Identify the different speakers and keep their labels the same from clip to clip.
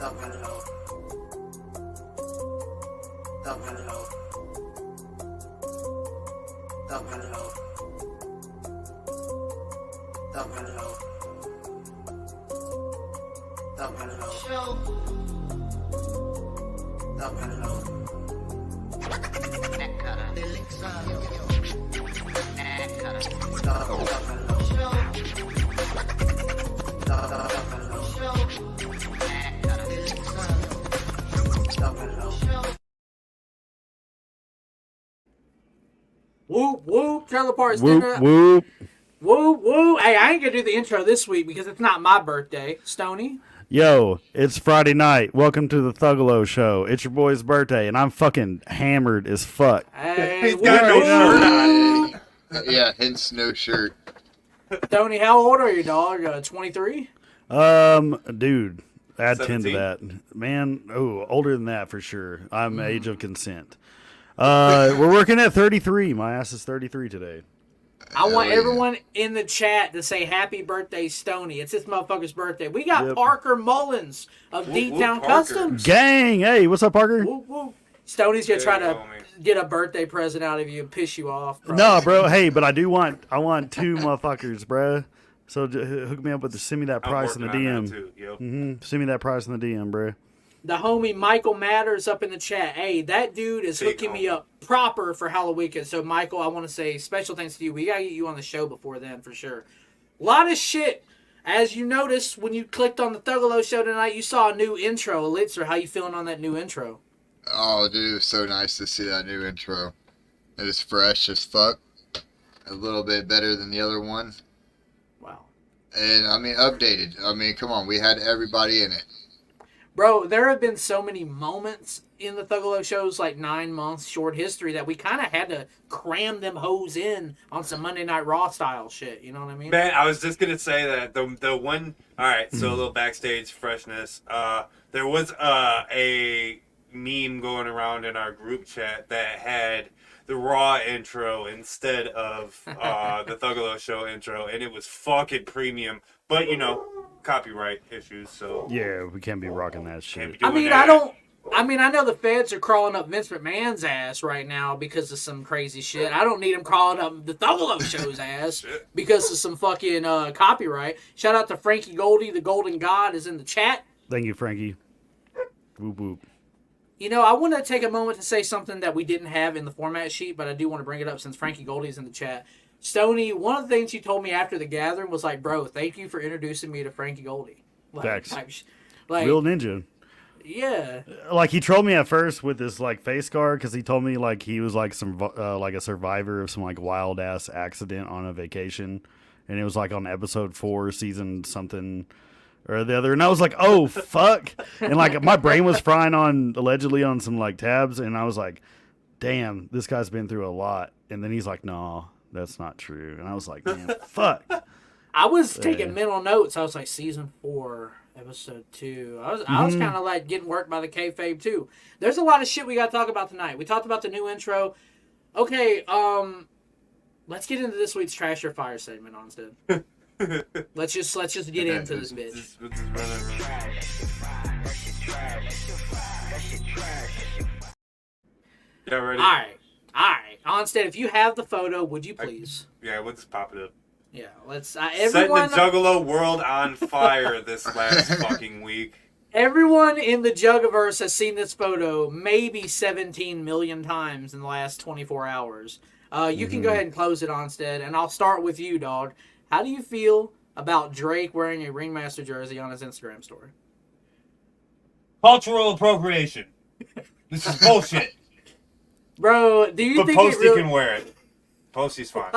Speaker 1: Thuggalo. Thuggalo. Thuggalo. Thuggalo. Thuggalo Show. Thuggalo. Neck cutter. The links are. Neck cutter. Thuggalo Show. Thuggalo Show. Neck cutter. The links are. Thuggalo Show.
Speaker 2: Whoop, whoop, trailer parks
Speaker 3: Whoop,
Speaker 2: dinner.
Speaker 3: whoop.
Speaker 2: Whoop, whoop. Hey, I ain't gonna do the intro this week because it's not my birthday, Stoney.
Speaker 3: Yo, it's Friday night. Welcome to the Thuggalo Show. It's your boy's birthday, and I'm fucking hammered as fuck.
Speaker 2: Hey,
Speaker 4: He's got no
Speaker 2: whoop,
Speaker 4: shirt
Speaker 2: whoop.
Speaker 4: on.
Speaker 5: Yeah, hence no shirt.
Speaker 2: Stoney, how old are you, dog? 23?
Speaker 3: Dude, add 10 to
Speaker 4: 17?
Speaker 3: that. Man, older than that for sure. I'm age of consent. We're working at 33. My ass is 33 today.
Speaker 2: I want
Speaker 5: yeah.
Speaker 2: everyone in the chat to say happy birthday, Stoney. It's this motherfucker's birthday. We got
Speaker 3: Yep.
Speaker 2: Parker Mullins of
Speaker 4: Whoop,
Speaker 2: D-Town
Speaker 4: whoop, Parker.
Speaker 2: Customs.
Speaker 3: Gang! Hey, what's up, Parker?
Speaker 2: Whoop, whoop. Stoney's gonna try to
Speaker 4: homie.
Speaker 2: get a birthday present out of you and piss you off, bro.
Speaker 3: No, bro. Hey, but I want two motherfuckers, bro. So hook me up with send me that
Speaker 4: I'm
Speaker 3: price in the
Speaker 4: working on that
Speaker 3: DM.
Speaker 4: too, yo.
Speaker 3: Send me that price in the DM, bro.
Speaker 2: The homie Michael Matters up in the chat. Hey, that dude is
Speaker 4: Big
Speaker 2: hooking me
Speaker 4: homie.
Speaker 2: up proper for Halloween. So, Michael, I want to say special thanks to you. We got to get you on the show before then for sure. A lot of shit. As you noticed, when you clicked on the Thuggalo Show tonight, you saw a new intro. Elixir, how you feeling on that new intro?
Speaker 5: Oh, dude, it was so nice to see that new intro. It was fresh as fuck. A little bit better than the other one.
Speaker 2: Wow.
Speaker 5: And, I mean, updated. I mean, come on, we had everybody in it.
Speaker 2: Bro, there have been so many moments in the Thuggalo Show's like 9 months short history that we kind of had to cram them hoes in on some Monday Night Raw style shit. You know what I mean?
Speaker 4: Man, I was just gonna say that the one. All right, so a little backstage freshness. There was a meme going around in our group chat that had the Raw intro instead of the Thuggalo Show intro, and it was fucking premium. But you know, copyright issues, so
Speaker 3: Yeah, we can't be rocking that
Speaker 4: can't
Speaker 3: shit.
Speaker 4: be doing
Speaker 2: I mean,
Speaker 4: that.
Speaker 2: I know the feds are crawling up Vince McMahon's ass right now because of some crazy shit. I don't need them crawling up the Thuggalo Show's ass because of some fucking copyright. Shout out to Frankie Goldie, the Golden God, is in the chat.
Speaker 3: Thank you, Frankie. Whoop whoop.
Speaker 2: You know, I want to take a moment to say something that we didn't have in the format sheet, but I do want to bring it up since Frankie Goldie's in the chat. Stoney, one of the things you told me after the gathering was like, bro, thank you for introducing me to Frankie Goldie.
Speaker 3: Facts.
Speaker 2: Like,
Speaker 3: Real ninja.
Speaker 2: yeah.
Speaker 3: Like he trolled me at first with this like face guard because he told me like he was like some like a survivor of some like wild ass accident on a vacation, and it was like on episode 4, season something or the other, and I was like, oh fuck, and like my brain was frying on allegedly on some like tabs, and I was like, damn, this guy's been through a lot, and then he's like, no, that's not true, and I was like, man, fuck.
Speaker 2: I was taking mental notes. I was like, season 4, episode 2. I was kind of like getting worked by the kayfabe too. There's a lot of shit we got to talk about tonight. We talked about the new intro. Okay, let's get into this week's Trash or Fire segment instead. let's just get into this bitch.
Speaker 4: Yeah, ready?
Speaker 2: All right. Onstead, if you have the photo, would you please?
Speaker 4: Yeah, we'll just pop it up.
Speaker 2: Yeah, let's.
Speaker 4: Setting
Speaker 2: Everyone,
Speaker 4: the Juggalo world on fire this last fucking week.
Speaker 2: everyone in the Juggaverse has seen this photo maybe 17 million times in the last 24 hours. You can go ahead and close it, Onstead, and I'll start with you, dog. How do you feel about Drake wearing a Ringmaster jersey on his Instagram story?
Speaker 4: Cultural appropriation. This is bullshit.
Speaker 2: Bro, do you
Speaker 4: But
Speaker 2: think
Speaker 4: Posty
Speaker 2: it really...
Speaker 4: can wear it. Posty's fine.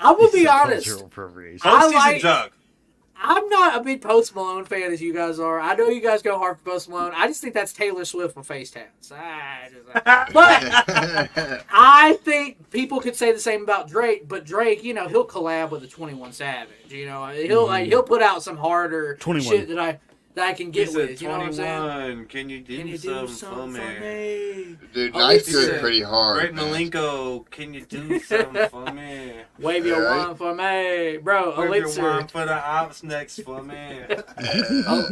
Speaker 2: I will be honest.
Speaker 3: Cultural appropriation.
Speaker 4: Posty's
Speaker 2: like-
Speaker 4: a jug.
Speaker 2: I'm not a big Post Malone fan as you guys are. I know you guys go hard for Post Malone. I just think that's Taylor Swift with face tats. But I think people could say the same about Drake. But Drake, you know, he'll collab with a 21 Savage. You know, he'll put out some harder
Speaker 3: 21.
Speaker 2: shit that I can get
Speaker 4: He said,
Speaker 2: with. You know what I'm saying?
Speaker 4: 21, can you do,
Speaker 2: Can you do something for me?
Speaker 5: Dude,
Speaker 2: Oh,
Speaker 5: Knife's
Speaker 2: it's-
Speaker 5: going pretty hard.
Speaker 4: Great
Speaker 5: man.
Speaker 4: Malenko, can you do something for me?
Speaker 2: Wave your
Speaker 5: Right.
Speaker 2: wand for me, bro.
Speaker 4: Wave your
Speaker 2: Elixir.
Speaker 4: wand for the ops next for me.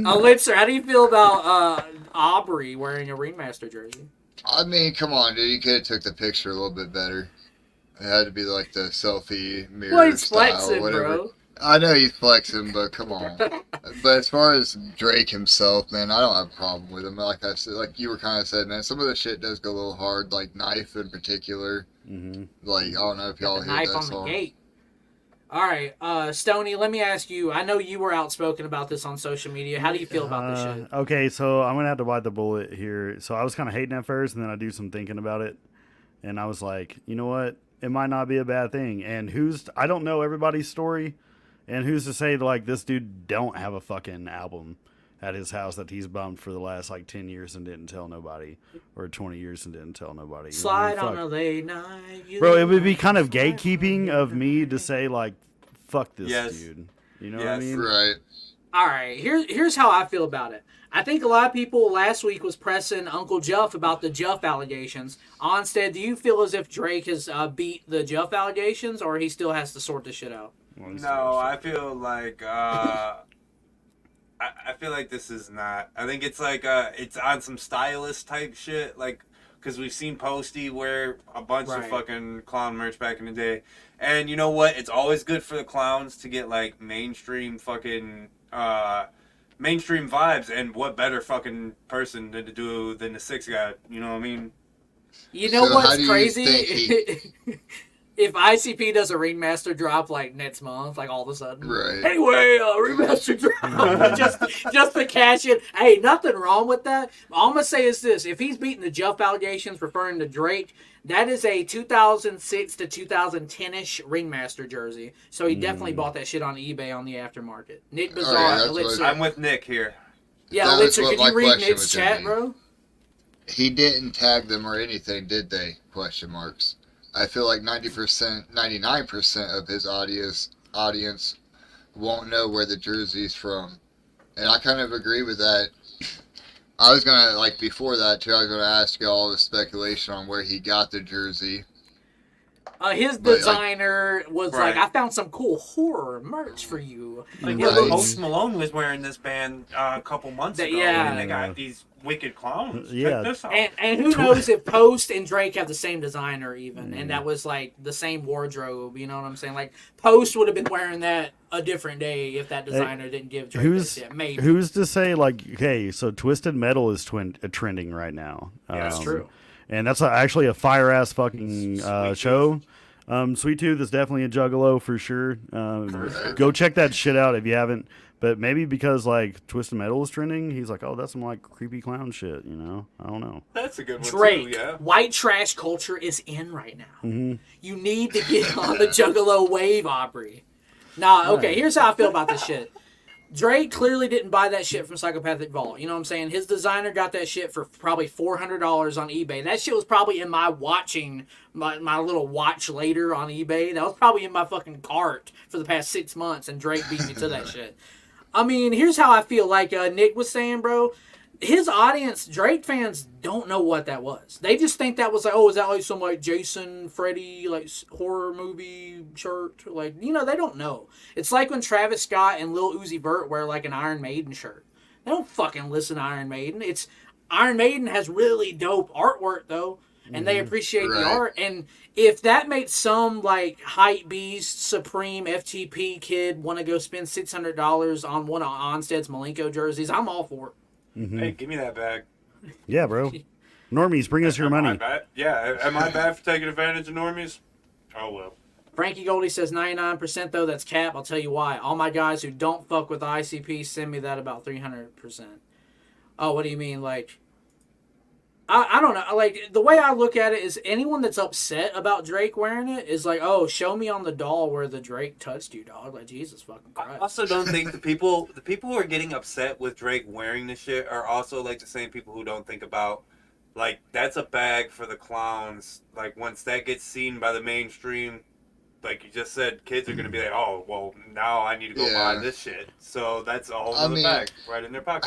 Speaker 2: Elixir, how do you feel about Aubrey wearing a Ringmaster jersey?
Speaker 5: I mean, come on, dude. You could have took the picture a little bit better. It had to be like the selfie mirror
Speaker 2: Well, he's
Speaker 5: style,
Speaker 2: flexing,
Speaker 5: whatever.
Speaker 2: bro.
Speaker 5: I know he's flexing, but come on. But as far as Drake himself, man, I don't have a problem with him. Like I said, like you were kind of said, man, some of the shit does go a little hard, like Knife in particular.
Speaker 3: Mm-hmm.
Speaker 5: Like, I don't know if y'all
Speaker 2: Got the
Speaker 5: heard
Speaker 2: knife
Speaker 5: that
Speaker 2: on
Speaker 5: song.
Speaker 2: the gate. All right, Stoney, let me ask you. I know you were outspoken about this on social media. How do you feel about this shit?
Speaker 3: Okay, so I'm gonna have to bite the bullet here. So I was kind of hating at first, and then I do some thinking about it, and I was like, you know what? It might not be a bad thing. And I don't know everybody's story, and who's to say like this dude don't have a fucking album at his house that he's bummed for the last like 10 years and didn't tell nobody, or 20 years and didn't tell nobody. You know what I mean?
Speaker 2: Slide on
Speaker 3: Fuck.
Speaker 2: a late night.
Speaker 3: Bro, it would be kind of gatekeeping of me to say like, fuck this
Speaker 4: Yes.
Speaker 3: dude. You know what I
Speaker 4: Yes.
Speaker 3: mean?
Speaker 5: Right.
Speaker 2: All right, here's how I feel about it. I think a lot of people last week was pressing Uncle Jeff about the Jeff allegations. Onstead, do you feel as if Drake has beat the Jeff allegations, or he still has to sort this shit out?
Speaker 4: No, I feel like I feel like this is not. I think it's like it's on some stylist type shit, like because we've seen Posty wear a bunch of
Speaker 2: Right.
Speaker 4: fucking clown merch back in the day, and you know what? It's always good for the clowns to get like mainstream fucking mainstream vibes, and what better fucking person to do than the Six guy? You know what I mean?
Speaker 2: You know
Speaker 5: So how
Speaker 2: what's
Speaker 5: do you
Speaker 2: crazy?
Speaker 5: think
Speaker 2: If ICP does a Ringmaster drop like next month, like all of a sudden,
Speaker 5: Right.
Speaker 2: anyway, Ringmaster drop, just to cash it. Hey, nothing wrong with that. All I'm gonna say is this: if he's beating the Jeff allegations, referring to Drake, that is a 2006 to 2010ish Ringmaster jersey. So he definitely bought that shit on eBay on the aftermarket. Nick
Speaker 5: yeah,
Speaker 2: Bizarre,
Speaker 5: that's
Speaker 2: Elixir.
Speaker 5: what-
Speaker 4: I'm with Nick here.
Speaker 2: Yeah,
Speaker 5: that was
Speaker 2: Elixir,
Speaker 5: what
Speaker 2: could
Speaker 5: my
Speaker 2: you read
Speaker 5: question
Speaker 2: Nick's
Speaker 5: was gonna
Speaker 2: chat,
Speaker 5: be.
Speaker 2: bro?
Speaker 5: He didn't tag them or anything, did they? Question marks. I feel like 90%, 99% of his audience won't know where the jersey's from. And I kind of agree with that. I was going to, like, before that, too, I was going to ask y'all the speculation on where he got the jersey.
Speaker 2: His
Speaker 5: But, like-
Speaker 2: designer was
Speaker 4: Right.
Speaker 2: like, I found some cool horror merch for you.
Speaker 4: Like
Speaker 5: Right.
Speaker 4: Post Malone was wearing this band a couple months ago,
Speaker 2: Yeah.
Speaker 4: and they got these wicked clowns.
Speaker 3: Yeah.
Speaker 4: Check this out.
Speaker 2: And who knows if Post and Drake have the same designer even, and that was like the same wardrobe. You know what I'm saying? Like Post would have been wearing that a different day if that designer didn't give Drake
Speaker 3: Who's
Speaker 2: that shit. Maybe.
Speaker 3: who's to say like, hey, so Twisted Metal is trending right now.
Speaker 4: Yeah, that's
Speaker 2: true.
Speaker 3: And that's actually a fire ass fucking show. Sweet Tooth is definitely a Juggalo for sure. Go check that shit out if you haven't. But maybe because like Twisted Metal is trending, he's like, oh, that's some like creepy clown shit. You know, I don't know.
Speaker 4: That's a good one
Speaker 2: Drake,
Speaker 4: too, yeah.
Speaker 2: white trash culture is in right now.
Speaker 3: Mm-hmm.
Speaker 2: You need to get on the Juggalo wave, Aubrey. Nah, okay, here's how I feel about this shit. Drake clearly didn't buy that shit from Psychopathic Vault. You know what I'm saying? His designer got that shit for probably $400 on eBay. That shit was probably in my my little watch later on eBay. That was probably in my fucking cart for the past 6 months, and Drake beat me to that shit. I mean, here's how I feel. Like Nick was saying, bro, his audience, Drake fans, don't know what that was. They just think that was like, oh, is that like some like Jason, Freddy, like horror movie shirt? Like, you know, they don't know. It's like when Travis Scott and Lil Uzi Vert wear like an Iron Maiden shirt. They don't fucking listen to Iron Maiden. It's Iron Maiden has really dope artwork though, and they appreciate the
Speaker 5: Right.
Speaker 2: art. And if that makes some like hype beast, supreme FTP kid want to go spend $600 on one of Onstead's Malenko jerseys, I'm all for it.
Speaker 4: Hey, give me that bag.
Speaker 3: Yeah, bro. Normies, bring us your
Speaker 4: Am I
Speaker 3: money.
Speaker 4: bad? Yeah, am I bad for taking advantage of normies? Oh well.
Speaker 2: Frankie Goldie says 99% though, that's cap. I'll tell you why. All my guys who don't fuck with ICP send me that about 300%. Oh, what do you mean? Like, I don't know. Like, the way I look at it is anyone that's upset about Drake wearing it is like, oh, show me on the doll where the Drake touched you, dog. Like, Jesus fucking
Speaker 4: I
Speaker 2: Christ.
Speaker 4: also don't think the people who are getting upset with Drake wearing this shit are also like the same people who don't think about like that's a bag for the clowns. Like once that gets seen by the mainstream, like you just said, kids are gonna be like, oh well, now I need to go
Speaker 5: Yeah.
Speaker 4: buy this shit. So that's a whole
Speaker 5: I
Speaker 4: other
Speaker 5: mean,
Speaker 4: bag right in their pocket.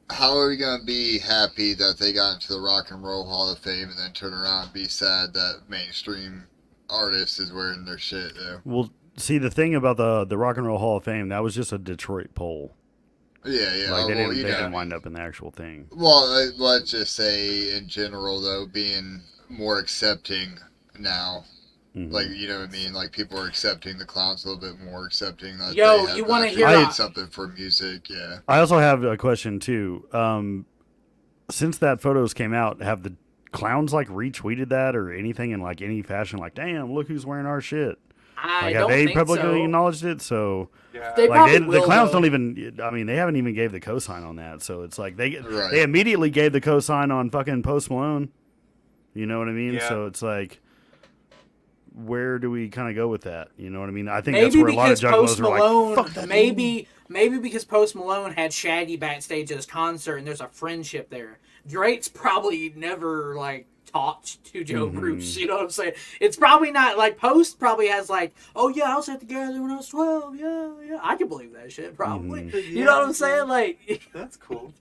Speaker 5: How are we gonna be happy that they got into the Rock and Roll Hall of Fame and then turn around and be sad that mainstream artist is wearing their shit though.
Speaker 3: Well, see, the thing about the Rock and Roll Hall of Fame, that was just a Detroit poll.
Speaker 5: Yeah.
Speaker 3: Like, they
Speaker 5: well,
Speaker 3: didn't wind up in the actual thing.
Speaker 5: Well, let's just say in general though, being more accepting now.
Speaker 3: Mhm.
Speaker 5: Like, you know what I mean? Like, people are accepting the clowns a little bit more, accepting that
Speaker 2: Yo,
Speaker 5: they have
Speaker 2: you wanna
Speaker 5: actually
Speaker 2: hear
Speaker 5: made
Speaker 2: a-
Speaker 5: something for music, yeah.
Speaker 3: I also have a question too. Since that photos came out, have the clowns like retweeted that or anything in like any fashion? Like, damn, look who's wearing our shit.
Speaker 2: I
Speaker 3: Like,
Speaker 2: don't
Speaker 3: have they
Speaker 2: think
Speaker 3: publicly
Speaker 2: so.
Speaker 3: acknowledged it? So,
Speaker 4: Yeah.
Speaker 2: They
Speaker 3: like,
Speaker 2: probably
Speaker 3: the
Speaker 2: will,
Speaker 3: clowns
Speaker 2: though.
Speaker 3: don't even. I mean, they haven't even gave the cosign on that. So it's like they
Speaker 5: Right.
Speaker 3: immediately gave the cosign on fucking Post Malone. You know what I mean?
Speaker 4: Yeah.
Speaker 3: So it's like, where do we kind of go with that? You know what I mean? I think
Speaker 2: Maybe
Speaker 3: that's where a lot of
Speaker 2: because
Speaker 3: juggalos
Speaker 2: Post
Speaker 3: are
Speaker 2: Malone,
Speaker 3: like, fuck that.
Speaker 2: maybe because Post Malone had Shaggy backstage at his concert, and there's a friendship there. Drake's probably never like talked to Joe
Speaker 3: Mm-hmm.
Speaker 2: Bruce. You know what I'm saying? It's probably not like Post probably has like, oh yeah, I was at the gathering when I was 12. Yeah, I can believe that shit probably.
Speaker 3: Mm-hmm.
Speaker 2: You know what I'm saying? Like,
Speaker 4: That's cool.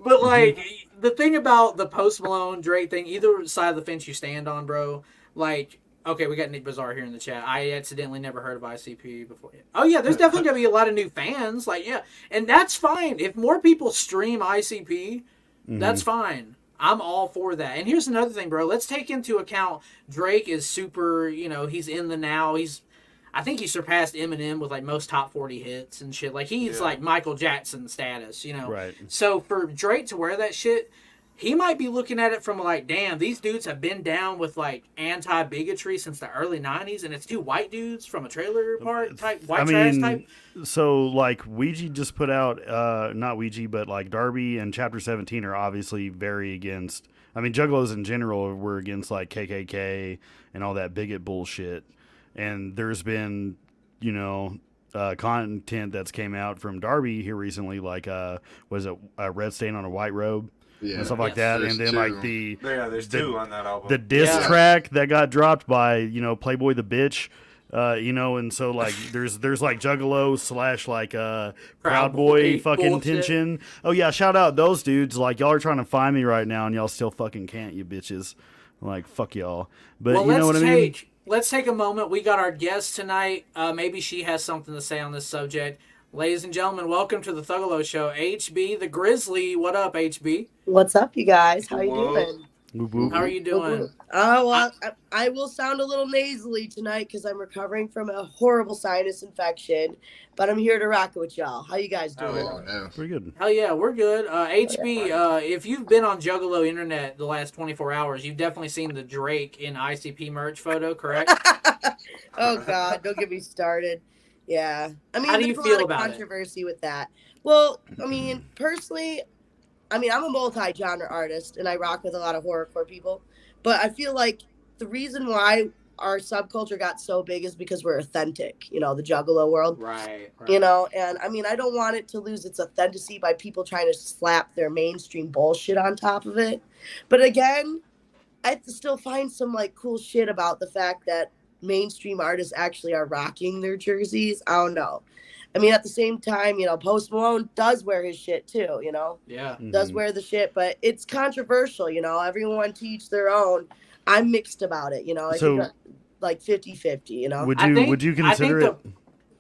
Speaker 2: but like the thing about the Post Malone Drake thing, either side of the fence you stand on, bro. Like, okay, we got Nick Bizarre here in the chat. I accidentally never heard of ICP before. Oh yeah, there's definitely gonna be a lot of new fans. Like, yeah, and that's fine. If more people stream ICP, that's fine. I'm all for that. And here's another thing, bro. Let's take into account Drake is super. You know, he's in the now. I think he surpassed Eminem with like most top 40 hits and shit. Like he's like Michael Jackson status. You know,
Speaker 3: Right.
Speaker 2: So for Drake to wear that shit, he might be looking at it from like, damn, these dudes have been down with like anti-bigotry since the early 90s, and it's two white dudes from a trailer park type, white trash type.
Speaker 3: So like Ouija just put out, not Ouija, but like Darby and Chapter 17 are obviously very against. I mean, Juggalos in general were against like KKK and all that bigot bullshit. And there's been, you know, content that's came out from Darby here recently, like was it a red stain on a white robe?
Speaker 5: Yeah.
Speaker 3: And stuff like
Speaker 2: Yes.
Speaker 3: that.
Speaker 5: There's
Speaker 3: And then
Speaker 5: two.
Speaker 3: like the
Speaker 4: There's two on that album.
Speaker 3: the diss
Speaker 2: Yeah.
Speaker 3: track that got dropped by, you know, Playboy the Bitch, you know, and so like there's like Juggalo / like Proud Boy fucking
Speaker 2: bullshit.
Speaker 3: tension. Oh yeah, shout out those dudes. Like, y'all are trying to find me right now and y'all still fucking can't, you bitches. Like, fuck y'all. But
Speaker 2: Well,
Speaker 3: you know what I mean?
Speaker 2: Let's take a moment. We got our guest tonight. Maybe she has something to say on this subject. Ladies and gentlemen, welcome to the Thuggalo Show. HB, the Grizzly. What up, HB?
Speaker 6: What's up, you guys? How you
Speaker 4: Whoa.
Speaker 6: doing?
Speaker 3: Whoop, whoop.
Speaker 2: How are you doing?
Speaker 6: Well, I will sound a little nasally tonight because I'm recovering from a horrible sinus infection, but I'm here to rock it with y'all. How you guys doing?
Speaker 5: Oh, no.
Speaker 3: Pretty good.
Speaker 2: Hell yeah, we're good. HB, if you've been on Juggalo Internet the last 24 hours, you've definitely seen the Drake in ICP merch photo, correct?
Speaker 6: Oh God, don't get me started. Yeah, I mean,
Speaker 2: How do you
Speaker 6: there's
Speaker 2: feel
Speaker 6: a lot of
Speaker 2: about it?
Speaker 6: controversy with that. Well, I mean, personally, I'm a multi-genre artist, and I rock with a lot of horrorcore people. But I feel like the reason why our subculture got so big is because we're authentic. You know, the Juggalo world.
Speaker 2: Right.
Speaker 6: You know, and I mean, I don't want it to lose its authenticity by people trying to slap their mainstream bullshit on top of it. But again, I still find some like cool shit about the fact that mainstream artists actually are rocking their jerseys. I don't know. I mean, at the same time, you know, Post Malone does wear his shit too, you know,
Speaker 2: Yeah.
Speaker 6: does wear the shit, but it's controversial, you know, everyone to each their own. I'm mixed about it, you know, I
Speaker 3: So-
Speaker 6: think like 50-50, you know.
Speaker 3: Would
Speaker 2: I
Speaker 3: you
Speaker 2: think-
Speaker 3: would you
Speaker 2: I think
Speaker 3: consider it?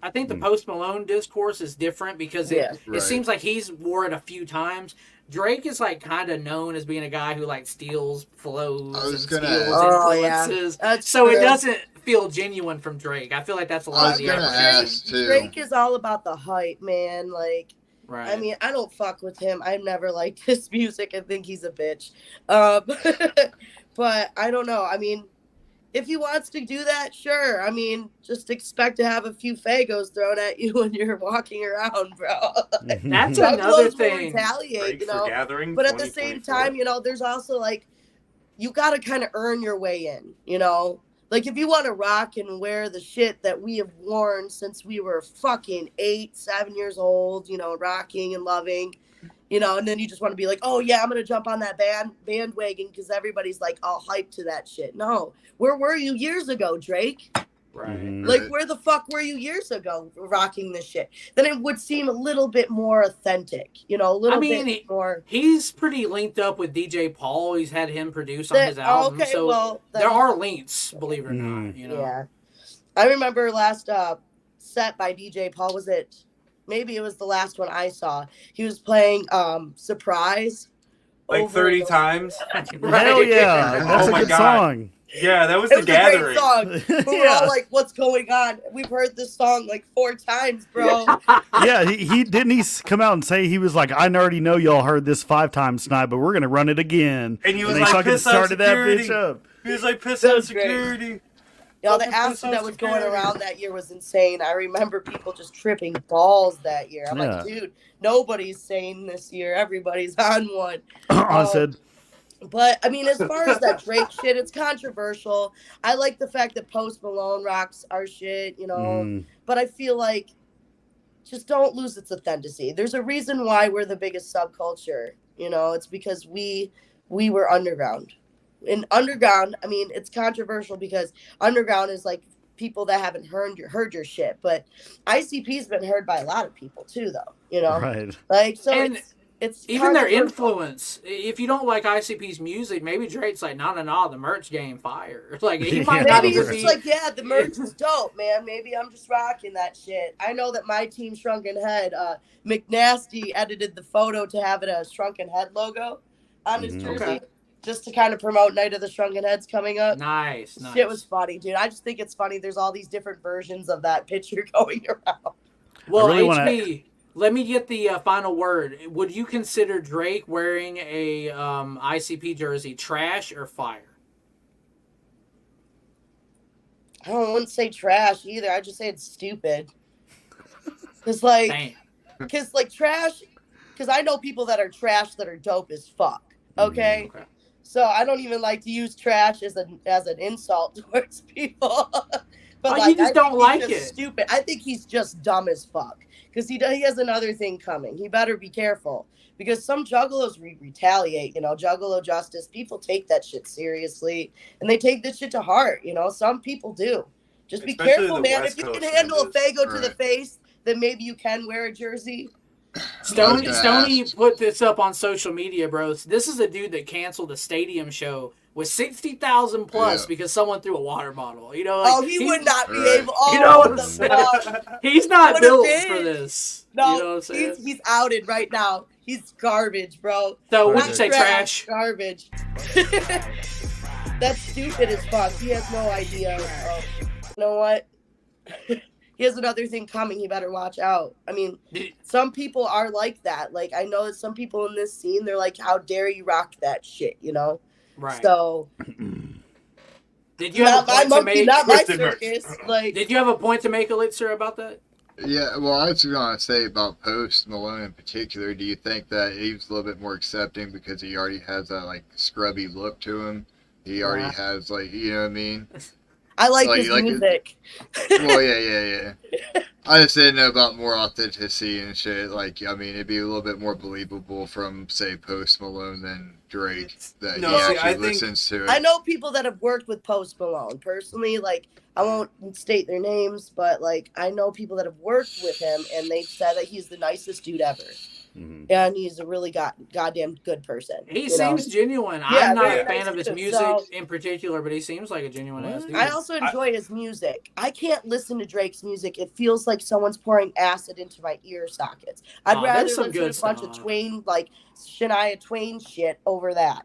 Speaker 2: I think the Post Malone discourse is different because
Speaker 6: Yeah.
Speaker 2: it
Speaker 5: Right.
Speaker 2: seems like he's wore it a few times. Drake is like kind of known as being a guy who like steals flows
Speaker 5: I
Speaker 2: and
Speaker 5: was
Speaker 2: steals
Speaker 5: gonna ask.
Speaker 6: Oh, yeah.
Speaker 2: influences.
Speaker 6: That's
Speaker 2: So it
Speaker 6: true.
Speaker 2: doesn't feel genuine from Drake. I feel like that's a
Speaker 5: I
Speaker 2: lot of
Speaker 5: was
Speaker 2: the
Speaker 5: gonna
Speaker 2: effort.
Speaker 5: ask, too.
Speaker 6: Drake is all about the hype, man. Like,
Speaker 2: Right.
Speaker 6: I mean, I don't fuck with him. I've never liked his music. I think he's a bitch. But I don't know. I mean, if he wants to do that, sure. I mean, just expect to have a few Fagos thrown at you when you're walking around, bro.
Speaker 2: That's
Speaker 6: Juggalos
Speaker 2: another
Speaker 6: will
Speaker 2: thing.
Speaker 6: retaliate,
Speaker 4: Drake
Speaker 6: you
Speaker 4: for
Speaker 6: know.
Speaker 4: Gathering
Speaker 6: But at the same
Speaker 4: 2024.
Speaker 6: time, you know, there's also like, you got to kind of earn your way in, you know. Like, if you want to rock and wear the shit that we have worn since we were fucking 8, 7 years old, you know, rocking and loving, you know, and then you just want to be like, oh, yeah, I'm going to jump on that bandwagon because everybody's like all hyped to that shit. No. Where were you years ago, Drake?
Speaker 2: Right.
Speaker 6: Like, where the fuck were you years ago rocking this shit? Then it would seem a little bit more authentic, you know, a little bit more.
Speaker 2: He's pretty linked up with DJ Paul. He's had him produce on his album.
Speaker 6: Okay,
Speaker 2: so
Speaker 6: well,
Speaker 2: there are links, believe it or not. You know?
Speaker 6: Yeah. I remember last set by DJ Paul, was it? Maybe it was the last one I saw. He was playing Surprise.
Speaker 4: Like 30 times.
Speaker 3: Hell yeah. That's
Speaker 4: Oh
Speaker 3: a
Speaker 4: my
Speaker 3: good
Speaker 4: God.
Speaker 3: song.
Speaker 4: Yeah, that was
Speaker 6: It
Speaker 4: The
Speaker 6: was
Speaker 4: Gathering.
Speaker 6: a great song. But we're all like, what's going on? We've heard this song like 4 times, bro.
Speaker 3: Yeah, he didn't he come out and say he was like, I already know y'all heard this 5 times tonight, but we're gonna run it again.
Speaker 4: And he was
Speaker 3: they
Speaker 4: like,
Speaker 3: fucking
Speaker 4: piss on
Speaker 3: started that
Speaker 4: security.
Speaker 3: bitch up.
Speaker 4: He was like, piss
Speaker 6: That
Speaker 4: on
Speaker 6: was great.
Speaker 4: security.
Speaker 6: Y'all, the
Speaker 4: Fucking piss
Speaker 6: acid
Speaker 4: on
Speaker 6: that was going
Speaker 4: security.
Speaker 6: around that year was insane. I remember people just tripping balls that year. I'm like, dude, nobody's sane this year. Everybody's on one.
Speaker 3: I said,
Speaker 6: But I mean, as far as that Drake shit, it's controversial. I like the fact that Post Malone rocks our shit, you know. But I feel like just don't lose its authenticity. There's a reason why we're the biggest subculture. You know, it's because we were underground. In underground, I mean, it's controversial because underground is like people that haven't heard your shit. But ICP's been heard by a lot of people too, though. You know,
Speaker 3: right?
Speaker 6: Like so.
Speaker 2: And
Speaker 6: it's
Speaker 2: even their
Speaker 6: controversial.
Speaker 2: influence. If you don't like ICP's music, maybe Drake's like, no, the merch game fire. Like he might not
Speaker 6: Maybe
Speaker 2: even
Speaker 6: he's
Speaker 2: be.
Speaker 6: just like, yeah, the merch is dope, man. Maybe I'm just rocking that shit. I know that my team Shrunken Head, McNasty edited the photo to have it a Shrunken Head logo on his jersey,
Speaker 2: Okay.
Speaker 6: just to kind of promote Night of the Shrunken Heads coming up.
Speaker 2: Nice.
Speaker 6: Shit was funny, dude. I just think it's funny. There's all these different versions of that picture going around.
Speaker 2: Well,
Speaker 3: really
Speaker 2: HB, let me get the final word. Would you consider Drake wearing a ICP jersey trash or fire?
Speaker 6: I wouldn't say trash either. I just say it's stupid. Cause like trash. Because I know people that are trash that are dope as fuck. Okay? So I don't even like to use trash as an insult towards people. But
Speaker 2: you just don't like
Speaker 6: he's
Speaker 2: it.
Speaker 6: just stupid. I think he's just dumb as fuck. Because he has another thing coming. He better be careful. Because some juggalos retaliate, you know, juggalo justice. People take that shit seriously. And they take this shit to heart, you know. Some people do. Just be
Speaker 4: Especially
Speaker 6: careful,
Speaker 4: the
Speaker 6: man.
Speaker 4: West
Speaker 6: If you
Speaker 4: Coast
Speaker 6: can handle a
Speaker 4: niggas.
Speaker 6: Fago to the face, then maybe you can wear a jersey.
Speaker 2: Stoney put this up on social media, bro. This is a dude that canceled a stadium show with 60,000 plus because someone threw a water bottle. You know, like,
Speaker 6: he would not be able.
Speaker 2: You know what I'm
Speaker 6: the
Speaker 2: saying?
Speaker 6: fuck?
Speaker 2: He's not
Speaker 6: What a
Speaker 2: built
Speaker 6: bitch.
Speaker 2: for this.
Speaker 6: No,
Speaker 2: you know what I'm saying?
Speaker 6: he's outed right now. He's garbage, bro.
Speaker 2: So would
Speaker 6: Not
Speaker 2: you say trash?
Speaker 6: Garbage. That's stupid as fuck. He has no idea. You know what? He has another thing coming. He better watch out. I mean, some people are like that. Like, I know that some people in this scene, they're like, how dare you rock that shit, you know?
Speaker 2: Right.
Speaker 6: So,
Speaker 2: Did you have a point to make?
Speaker 6: not my circus. Like,
Speaker 2: Did you have a point to make, Elixir, about that?
Speaker 5: Yeah, well, I was going to say about Post Malone in particular, do you think that he was a little bit more accepting because he already has that, like, scrubby look to him? He already has, like, you know what I mean?
Speaker 6: I like his music.
Speaker 5: Well, yeah. I just didn't know about more authenticity and shit. Like, I mean, it'd be a little bit more believable from, say, Post Malone than Drake that
Speaker 4: No,
Speaker 5: he
Speaker 4: see,
Speaker 5: actually
Speaker 4: I think-
Speaker 5: listens to it.
Speaker 6: I know people that have worked with Post Malone. Personally, like, I won't state their names, but, like, I know people that have worked with him, and they said that he's the nicest dude ever. And he's a really goddamn good person.
Speaker 2: He seems genuine.
Speaker 6: Yeah,
Speaker 2: I'm not
Speaker 6: very
Speaker 2: a fan
Speaker 6: nice
Speaker 2: of his
Speaker 6: dude.
Speaker 2: music
Speaker 6: So-
Speaker 2: in particular, but he seems like a genuine ass dude.
Speaker 6: I also enjoy his music. I can't listen to Drake's music. It feels like someone's pouring acid into my ear sockets. I'd rather
Speaker 2: there's some
Speaker 6: listen
Speaker 2: good
Speaker 6: to a bunch
Speaker 2: stuff.
Speaker 6: of Twain, like Shania Twain shit over that.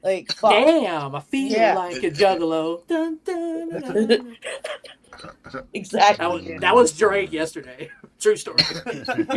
Speaker 6: Like, fuck.
Speaker 2: Damn, I feel
Speaker 6: Yeah.
Speaker 2: like a juggalo. Dun, dun, dun, dun.
Speaker 6: Exactly.
Speaker 2: That was Drake yesterday. True story.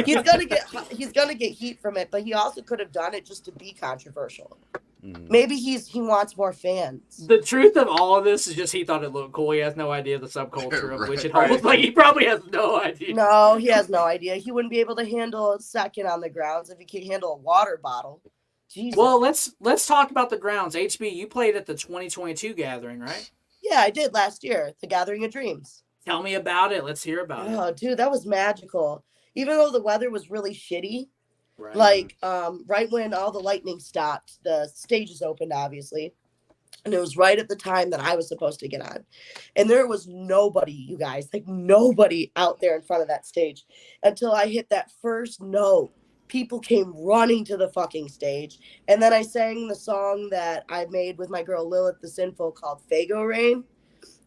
Speaker 6: He's gonna get heat from it, but he also could have done it just to be controversial. Maybe he wants more fans.
Speaker 2: The truth of all of this is just he thought it looked cool. He has no idea the subculture of which it holds. Like, he probably has no idea.
Speaker 6: No, he has no idea. He wouldn't be able to handle a second on the grounds if he can't handle a water bottle. Jesus.
Speaker 2: Well, let's talk about the grounds. HB, you played at the 2022 gathering, right?
Speaker 6: Yeah, I did last year, the Gathering of Dreams.
Speaker 2: Tell me about it. Let's hear about it.
Speaker 6: Oh, dude, that was magical. Even though the weather was really shitty,
Speaker 2: Right.
Speaker 6: like right when all the lightning stopped, the stages opened, obviously. And it was right at the time that I was supposed to get on. And there was nobody, you guys, like nobody out there in front of that stage until I hit that first note. People came running to the fucking stage. And then I sang the song that I made with my girl Lilith the Sinful called Fago Rain.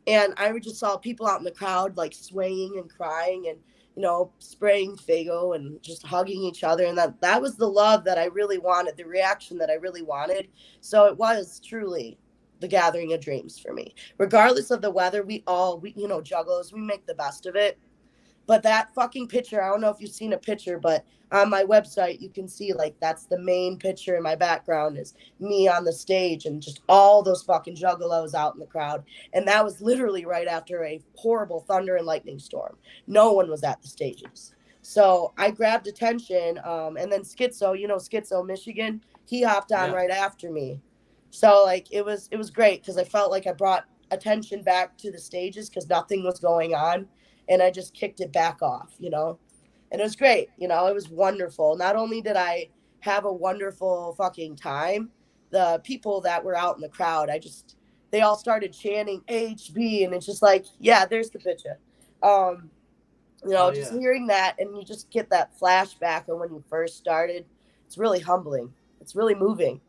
Speaker 6: And I just saw people out in the crowd like swaying and crying and, you know, spraying Fago and just hugging each other. And that was the love that I really wanted, the reaction that I really wanted. So it was truly the gathering of dreams for me. Regardless of the weather, we you know, Juggalos, we make the best of it. But that fucking picture, I don't know if you've seen a picture, but on my website, you can see like that's the main picture in my background is me on the stage and just all those fucking Juggalos out in the crowd. And that was literally right after a horrible thunder and lightning storm. No one was at the stages. So I grabbed attention. And then Schizo, you know, Schizo, Michigan, he hopped on right after me. So like it was great because I felt like I brought attention back to the stages because nothing was going on. And I just kicked it back off, you know, and it was great. You know, it was wonderful. Not only did I have a wonderful fucking time, the people that were out in the crowd, they all started chanting HB, and it's just like, yeah, there's the picture. You know, just hearing that, and you just get that flashback of when you first started. It's really humbling. It's really moving.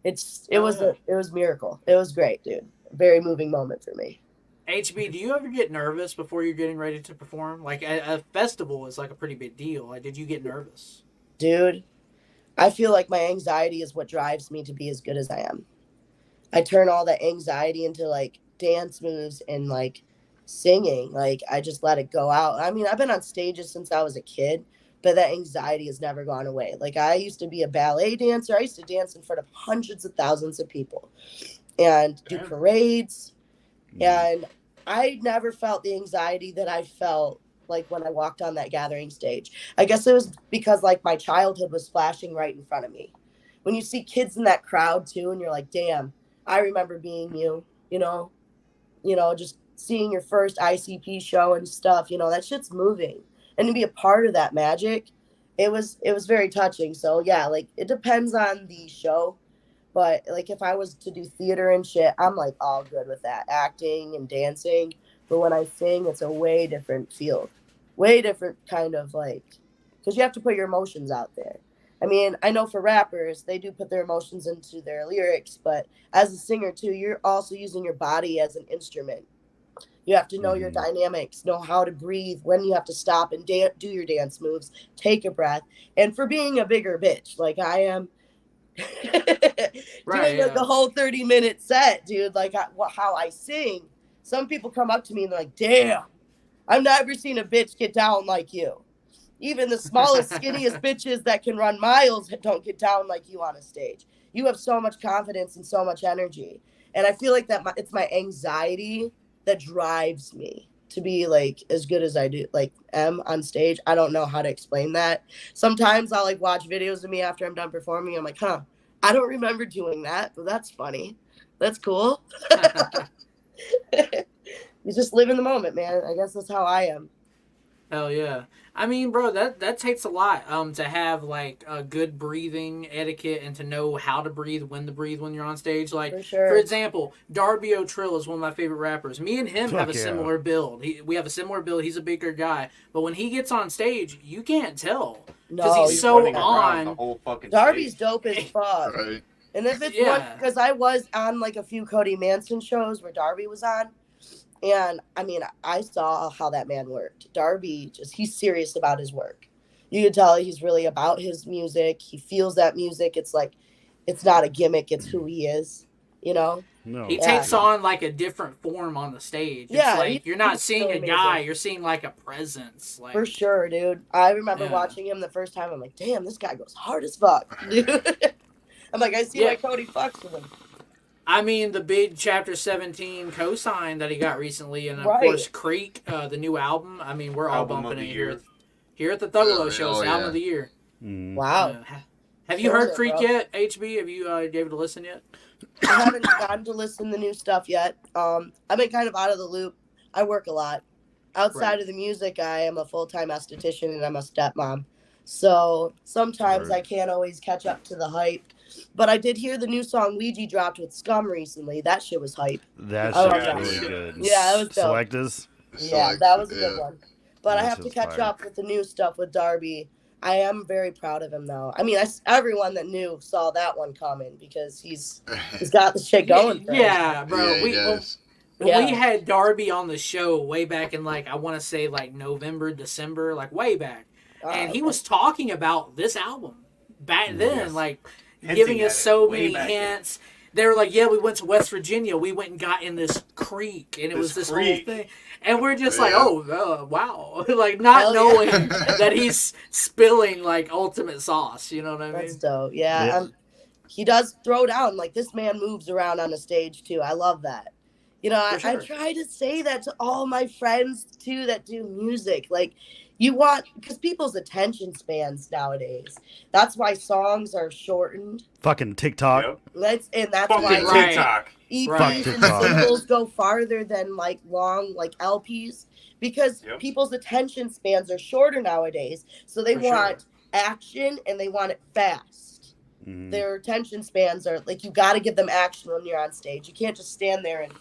Speaker 6: It was a miracle. It was great, dude. Very moving moment for me.
Speaker 2: HB, do you ever get nervous before you're getting ready to perform? Like a festival is like a pretty big deal. Like, did you get nervous?
Speaker 6: Dude, I feel like my anxiety is what drives me to be as good as I am. I turn all that anxiety into like dance moves and like singing. Like I just let it go out. I mean, I've been on stages since I was a kid, but that anxiety has never gone away. Like I used to be a ballet dancer. I used to dance in front of hundreds of thousands of people and do parades. And I never felt the anxiety that I felt like when I walked on that gathering stage. I guess it was because like my childhood was flashing right in front of me. When you see kids in that crowd too, and you're like, damn, I remember being you know, just seeing your first ICP show and stuff, you know, that shit's moving. And to be a part of that magic, it was very touching. So yeah, like it depends on the show. But like if I was to do theater and shit, I'm like all good with that, acting and dancing. But when I sing, it's a way different field, way different kind of like, because you have to put your emotions out there. I mean, I know for rappers, they do put their emotions into their lyrics, but as a singer too, you're also using your body as an instrument. You have to know your dynamics, know how to breathe, when you have to stop and do your dance moves, take a breath. And for being a bigger bitch like I am, doing the whole 30-minute set, dude, like how I sing, some people come up to me and they're like, damn, I've never seen a bitch get down like you. Even the smallest skinniest bitches that can run miles don't get down like you on a stage. You have so much confidence and so much energy, and I feel like it's my anxiety that drives me to be like as good as I do, like am on stage. I don't know how to explain that. Sometimes I'll like watch videos of me after I'm done performing. I'm like, I don't remember doing that, but that's funny. That's cool. You just live in the moment, man. I guess that's how I am.
Speaker 2: Hell yeah. I mean, bro, that takes a lot to have like a good breathing etiquette and to know how to breathe, when to breathe when you're on stage. Like, for example, Darby O'Trill is one of my favorite rappers. Me and him have a similar build. We have a similar build. He's a bigger guy, but when he gets on stage, you can't tell because he's so on.
Speaker 4: The whole fucking
Speaker 6: Darby's
Speaker 4: stage.
Speaker 6: Dope as fuck.
Speaker 5: Right.
Speaker 6: And if it's one, because I was on like a few Cody Manson shows where Darby was on. And I mean, I saw how that man worked. Darby, he's serious about his work. You can tell he's really about his music. He feels that music. It's like, it's not a gimmick. It's who he is, you know?
Speaker 3: No.
Speaker 2: He takes on like a different form on the stage. It's like, you're not seeing a guy, you're seeing like a presence. Like,
Speaker 6: for sure, dude. I remember watching him the first time. I'm like, damn, this guy goes hard as fuck, dude. I'm like, I see why Cody fucks with him.
Speaker 2: I mean, the big Chapter 17 cosign that he got recently, and of course, Creek, the new album. I mean, we're all bumping it here at the Thuggalo Show. It's album of the year.
Speaker 6: Wow.
Speaker 2: Have you heard Creek yet, HB? Have you able to listen yet?
Speaker 6: I haven't gotten to listen to the new stuff yet. I've been kind of out of the loop. I work a lot. Outside of the music, I am a full-time esthetician and I'm a stepmom. So sometimes I can't always catch up to the hype. But I did hear the new song Ouija dropped with Scum recently. That shit was hype.
Speaker 3: That
Speaker 6: I
Speaker 3: shit
Speaker 6: love
Speaker 3: was
Speaker 6: that.
Speaker 3: really good.
Speaker 6: Yeah, it was dope.
Speaker 3: Selectors.
Speaker 6: Yeah, that was a good
Speaker 5: Yeah.
Speaker 6: one. But I
Speaker 3: That
Speaker 6: have to
Speaker 3: shit's
Speaker 6: catch
Speaker 3: fire.
Speaker 6: up with the new stuff with Darby. I am very proud of him though. I mean, everyone that knew saw that one coming because he's got the shit going. For him.
Speaker 2: Yeah, bro.
Speaker 5: Yeah, he
Speaker 2: we
Speaker 5: does.
Speaker 2: when we had Darby on the show way back in like I want to say like November, December, like way back, and he
Speaker 6: okay.
Speaker 2: was talking about this album back then,
Speaker 4: Yes.
Speaker 2: like
Speaker 4: Hinting
Speaker 2: giving
Speaker 4: at
Speaker 2: us
Speaker 4: it
Speaker 2: so
Speaker 4: way
Speaker 2: many
Speaker 4: back then.
Speaker 2: hints. They were like, "Yeah, we went to West Virginia. We went and got in this creek, and it was this
Speaker 4: creek.
Speaker 2: whole thing." And we're just like,
Speaker 5: Yeah.
Speaker 2: "Oh, wow!" Like not
Speaker 6: Hell
Speaker 2: knowing
Speaker 6: yeah.
Speaker 2: that he's spilling like ultimate sauce. You know what I mean?
Speaker 6: That's dope. Yeah,
Speaker 3: Yeah.
Speaker 6: he does throw down. Like this man moves around on the stage too. I love that. You know,
Speaker 2: For
Speaker 6: I
Speaker 2: sure.
Speaker 6: try to say that to all my friends too that do music. Like, you want because people's attention spans nowadays. That's why songs are shortened.
Speaker 3: Fucking TikTok.
Speaker 4: Yep.
Speaker 6: That's
Speaker 4: Fucking
Speaker 6: why
Speaker 2: Right.
Speaker 4: TikTok.
Speaker 6: EPs
Speaker 2: Right.
Speaker 6: and
Speaker 3: TikTok.
Speaker 6: singles go farther than like long like LPs because
Speaker 4: Yep.
Speaker 6: people's attention spans are shorter nowadays. So they
Speaker 2: For sure.
Speaker 6: want action and they want it fast.
Speaker 3: Mhm.
Speaker 6: Their attention spans are like you got to give them action when you're on stage. You can't just stand there and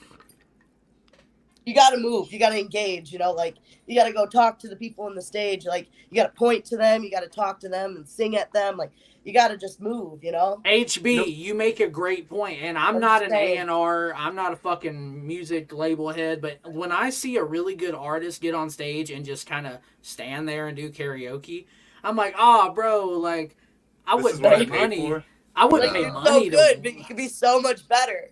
Speaker 6: you got to move. You got to engage. You know, like you got to go talk to the people on the stage. Like you got to point to them. You got to talk to them and sing at them. Like you got to just move. You know.
Speaker 2: HB,
Speaker 4: Nope.
Speaker 2: you make a great point, and I'm
Speaker 6: I'm
Speaker 2: not an
Speaker 6: saying.
Speaker 2: A&R, I'm not a fucking music label head, but when I see a really good artist get on stage and just kind of stand there and do karaoke, I'm like, bro, like, I
Speaker 4: This is
Speaker 2: wouldn't
Speaker 4: what I
Speaker 2: pay
Speaker 4: paid
Speaker 2: money.
Speaker 4: for.
Speaker 2: I wouldn't
Speaker 6: Like
Speaker 2: pay
Speaker 6: you're so
Speaker 2: money
Speaker 6: good,
Speaker 2: to...
Speaker 6: but you could be so much better.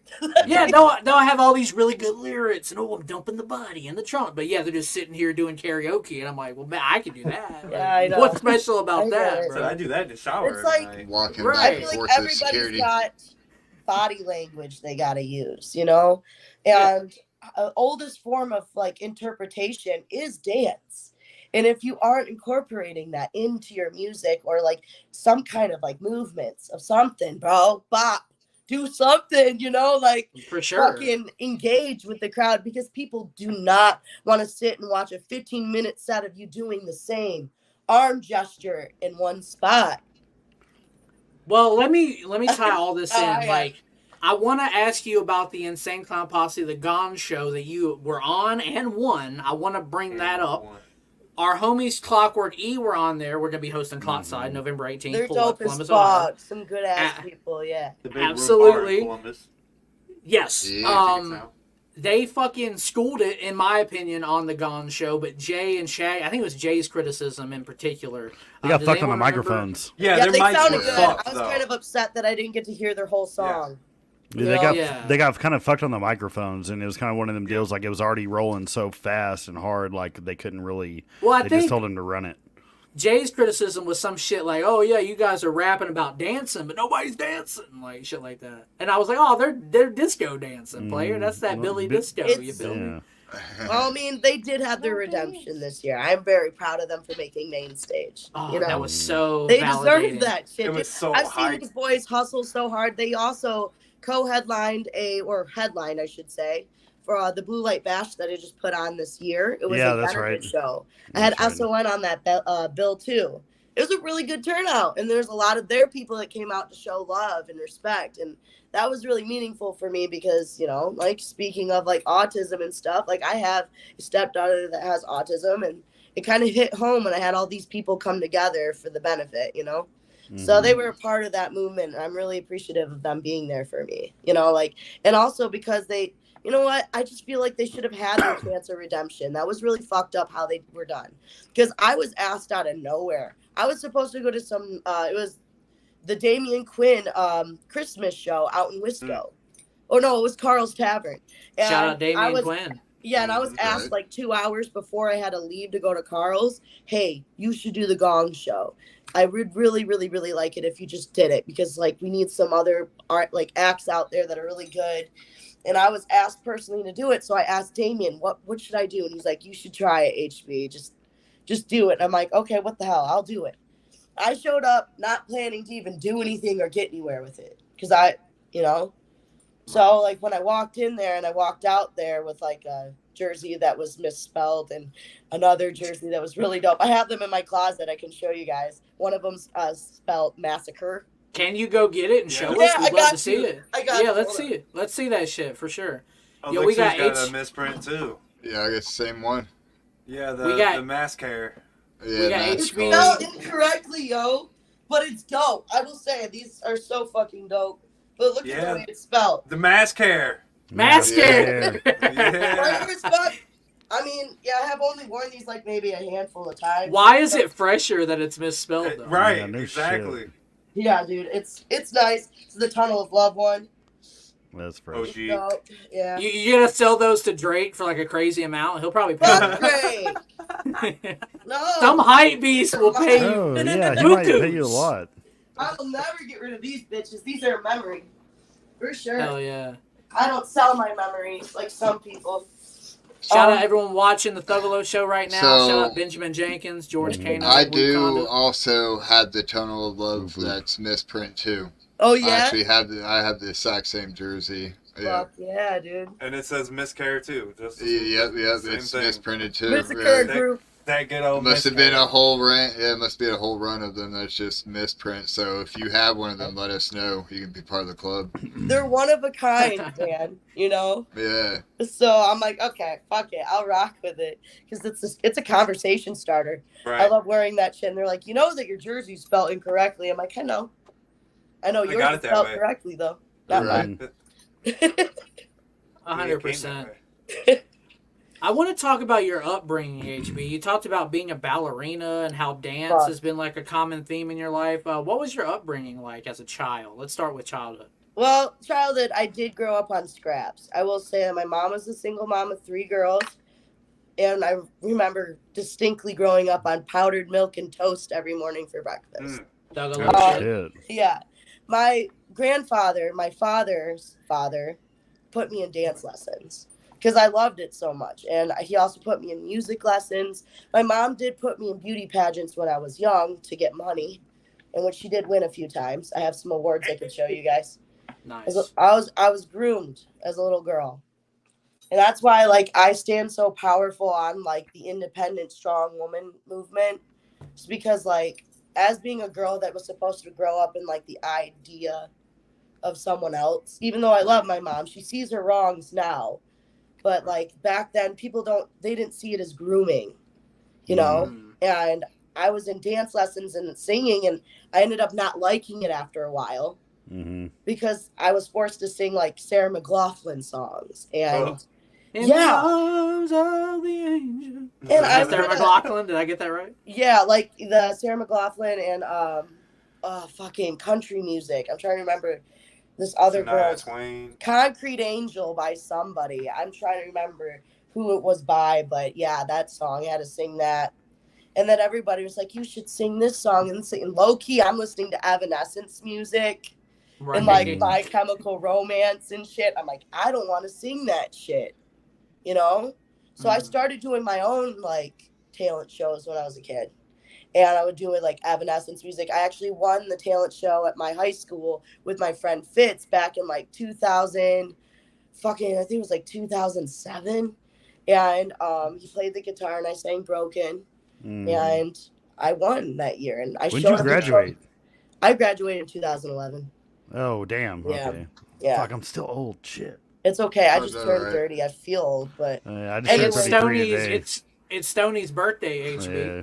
Speaker 2: Yeah, they'll have all these really good lyrics, and I'm dumping the body in the trunk, but yeah, they're just sitting here doing karaoke, and I'm like, well, man, I could do that.
Speaker 6: Yeah, I know.
Speaker 2: What's special
Speaker 6: I
Speaker 2: about
Speaker 6: get
Speaker 2: that,
Speaker 6: it.
Speaker 4: So I
Speaker 2: bro?
Speaker 4: do that in the shower.
Speaker 6: It's like-
Speaker 4: every night.
Speaker 5: Walking
Speaker 2: Right.
Speaker 6: I
Speaker 5: back
Speaker 6: feel
Speaker 5: and
Speaker 6: like
Speaker 5: forth to
Speaker 6: everybody's
Speaker 5: security.
Speaker 6: got body language they gotta use, you know, and oldest form of like interpretation is dance. And if you aren't incorporating that into your music or like some kind of like movements of something, bro, bop, do something, you know, like
Speaker 2: For sure.
Speaker 6: fucking engage with the crowd because people do not want to sit and watch a 15-minute set of you doing the same arm gesture in one spot.
Speaker 2: Well, let me tie all this in.
Speaker 6: Yeah.
Speaker 2: Like, I want to ask you about the Insane Clown Posse, the Gong Show that you were on and won. I want to bring that up. Our homies Clockwork E were on there. We're gonna be hosting Clockside November 18th.
Speaker 6: They're
Speaker 2: Pull up
Speaker 6: dope as
Speaker 2: Columbus, Ohio.
Speaker 6: fuck. Some good ass
Speaker 2: Ah.
Speaker 6: people, yeah.
Speaker 4: The big room bar in
Speaker 2: Absolutely.
Speaker 4: Columbus.
Speaker 2: Yes.
Speaker 5: Yeah.
Speaker 2: They fucking schooled it, in my opinion, on the Gong Show. But Jay and Shag, I think it was Jay's criticism in particular.
Speaker 3: They got
Speaker 2: does
Speaker 3: fucked on the
Speaker 2: anyone remember-
Speaker 3: microphones.
Speaker 4: Yeah,
Speaker 6: Yeah,
Speaker 4: their
Speaker 6: they
Speaker 4: mics
Speaker 6: sounded
Speaker 4: were
Speaker 6: good.
Speaker 4: fucked,
Speaker 6: I was
Speaker 4: though.
Speaker 6: kind of upset that I didn't get to hear their whole song.
Speaker 3: Yeah,
Speaker 2: Yeah.
Speaker 3: they got kind of fucked on the microphones, and it was kind of one of them deals. Like it was already rolling so fast and hard, like they couldn't really.
Speaker 2: Well, I
Speaker 3: They
Speaker 2: think
Speaker 3: just told him to run it.
Speaker 2: Jay's criticism was some shit like, "Oh yeah, you guys are rapping about dancing, but nobody's dancing," like shit like that. And I was like, "Oh, they're disco dancing, player. That's that
Speaker 3: Well,
Speaker 2: Billy
Speaker 3: bi-
Speaker 2: Disco. You
Speaker 6: It's-
Speaker 2: feel me?"
Speaker 3: Yeah.
Speaker 6: Well, I mean, they did have their redemption this year. I'm very proud of them for making main stage.
Speaker 2: Oh,
Speaker 6: you know,
Speaker 2: that was so.
Speaker 6: they
Speaker 2: validating.
Speaker 6: deserve that shit.
Speaker 4: It was so
Speaker 6: I've seen
Speaker 4: hype.
Speaker 6: these boys hustle so hard. They also co-headlined headlined, I should say, for the Blue Light Bash that I just put on this year. It was
Speaker 3: Yeah,
Speaker 6: a
Speaker 3: that's
Speaker 6: benefit
Speaker 3: right.
Speaker 6: show. I had
Speaker 3: That's right.
Speaker 6: SON on that bill too. It was a really good turnout, and there's a lot of their people that came out to show love and respect, and that was really meaningful for me because, you know, like speaking of like autism and stuff, like I have a stepdaughter that has autism, and it kind of hit home when I had all these people come together for the benefit, you know. So they were a part of that movement. And I'm really appreciative of them being there for me, you know, like, and also because they, you know what, I just feel like they should have had their chance of redemption. That was really fucked up how they were done. Because I was asked out of nowhere. I was supposed to go to some, it was the Damian Quinn Christmas show out in Wisco. Oh no, it was Carl's Tavern. And
Speaker 2: Shout out
Speaker 6: I
Speaker 2: Damian
Speaker 6: was,
Speaker 2: Quinn.
Speaker 6: yeah, and I was
Speaker 5: Okay.
Speaker 6: asked like 2 hours before I had to leave to go to Carl's, hey, you should do the Gong Show. I would really, really, really like it if you just did it because like we need some other art like acts out there that are really good. And I was asked personally to do it, so I asked Damien, what should I do? And he's like, you should try it, HB. Just do it. And I'm like, okay, what the hell? I'll do it. I showed up not planning to even do anything or get anywhere with it because I, you know. So like when I walked in there and I walked out there with like a jersey that was misspelled and another jersey that was really dope. I have them in my closet. I can show you guys. One of them's spelled massacre.
Speaker 2: Can you go get it and show
Speaker 6: Yeah,
Speaker 2: us?
Speaker 6: I
Speaker 2: We'd love
Speaker 6: got
Speaker 2: to see
Speaker 6: you.
Speaker 2: it.
Speaker 6: I got
Speaker 2: Yeah,
Speaker 6: you.
Speaker 2: let's
Speaker 6: Hold
Speaker 2: see it. Let's see that shit for sure.
Speaker 4: Elixir's
Speaker 2: Yo, we got
Speaker 4: a misprint too.
Speaker 5: Yeah, I guess the same one.
Speaker 4: Yeah,
Speaker 2: We got-
Speaker 4: the mask hair.
Speaker 5: Yeah,
Speaker 2: We got
Speaker 5: nice.
Speaker 6: It's
Speaker 2: HB.
Speaker 6: spelled incorrectly, yo. But it's dope. I will say, these are so fucking dope. But look at
Speaker 4: Yeah.
Speaker 6: the way it's spelled.
Speaker 4: The mask hair.
Speaker 2: Mask
Speaker 5: Yeah.
Speaker 2: hair.
Speaker 4: Yeah.
Speaker 6: I mean, yeah, I have only worn these like maybe a handful of times.
Speaker 2: Why is it fresher that it's misspelled though?
Speaker 4: Right,
Speaker 3: Yeah, no
Speaker 4: exactly.
Speaker 3: shit.
Speaker 6: Yeah, dude, it's nice. It's the Tunnel of Love one.
Speaker 3: That's fresh.
Speaker 4: OG.
Speaker 6: So, yeah.
Speaker 2: You gonna sell those to Drake for like a crazy amount? He'll probably pay.
Speaker 6: Fuck Drake. No.
Speaker 2: Some hype beast will pay you.
Speaker 3: Oh, yeah, he might pay you a lot.
Speaker 6: I will never get rid of these bitches. These are a memory. For sure.
Speaker 2: Hell yeah!
Speaker 6: I don't sell my memories like some people.
Speaker 2: Shout out everyone watching the Thuggalo Show right now.
Speaker 5: So-
Speaker 2: Shout out Benjamin Jenkins, George Kano.
Speaker 5: I
Speaker 2: Blue
Speaker 5: do
Speaker 2: Condom.
Speaker 5: also have the Tunnel of Love
Speaker 3: Mhm.
Speaker 5: that's misprint too.
Speaker 6: Oh,
Speaker 5: I
Speaker 6: yeah?
Speaker 5: actually have the exact same jersey. Yeah.
Speaker 6: Fuck yeah, dude.
Speaker 4: And it says miscare too. Just
Speaker 5: Yep,
Speaker 4: Same
Speaker 5: it's
Speaker 4: thing.
Speaker 5: misprinted too.
Speaker 6: Mr.
Speaker 5: Yeah.
Speaker 6: Kerr group.
Speaker 4: that good old
Speaker 5: Must have been
Speaker 4: miscare.
Speaker 5: a whole run. Yeah, it must be a whole run of them that's just misprint. So if you have one of them, let us know. You can be part of the club.
Speaker 6: They're one of a kind, man. You know?
Speaker 5: Yeah.
Speaker 6: So I'm like, okay, fuck it. I'll rock with it. Because it's a conversation starter. I
Speaker 4: Right.
Speaker 6: love wearing that shit. And they're like, you know that your jersey's spelled incorrectly. I'm like, I know. I know
Speaker 4: I
Speaker 6: yours
Speaker 4: got
Speaker 6: is
Speaker 4: it that
Speaker 6: spelled
Speaker 4: way.
Speaker 6: correctly, though. Not
Speaker 5: Right.
Speaker 6: mine.
Speaker 2: 100%. I want to talk about your upbringing, HB. You talked about being a ballerina and how dance
Speaker 6: Fuck.
Speaker 2: has been like a common theme in your life. What was your upbringing like as a child? Let's start with childhood.
Speaker 6: Well, childhood, I did grow up on scraps. I will say that my mom was a single mom of 3 girls. And I remember distinctly growing up on powdered milk and toast every morning for breakfast.
Speaker 2: Thuggalo
Speaker 3: Oh,
Speaker 2: Show.
Speaker 3: shit.
Speaker 6: Yeah. My grandfather, my father's father, put me in dance lessons because I loved it so much. And he also put me in music lessons. My mom did put me in beauty pageants when I was young to get money, in which she did win a few times. I have some awards I could show you guys.
Speaker 2: Nice.
Speaker 6: I was groomed as a little girl. And that's why, like, I stand so powerful on, like, the independent, strong woman movement. Just because, like, as being a girl that was supposed to grow up in, like, the idea of someone else, even though I love my mom, she sees her wrongs now. But, like, back then, they didn't see it as grooming, you know? And I was in dance lessons and singing, and I ended up not liking it after a while.
Speaker 3: Mm-hmm.
Speaker 6: Because I was forced to sing, like, Sarah McLachlan songs. And...
Speaker 2: In
Speaker 6: Yeah.
Speaker 2: the arms of the angel.
Speaker 6: And I
Speaker 2: Sarah
Speaker 6: remember-
Speaker 2: McLachlan, did I get that right?
Speaker 6: Yeah, like the Sarah McLachlan and fucking country music. I'm trying to remember this other girl.
Speaker 4: Shania Twain.
Speaker 6: Concrete Angel by somebody. I'm trying to remember who it was by, but yeah, that song. I had to sing that. And then everybody was like, you should sing this song. And low key, I'm listening to Evanescence music
Speaker 2: Right.
Speaker 6: and like My Chemical Romance and shit. I'm like, I don't want to sing that shit. You know? So I started doing my own like talent shows when I was a kid. And I would do it like Evanescence music. I actually won the talent show at my high school with my friend Fitz back in like 2000, I think it was like 2007. And he played the guitar and I sang Broken. And I won that year. And I
Speaker 3: When did
Speaker 6: showed
Speaker 3: you
Speaker 6: up to
Speaker 3: graduate?
Speaker 6: I graduated in 2011.
Speaker 3: Oh, damn.
Speaker 6: Yeah.
Speaker 3: Okay.
Speaker 6: Yeah.
Speaker 3: Fuck, I'm still old. Shit.
Speaker 6: It's okay. I
Speaker 5: Oh,
Speaker 6: just
Speaker 5: is that
Speaker 6: turned
Speaker 5: right?
Speaker 6: 30. I feel old, but
Speaker 3: I just
Speaker 6: And
Speaker 3: turned
Speaker 2: It's
Speaker 3: 33
Speaker 2: Stoney's.
Speaker 3: today.
Speaker 2: It's Stoney's birthday, HB.
Speaker 3: Yeah.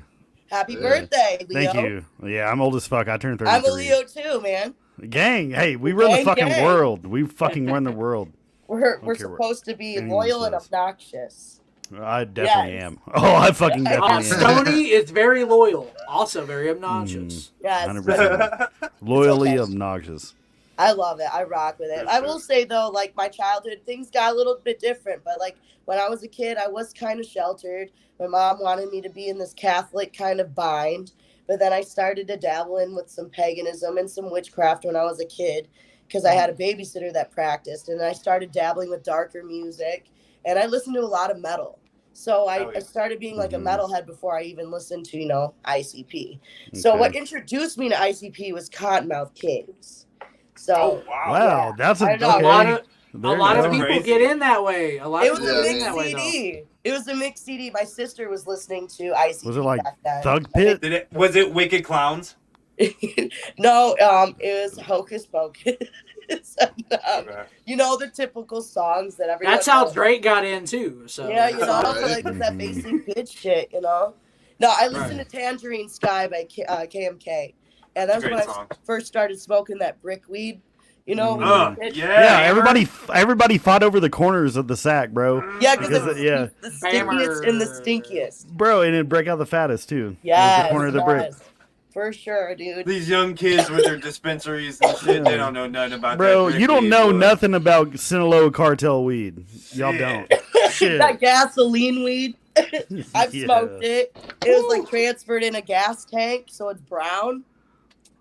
Speaker 6: happy
Speaker 5: Yeah.
Speaker 6: birthday, Leo.
Speaker 3: Thank you. Yeah, I'm old as fuck. I turned 33.
Speaker 6: I'm a Leo too, man.
Speaker 3: Gang. Hey, we run the
Speaker 6: Gang,
Speaker 3: fucking
Speaker 6: gang.
Speaker 3: world. We fucking run the world.
Speaker 6: We're
Speaker 3: care what
Speaker 6: supposed to be
Speaker 3: anyone
Speaker 6: loyal and
Speaker 3: says.
Speaker 6: obnoxious.
Speaker 3: I definitely
Speaker 6: Yes.
Speaker 3: am. Oh, I fucking definitely am.
Speaker 2: Stoney is very loyal, also very obnoxious.
Speaker 6: Yes,
Speaker 3: 100%. Loyally
Speaker 6: okay.
Speaker 3: obnoxious.
Speaker 6: I love it. I rock with it.
Speaker 4: That's
Speaker 6: I
Speaker 4: true.
Speaker 6: will say though, like my childhood, things got a little bit different. But like when I was a kid, I was kind of sheltered. My mom wanted me to be in this Catholic kind of bind. But then I started to dabble in with some paganism and some witchcraft when I was a kid because I had a babysitter that practiced. And I started dabbling with darker music. And I listened to a lot of metal. So
Speaker 4: Oh, yeah.
Speaker 6: I started being like a
Speaker 3: Mhm.
Speaker 6: metalhead before I even listened to, ICP. So
Speaker 3: Okay.
Speaker 6: what introduced me to ICP was Cottonmouth Kings. So
Speaker 4: Oh, wow.
Speaker 3: Wow, that's a
Speaker 6: I know,
Speaker 3: okay.
Speaker 2: A lot of
Speaker 3: There
Speaker 2: a
Speaker 3: you
Speaker 2: lot of
Speaker 3: go.
Speaker 2: people
Speaker 4: Crazy.
Speaker 2: get in that way. A lot
Speaker 6: it
Speaker 2: of
Speaker 6: was
Speaker 2: people
Speaker 6: a
Speaker 2: get in
Speaker 6: mixed
Speaker 2: that way though.
Speaker 6: CD. It was a mixed CD. My sister was listening to ICP.
Speaker 3: Was it like
Speaker 6: back then.
Speaker 3: Thug Pit?
Speaker 4: Was it Wicked Clowns?
Speaker 6: No, it was Hocus Pocus.
Speaker 4: Okay.
Speaker 6: You know, the typical songs that everyone
Speaker 2: That's how
Speaker 6: knows.
Speaker 2: Drake got in too. So
Speaker 6: Yeah, you know,
Speaker 5: Right.
Speaker 6: like that basic bitch shit, you know. No, I listened
Speaker 2: Right.
Speaker 6: to Tangerine Sky by KMK, and that's
Speaker 4: Great
Speaker 6: when
Speaker 4: song.
Speaker 6: I first started smoking that brick weed. You know, with
Speaker 3: Mm.
Speaker 6: the bitch.
Speaker 3: Yeah,
Speaker 2: Hammer.
Speaker 3: everybody fought over the corners of the sack, bro.
Speaker 6: Yeah, because
Speaker 3: Because
Speaker 6: it's
Speaker 3: yeah,
Speaker 6: the stickiest and the stinkiest.
Speaker 3: bro, and it'd break out the fattest too. It was
Speaker 6: Yes,
Speaker 3: the corner of the brick.
Speaker 6: yes, for sure, dude.
Speaker 4: These young kids with their dispensaries and shit, they don't know nothing about
Speaker 3: Bro,
Speaker 4: that.
Speaker 3: you don't
Speaker 4: brick
Speaker 3: know
Speaker 4: weed, boy.
Speaker 3: nothing about Sinaloa cartel weed. Y'all
Speaker 4: Shit.
Speaker 3: don't. Shit.
Speaker 6: That gasoline weed. I've
Speaker 3: Yeah.
Speaker 6: smoked it. It was like transferred in a gas tank, so it's brown.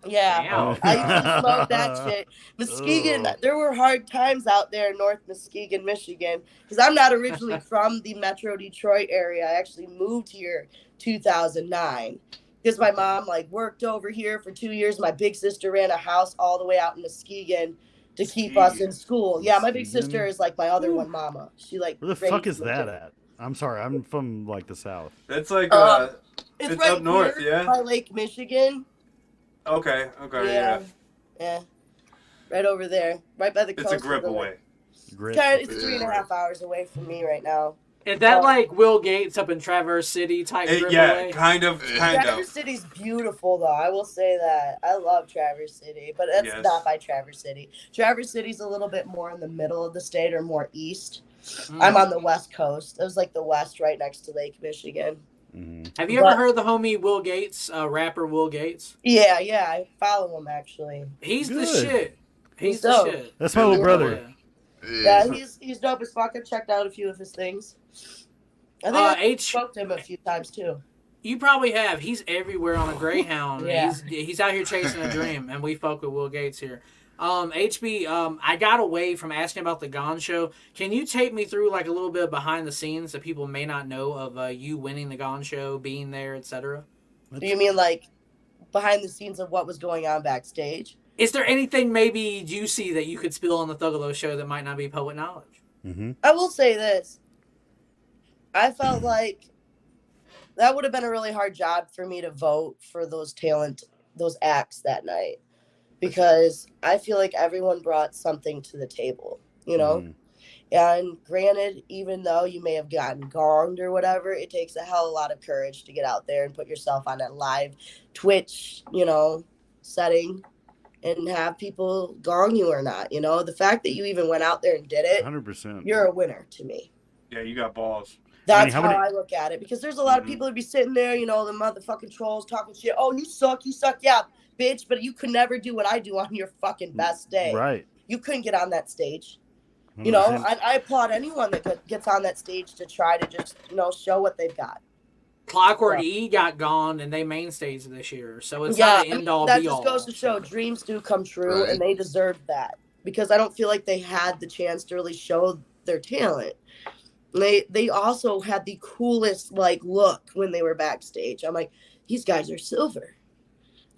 Speaker 6: Yeah.
Speaker 2: Damn.
Speaker 6: I used to smoke that shit. Muskegon,
Speaker 3: Ugh.
Speaker 6: there were hard times out there in North Muskegon, Michigan, because I'm not originally from the Metro Detroit area. I actually moved here 2009 because my mom like worked over here for 2 years. My big sister ran a house all the way out in Muskegon to keep us in school. Yeah, my big sister is like my other one, mama. She like
Speaker 3: Where the fuck
Speaker 6: raised
Speaker 3: is
Speaker 6: me.
Speaker 3: that at? I'm sorry, I'm from like the south.
Speaker 4: That's like
Speaker 6: It's
Speaker 4: up north,
Speaker 6: here
Speaker 4: yeah?
Speaker 6: by Lake Michigan.
Speaker 4: okay, yeah.
Speaker 6: Yeah. Right over there, right by the coast.
Speaker 4: It's a grip
Speaker 6: of the
Speaker 4: away.
Speaker 3: Grit.
Speaker 6: It's 3.5 hours away from me right now.
Speaker 2: Is that like Will Gates up in Traverse City type
Speaker 4: Yeah,
Speaker 2: giveaway?
Speaker 4: kind of.
Speaker 6: Traverse City's beautiful, though. I will say that. I love Traverse City, but that's
Speaker 4: Yes.
Speaker 6: not by Traverse City. Traverse City's a little bit more in the middle of the state or more east.
Speaker 2: Mm.
Speaker 6: I'm on the west coast. It was like the west right next to Lake Michigan.
Speaker 2: Have you ever heard the homie Will Gates, rapper Will Gates?
Speaker 6: Yeah, I follow him actually.
Speaker 2: He's the
Speaker 3: Good.
Speaker 2: shit. He's
Speaker 6: So-
Speaker 2: the shit.
Speaker 3: That's my little brother.
Speaker 2: Yeah.
Speaker 6: Yeah, he's dope as fuck. I've checked out a few of his things. I think I
Speaker 2: H,
Speaker 6: spoke to him a few times too.
Speaker 2: you probably have. He's everywhere on a Greyhound.
Speaker 6: Yeah.
Speaker 2: He's out here chasing a dream, and we fuck with Will Gates here. HB, I got away from asking about the Gong Show. Can you take me through like a little bit behind the scenes that people may not know of you winning the Gong Show, being there, etc.?
Speaker 6: Do you mean like behind the scenes of what was going on backstage?
Speaker 2: Is there anything maybe juicy that you could spill on the Thuggalo Show that might not be public knowledge?
Speaker 3: Mm-hmm.
Speaker 6: I will say this. I felt like that would have been a really hard job for me to vote for those acts that night. Because I feel like everyone brought something to the table, you know?
Speaker 3: Mhm.
Speaker 6: And granted, even though you may have gotten gonged or whatever, it takes a hell of a lot of courage to get out there and put yourself on a live Twitch, setting and have people gong you or not. The fact that you even went out there and did it,
Speaker 3: 100%.
Speaker 6: you're a winner to me.
Speaker 4: Yeah, you got balls.
Speaker 6: That's
Speaker 3: how
Speaker 6: how
Speaker 3: many-
Speaker 6: I look at it. Because there's a lot of people that be sitting there, the motherfucking trolls talking shit. Oh, you suck. Yeah, bitch. But you could never do what I do on your fucking best day.
Speaker 3: Right.
Speaker 6: You couldn't get on that stage.
Speaker 3: 100%.
Speaker 6: I applaud anyone that gets on that stage to try to just, show what they've got.
Speaker 2: Clockwork E got gone and they main stage this year, so it's
Speaker 6: Yeah,
Speaker 2: not an end all
Speaker 6: that
Speaker 2: be
Speaker 6: just
Speaker 2: all.
Speaker 6: goes to show dreams do come true,
Speaker 5: Right.
Speaker 6: and they deserved that. Because I don't feel like they had the chance to really show their talent. They also had the coolest look when they were backstage. I'm like, these guys are silver.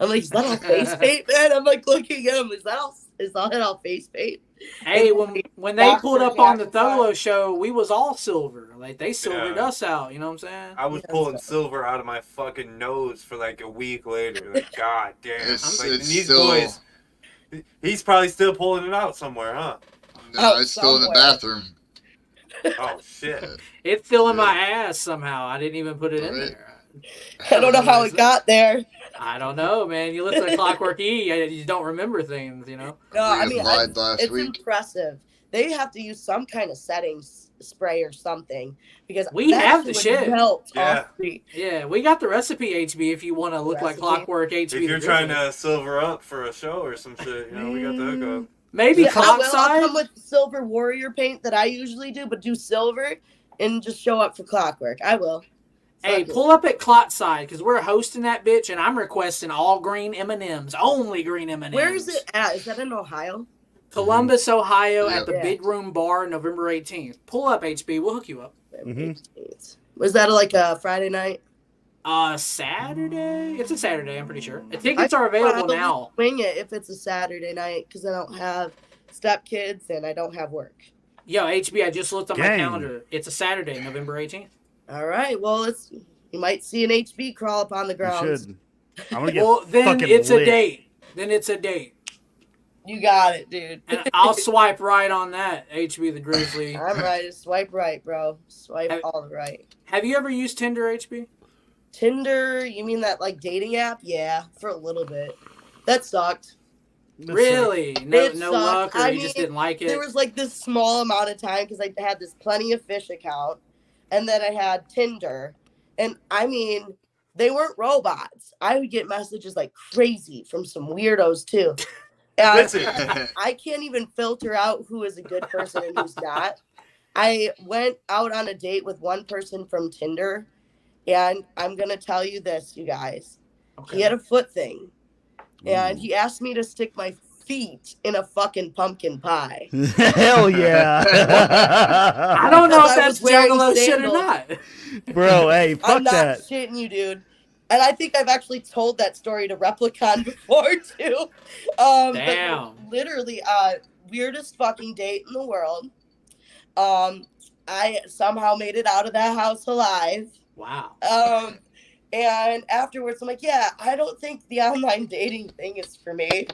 Speaker 6: I'm like, is that all face paint, man? I'm like looking at them. Is that all face paint?
Speaker 2: Hey,
Speaker 6: And
Speaker 2: when they pulled up on the
Speaker 6: Boxer
Speaker 2: Thuggalo Show, we was all silver. Like they silvered
Speaker 4: Yeah.
Speaker 2: us out. You know what I'm saying?
Speaker 4: I was
Speaker 6: Yeah,
Speaker 4: pulling
Speaker 6: so-
Speaker 4: silver out of my fucking nose for like a week later. Like, god damn.
Speaker 5: It's
Speaker 4: Like,
Speaker 5: it's
Speaker 4: these
Speaker 5: still
Speaker 4: boys, he's probably still pulling it out somewhere, huh?
Speaker 5: no,
Speaker 6: Oh,
Speaker 5: it's still in the
Speaker 6: somewhere.
Speaker 5: bathroom.
Speaker 4: Oh shit.
Speaker 2: It's still in
Speaker 5: Yeah.
Speaker 2: my ass somehow. I didn't even put it in
Speaker 5: Right.
Speaker 2: there.
Speaker 6: I don't know how it got there.
Speaker 2: I don't know, man. You listen to Clockwork E, you don't remember things,
Speaker 6: No,
Speaker 5: We
Speaker 6: I mean,
Speaker 5: applied last
Speaker 6: it's
Speaker 5: week.
Speaker 6: impressive. They have to use some kind of settings spray or something because
Speaker 2: We
Speaker 6: that
Speaker 2: have the
Speaker 6: would
Speaker 2: shit.
Speaker 6: melt
Speaker 4: Yeah.
Speaker 6: off me.
Speaker 2: Yeah, we got the recipe, HB, if you want to look like
Speaker 6: Recipe?
Speaker 2: Clockwork HB.
Speaker 4: If you're
Speaker 2: the
Speaker 4: trying
Speaker 2: Grizzly.
Speaker 4: to silver up for a show or some shit, we got the hookup.
Speaker 2: Maybe
Speaker 6: Yeah, I'll
Speaker 2: Clockside.
Speaker 6: come with silver warrior paint that I usually do, but do silver and just show up for Clockwork. I will.
Speaker 2: Hey,
Speaker 6: Fuck it.
Speaker 2: pull up at Clotside because we're hosting that bitch, and I'm requesting all green M&Ms, only green M&Ms.
Speaker 6: Where is it at? Is that in Ohio?
Speaker 2: Columbus, Ohio,
Speaker 5: Yeah.
Speaker 2: at the
Speaker 6: Yeah.
Speaker 2: Big Room Bar, November 18th. Pull up, HB. We'll hook you up.
Speaker 6: Was that like a Friday night?
Speaker 2: Saturday? It's a Saturday, I'm pretty sure. The tickets are available
Speaker 6: Probably
Speaker 2: now.
Speaker 6: Wing it if it's a Saturday night because I don't have stepkids and I don't have work.
Speaker 2: Yo, HB, I just looked on my
Speaker 3: Gang.
Speaker 2: calendar. It's a Saturday, November 18th.
Speaker 6: All right. Well, you might see an HB crawl up on the
Speaker 3: You
Speaker 6: grounds.
Speaker 3: should. I'm gonna get
Speaker 2: Well, then
Speaker 3: fucking
Speaker 2: it's
Speaker 3: lit.
Speaker 2: a date. Then it's a date.
Speaker 6: You got it, dude.
Speaker 2: And I'll swipe right on that, HB the Grizzly.
Speaker 6: I'm right. Swipe right, bro. Swipe
Speaker 2: Have-
Speaker 6: all right.
Speaker 2: Have you ever used Tinder, HB?
Speaker 6: Tinder, you mean that like dating app? Yeah, for a little bit. That sucked.
Speaker 2: Really? No,
Speaker 6: It
Speaker 2: no
Speaker 6: sucked.
Speaker 2: luck, or you just didn't like it?
Speaker 6: There was like this small amount of time because I had this Plenty of Fish account, and then I had Tinder, and I mean, they weren't robots. I would get messages like crazy from some weirdos too. And
Speaker 4: Listen.
Speaker 6: I can't even filter out who is a good person and who's not. I went out on a date with one person from Tinder, and I'm gonna tell you this, you guys.
Speaker 2: Okay.
Speaker 6: He had a foot thing. And he asked me to stick my feet in a fucking pumpkin pie.
Speaker 3: Hell yeah.
Speaker 2: I don't know if
Speaker 6: I
Speaker 2: that's
Speaker 6: was wearing
Speaker 2: Juggalo shit or
Speaker 6: sandals.
Speaker 2: not.
Speaker 3: Bro, hey, fuck
Speaker 6: I'm not
Speaker 3: that.
Speaker 6: shitting you, dude. And I think I've actually told that story to Replicon before, too.
Speaker 2: Damn.
Speaker 6: But literally, weirdest fucking date in the world. I somehow made it out of that house alive.
Speaker 2: Wow.
Speaker 6: And afterwards, I'm like, yeah, I don't think the online dating thing is for me.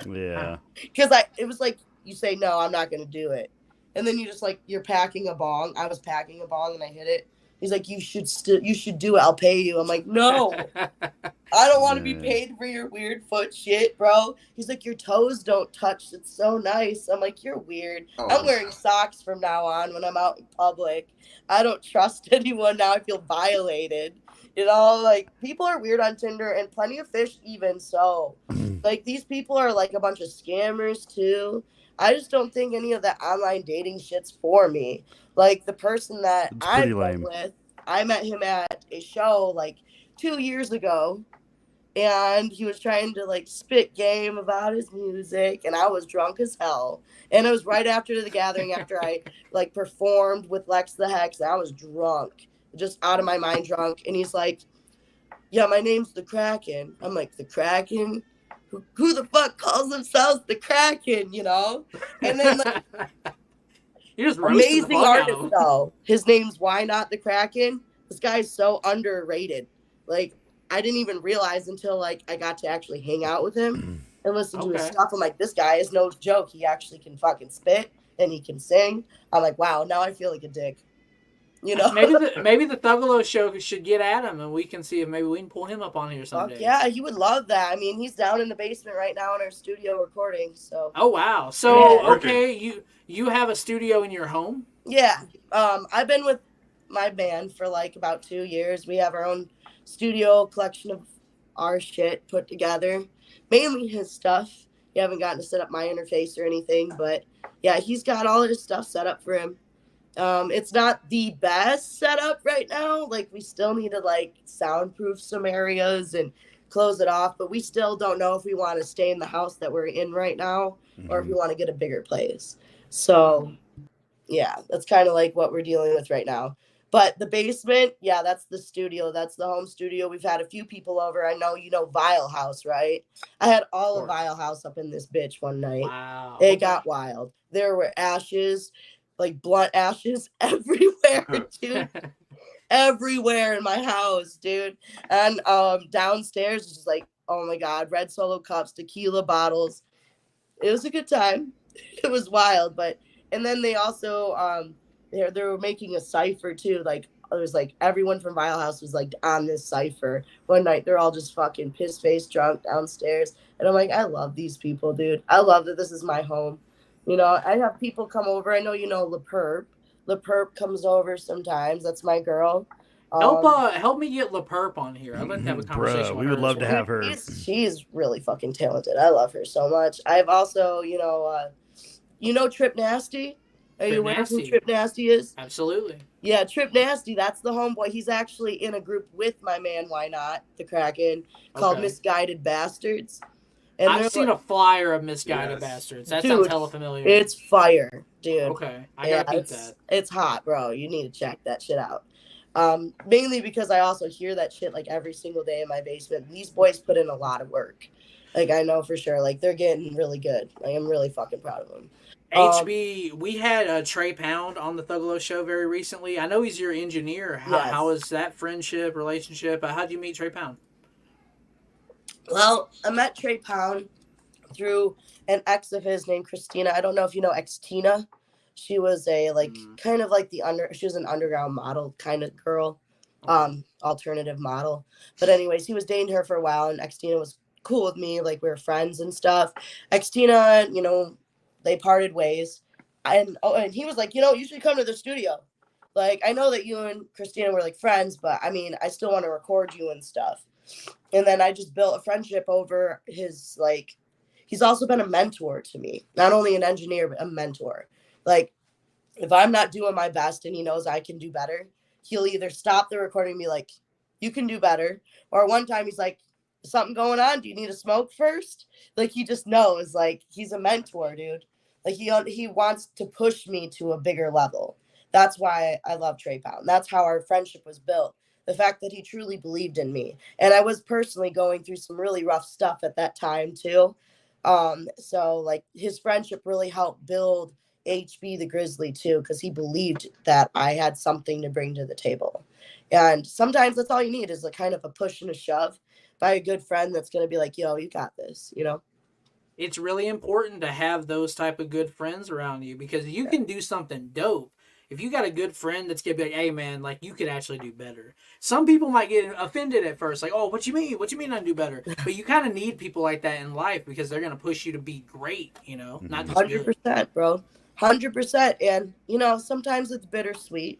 Speaker 3: Yeah.
Speaker 6: Because it was like, you say, no, I'm not going to do it. And then you just like, you're packing a bong. I was packing a bong and I hit it. He's like, you should do it. I'll pay you. I'm like, no, I don't want to be paid for your weird foot shit, bro. He's like, your toes don't touch. It's so nice. I'm like, you're weird.
Speaker 5: Oh.
Speaker 6: I'm wearing socks from now on when I'm out in public. I don't trust anyone now. I feel violated. You know, like, people are weird on Tinder, and Plenty of Fish even so. Like, these people are, like, a bunch of scammers, too. I just don't think any of that online dating shit's for me. Like, the person that
Speaker 3: It's
Speaker 6: I
Speaker 3: pretty
Speaker 6: was
Speaker 3: lame.
Speaker 6: with, I met him at a show, like, 2 years ago, and he was trying to, like, spit game about his music, and I was drunk as hell. And it was right after the gathering, after I, like, performed with Lex the Hex, and I was drunk. Just out of my mind drunk. And he's like, yeah, my name's the Kraken. I'm like, the Kraken? Who the fuck calls themselves the Kraken, you know? And then, like,
Speaker 2: You just roasted the
Speaker 6: amazing
Speaker 2: fuck out of
Speaker 6: artist,
Speaker 2: him.
Speaker 6: though. His name's Why Not the Kraken. This guy's so underrated. Like, I didn't even realize until, like, I got to actually hang out with him and listen to his
Speaker 2: Okay.
Speaker 6: stuff. I'm like, this guy is no joke. He actually can fucking spit and he can sing. I'm like, wow, now I feel like a dick. You know?
Speaker 2: Maybe the Thuggalo Show should get at him, and we can see if maybe we can pull him up on here someday.
Speaker 6: Fuck yeah, he would love that. I mean, he's down in the basement right now in our studio recording. So
Speaker 2: Oh wow. So
Speaker 6: Yeah.
Speaker 2: okay, you have a studio in your home?
Speaker 6: yeah, I've been with my band for like about 2 years. We have our own studio collection of our shit put together, mainly his stuff. You haven't gotten to set up my interface or anything, but yeah, he's got all of his stuff set up for him. It's not the best setup right now. Like, we still need to like soundproof some areas and close it off, but we still don't know if we want to stay in the house that we're in right now or if we want to get a bigger place. So yeah, that's kind of like what we're dealing with right now. But the basement, yeah, that's the studio. That's the home studio. We've had a few people over. I know you know Vile House, right? I had all of Vile House up in this bitch one night.
Speaker 2: Wow.
Speaker 6: It got wild. There were ashes, like blunt ashes everywhere, dude. Everywhere in my house, dude. And downstairs is just like, oh my God, red Solo cups, tequila bottles. It was a good time. It was wild, but and then they also they were making a cipher too. Like, it was like everyone from Vile House was like on this cipher one night. They're all just fucking piss face drunk downstairs, and I'm like, I love these people, dude. I love that this is my home. You know, I have people come over. I know you know LaPerp. LaPerp comes over sometimes. That's my girl.
Speaker 2: Help me get LaPerp on here. I'd like to have a conversation
Speaker 3: Bruh,
Speaker 2: with
Speaker 3: we would
Speaker 2: her
Speaker 3: love
Speaker 2: as
Speaker 3: to
Speaker 2: well.
Speaker 3: have her.
Speaker 6: She's really fucking talented. I love her so much. I've also, you know Trip Nasty? Are you
Speaker 2: Trip
Speaker 6: aware of who
Speaker 2: Nasty.
Speaker 6: Trip Nasty is?
Speaker 2: Absolutely.
Speaker 6: Yeah, Trip Nasty, that's the homeboy. He's actually in a group with my man, Why Not, the Kraken, called
Speaker 2: Okay.
Speaker 6: Misguided Bastards. And
Speaker 2: I've
Speaker 6: they're
Speaker 2: seen a flyer of Misguided Bastards. That
Speaker 6: Dude,
Speaker 2: sounds hella familiar.
Speaker 6: It's fire, dude.
Speaker 2: Okay, I gotta beat
Speaker 6: it's,
Speaker 2: that.
Speaker 6: It's hot, bro. You need to check that shit out. Mainly because I also hear that shit like every single day in my basement. These boys put in a lot of work. Like, I know for sure. Like, they're getting really good. Like, I'm really fucking proud of them.
Speaker 2: HB, we had Trey Pound on the Thuggalo Show very recently. I know he's your engineer.
Speaker 6: Yes.
Speaker 2: How is that friendship, relationship? How'd you meet Trey Pound?
Speaker 6: Well, I met Trey Pound through an ex of his named Christina. I don't know if you know ex Tina. She was a kind of like she was an underground model kind of girl, alternative model. But anyways, he was dating her for a while, and ex Tina was cool with me, like we were friends and stuff. Ex Tina, they parted ways, and he was like, you should come to the studio. Like, I know that you and Christina were like friends, but I mean, I still want to record you and stuff. And then I just built a friendship over his he's also been a mentor to me, not only an engineer, but a mentor. Like, if I'm not doing my best and he knows I can do better, he'll either stop the recording and be like, you can do better. Or one time he's like, something going on? Do you need a smoke first? Like, he just knows, like, he's a mentor, dude. Like, he wants to push me to a bigger level. That's why I love Trey Pound. That's how our friendship was built. The fact that he truly believed in me. And I was personally going through some really rough stuff at that time, too. So, like, his friendship really helped build HB the Grizzly, too, because he believed that I had something to bring to the table. And sometimes that's all you need is a kind of a push and a shove by a good friend that's going to be like, yo, you got this,
Speaker 2: It's really important to have those type of good friends around you because you can do something dope. If you got a good friend that's gonna be like, hey man, like you could actually do better. Some people might get offended at first, like, oh, what you mean? What you mean I do better? But you kind of need people like that in life because they're gonna push you to be great, not just
Speaker 6: 100%, bro. 100%. And, sometimes it's bittersweet.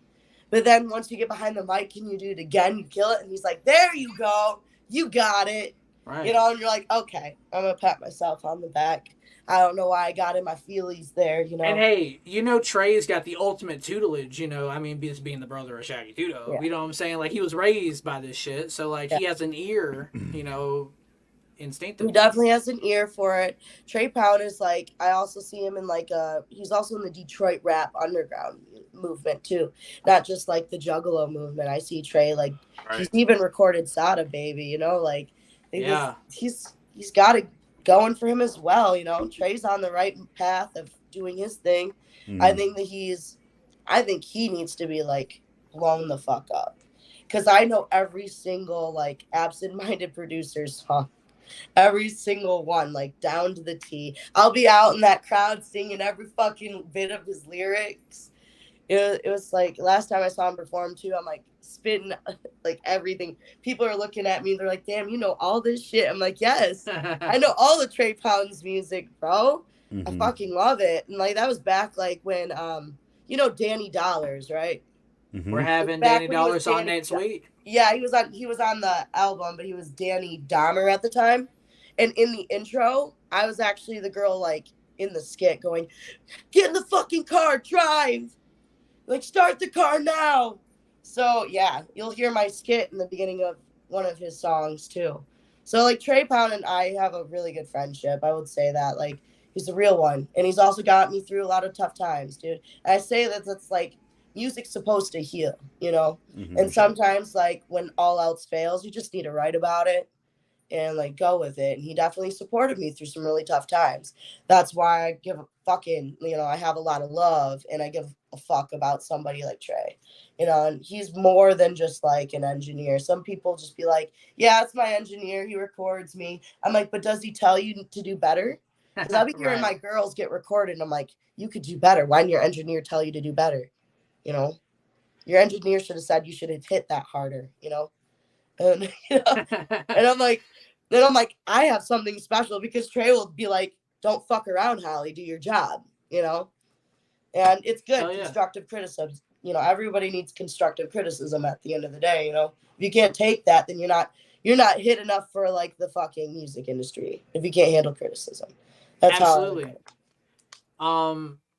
Speaker 6: But then once you get behind the mic and you do it again, you kill it. And he's like, there you go. You got it.
Speaker 2: Right.
Speaker 6: And you're like, okay, I'm going to pat myself on the back. I don't know why I got in my feelies there,
Speaker 2: And hey, Trey's got the ultimate tutelage, I mean, just being the brother of Shaggy Tudo.
Speaker 6: Yeah.
Speaker 2: You know what I'm saying? Like, he was raised by this shit. So, like, he has an ear, instinctively.
Speaker 6: He definitely has an ear for it. Trey Pound is like, I also see him in he's also in the Detroit rap underground movement too. Not just like the Juggalo movement. I see Trey he's even recorded Sada Baby, he's got it going for him as well. Trey's on the right path of doing his thing. I think that he needs to be blown the fuck up. Cause I know every single absent-minded producer's song. Every single one, down to the T. I'll be out in that crowd singing every fucking bit of his lyrics. It was last time I saw him perform too, I'm spitting everything. People are looking at me, they're like, damn, you know all this shit. I'm like, yes, I know all the Trey Pound's music, bro. I fucking love it. And that was back when Danny Dollars, right?
Speaker 2: We're having Danny Dollars on next week.
Speaker 6: Yeah, he was on the album, but he was Danny Dahmer at the time. And in the intro, I was actually the girl in the skit going, get in the fucking car, drive. Start the car now. So yeah, you'll hear my skit in the beginning of one of his songs too. So Trey Pound and I have a really good friendship. I would say that he's a real one. And he's also got me through a lot of tough times, dude. And I say that's music's supposed to heal, and sometimes when all else fails, you just need to write about it and go with it. And he definitely supported me through some really tough times. That's why I give a fucking, I have a lot of love and I give a fuck about somebody like Trey, and he's more than just an engineer. Some people just be like, yeah, it's my engineer. He records me. I'm like, but does he tell you to do better? Because I'll be hearing my girls get recorded and I'm like, you could do better. Why didn't your engineer tell you to do better? Your engineer should have said you should have hit that harder, and and I'm like, I have something special because Trey will be like, don't fuck around, Holly, do your job, and it's good. Yeah. Constructive criticism, everybody needs constructive criticism at the end of the day, if you can't take that, then you're not hit enough for the fucking music industry if you can't handle criticism. That's
Speaker 2: absolutely.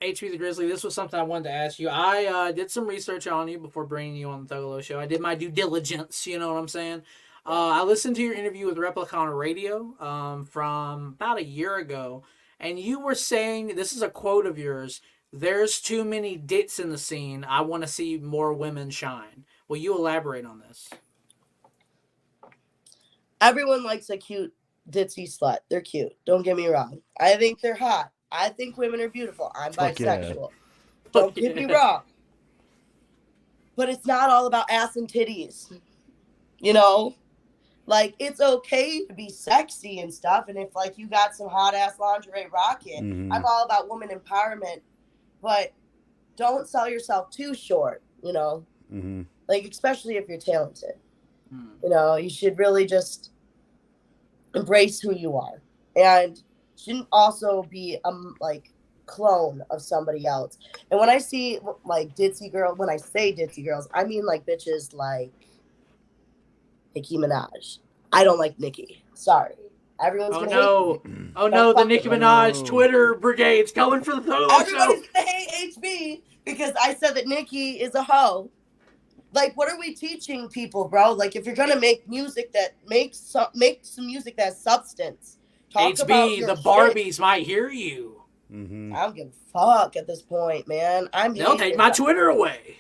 Speaker 2: HB the Grizzly, this was something I wanted to ask you. I did some research on you before bringing you on the Thuggalo Show. I did my due diligence, you know what I'm saying? I listened to your interview with Replicon Radio from about a year ago, and you were saying, this is a quote of yours, there's too many dits in the scene. I want to see more women shine. Will you elaborate on this?
Speaker 6: Everyone likes a cute ditzy slut. They're cute. Don't get me wrong. I think they're hot. I think women are beautiful. I'm bisexual. Yeah. Don't get me wrong. But it's not all about ass and titties. Like, it's okay to be sexy and stuff. And if, like, you got some hot ass lingerie, rock it. I'm all about woman empowerment. But don't sell yourself too short, you know? Like, especially if you're talented. You know, you should really just embrace who you are. And shouldn't also be, like, clone of somebody else. And when I see, like, ditzy girl, when I say ditzy girls, I mean, like, bitches like Nicki Minaj. I don't like Nicki. Sorry. Everyone's gonna hate me.
Speaker 2: Oh no, the Nicki Minaj Twitter brigade's coming for the Thuggalo Show.
Speaker 6: Everybody's gonna hate HB because I said that Nicki is a hoe. Like, what are we teaching people, bro? Like, if you're gonna make music that make some music that has substance. Talk about
Speaker 2: HB,
Speaker 6: your
Speaker 2: the
Speaker 6: shit.
Speaker 2: Barbies might hear you.
Speaker 6: I don't give a fuck at this point, man.
Speaker 2: They'll take my Twitter away.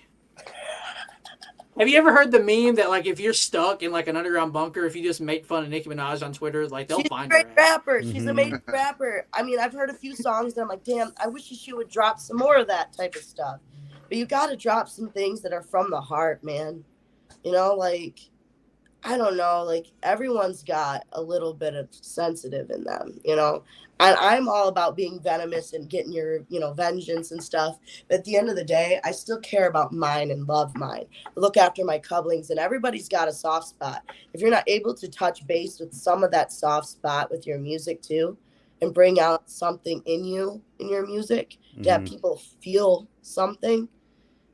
Speaker 2: Have you ever heard the meme that, like, if you're stuck in, like, an underground bunker, if you just make fun of Nicki Minaj on Twitter, like, they'll find her.
Speaker 6: She's a great rapper. She's an amazing rapper. I mean, I've heard a few songs that I'm like, damn, I wish she would drop some more of that type of stuff. But you got to drop some things that are from the heart, man. You know, like, I don't know, like, everyone's got a little bit of sensitive in them, you know? And I'm all about being venomous and getting your, you know, vengeance and stuff. But at the end of the day, I still care about mine and love mine. Look after my couplings, and everybody's got a soft spot. If you're not able to touch base with some of that soft spot with your music too, and bring out something in you, in your music, to have people feel something,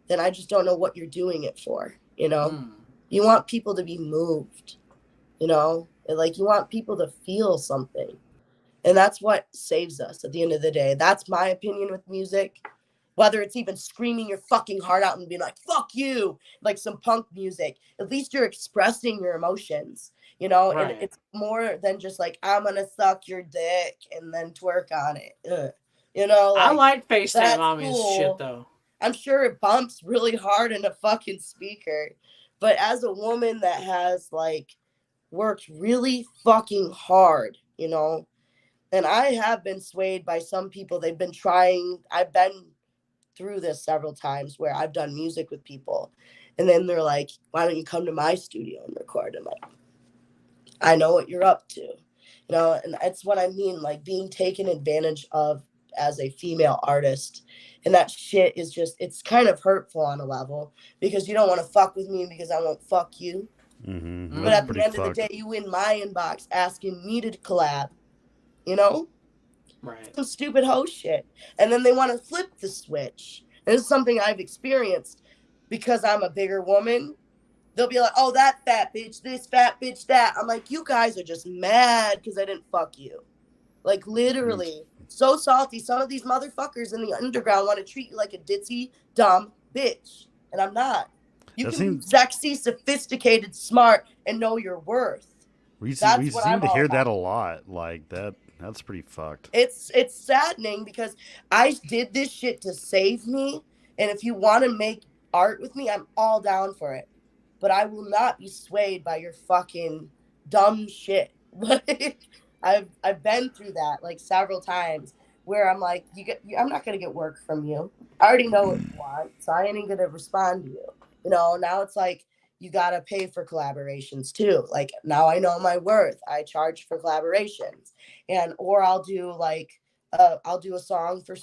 Speaker 6: then I just don't know what you're doing it for, you know? You want people to be moved, you know? And, like, you want people to feel something. And that's what saves us at the end of the day. That's my opinion with music. Whether it's even screaming your fucking heart out and being like, fuck you, like some punk music. At least you're expressing your emotions, you know?
Speaker 2: Right.
Speaker 6: And it's more than just like, I'm going to suck your dick and then twerk on it. Ugh. You know? Like,
Speaker 2: I like FaceTime
Speaker 6: that's
Speaker 2: Mommy's
Speaker 6: cool.
Speaker 2: shit, though.
Speaker 6: I'm sure it bumps really hard in a fucking speaker. But as a woman that has, like, worked really fucking hard, you know, and I have been swayed by some people. They've been trying. I've been through this several times where I've done music with people. And then they're like, why don't you come to my studio and record? And like, I know what you're up to. You know, and that's what I mean, like being taken advantage of as a female artist. And that shit is just, it's kind of hurtful on a level because you don't want to fuck with me because I won't fuck you. But at the end of the day, you in my inbox asking me to collab. You know?
Speaker 2: Right.
Speaker 6: Some stupid hoe shit. And then they want to flip the switch. And it's something I've experienced because I'm a bigger woman. They'll be like, oh, that fat bitch, this fat bitch, that. I'm like, you guys are just mad because I didn't fuck you. Like, literally. So salty. Some of these motherfuckers in the underground want to treat you like a ditzy, dumb bitch. And I'm not. You can be sexy, sophisticated, smart, and know your worth.
Speaker 3: We seem to hear that a lot. Like, that's pretty fucked.
Speaker 6: It's saddening because I did this shit to save me. And if you want to make art with me, I'm all down for it. But I will not be swayed by your fucking dumb shit. I've been through that like several times where I'm like, I'm not gonna get work from you. I already know what you want, so I ain't gonna respond to you. You know, now it's like you gotta pay for collaborations too. Like now I know my worth. I charge for collaborations, or I'll do a song for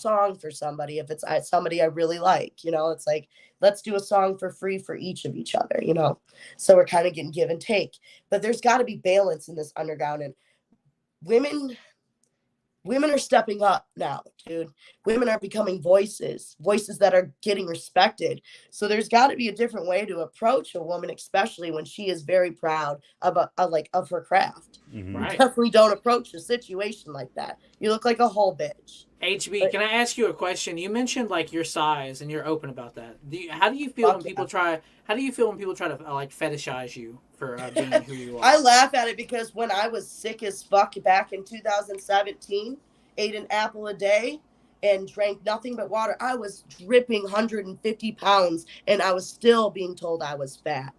Speaker 6: somebody if it's somebody I really like. You know, it's like let's do a song for free for each of each other. You know, so we're kind of getting give and take. But there's got to be balance in this underground, and women are stepping up now, dude. Women are becoming voices that are getting respected. So there's got to be a different way to approach a woman, especially when she is very proud of her craft.
Speaker 2: Right.
Speaker 6: Definitely don't approach a situation like that. You look like a whole bitch.
Speaker 2: HB, can I ask you a question? You mentioned like your size, and you're open about that. How do you feel when people try to like fetishize you for being who you are?
Speaker 6: I laugh at it because when I was sick as fuck back in 2017, ate an apple a day and drank nothing but water, I was dripping 150 pounds, and I was still being told I was fat.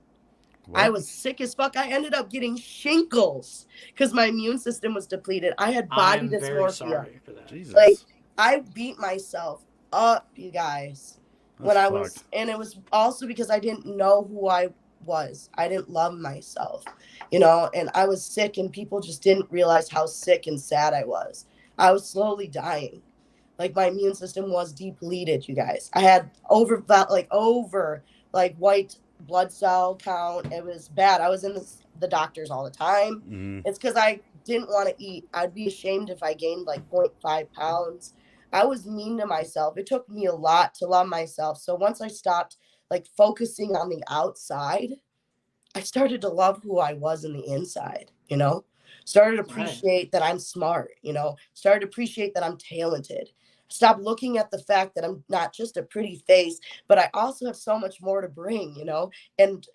Speaker 6: What? I was sick as fuck. I ended up getting shingles because my immune system was depleted. I had body dysmorphia. Very sorry for that. Jesus. Like, I beat myself up, you guys, when I was, and it was also because I didn't know who I was. I didn't love myself, you know, and I was sick, and people just didn't realize how sick and sad I was. I was slowly dying. Like my immune system was depleted, you guys. I had over white blood cell count. It was bad. I was in the doctors all the time. It's because I didn't want to eat. I'd be ashamed if I gained like 0.5 pounds. I was mean to myself. It took me a lot to love myself. So once I stopped like focusing on the outside, I started to love who I was in the inside, you know? Started to appreciate that I'm smart, you know? Started to appreciate that I'm talented. Stop looking at the fact that I'm not just a pretty face, but I also have so much more to bring, you know? And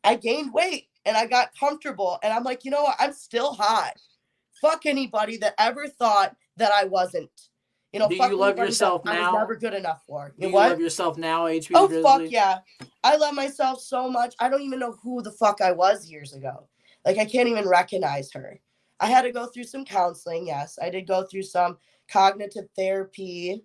Speaker 6: I gained weight and I got comfortable, and I'm like, you know what? I'm still hot. Fuck anybody that ever thought that I wasn't. You know,
Speaker 2: do
Speaker 6: fuck
Speaker 2: you love
Speaker 6: anybody
Speaker 2: yourself
Speaker 6: that I
Speaker 2: now?
Speaker 6: was never good enough for.
Speaker 2: Do you
Speaker 6: what?
Speaker 2: love yourself now, HB
Speaker 6: Oh,
Speaker 2: Grizzly?
Speaker 6: fuck yeah. I love myself so much. I don't even know who the fuck I was years ago. Like, I can't even recognize her. I had to go through some counseling. Yes, I did go through some cognitive therapy.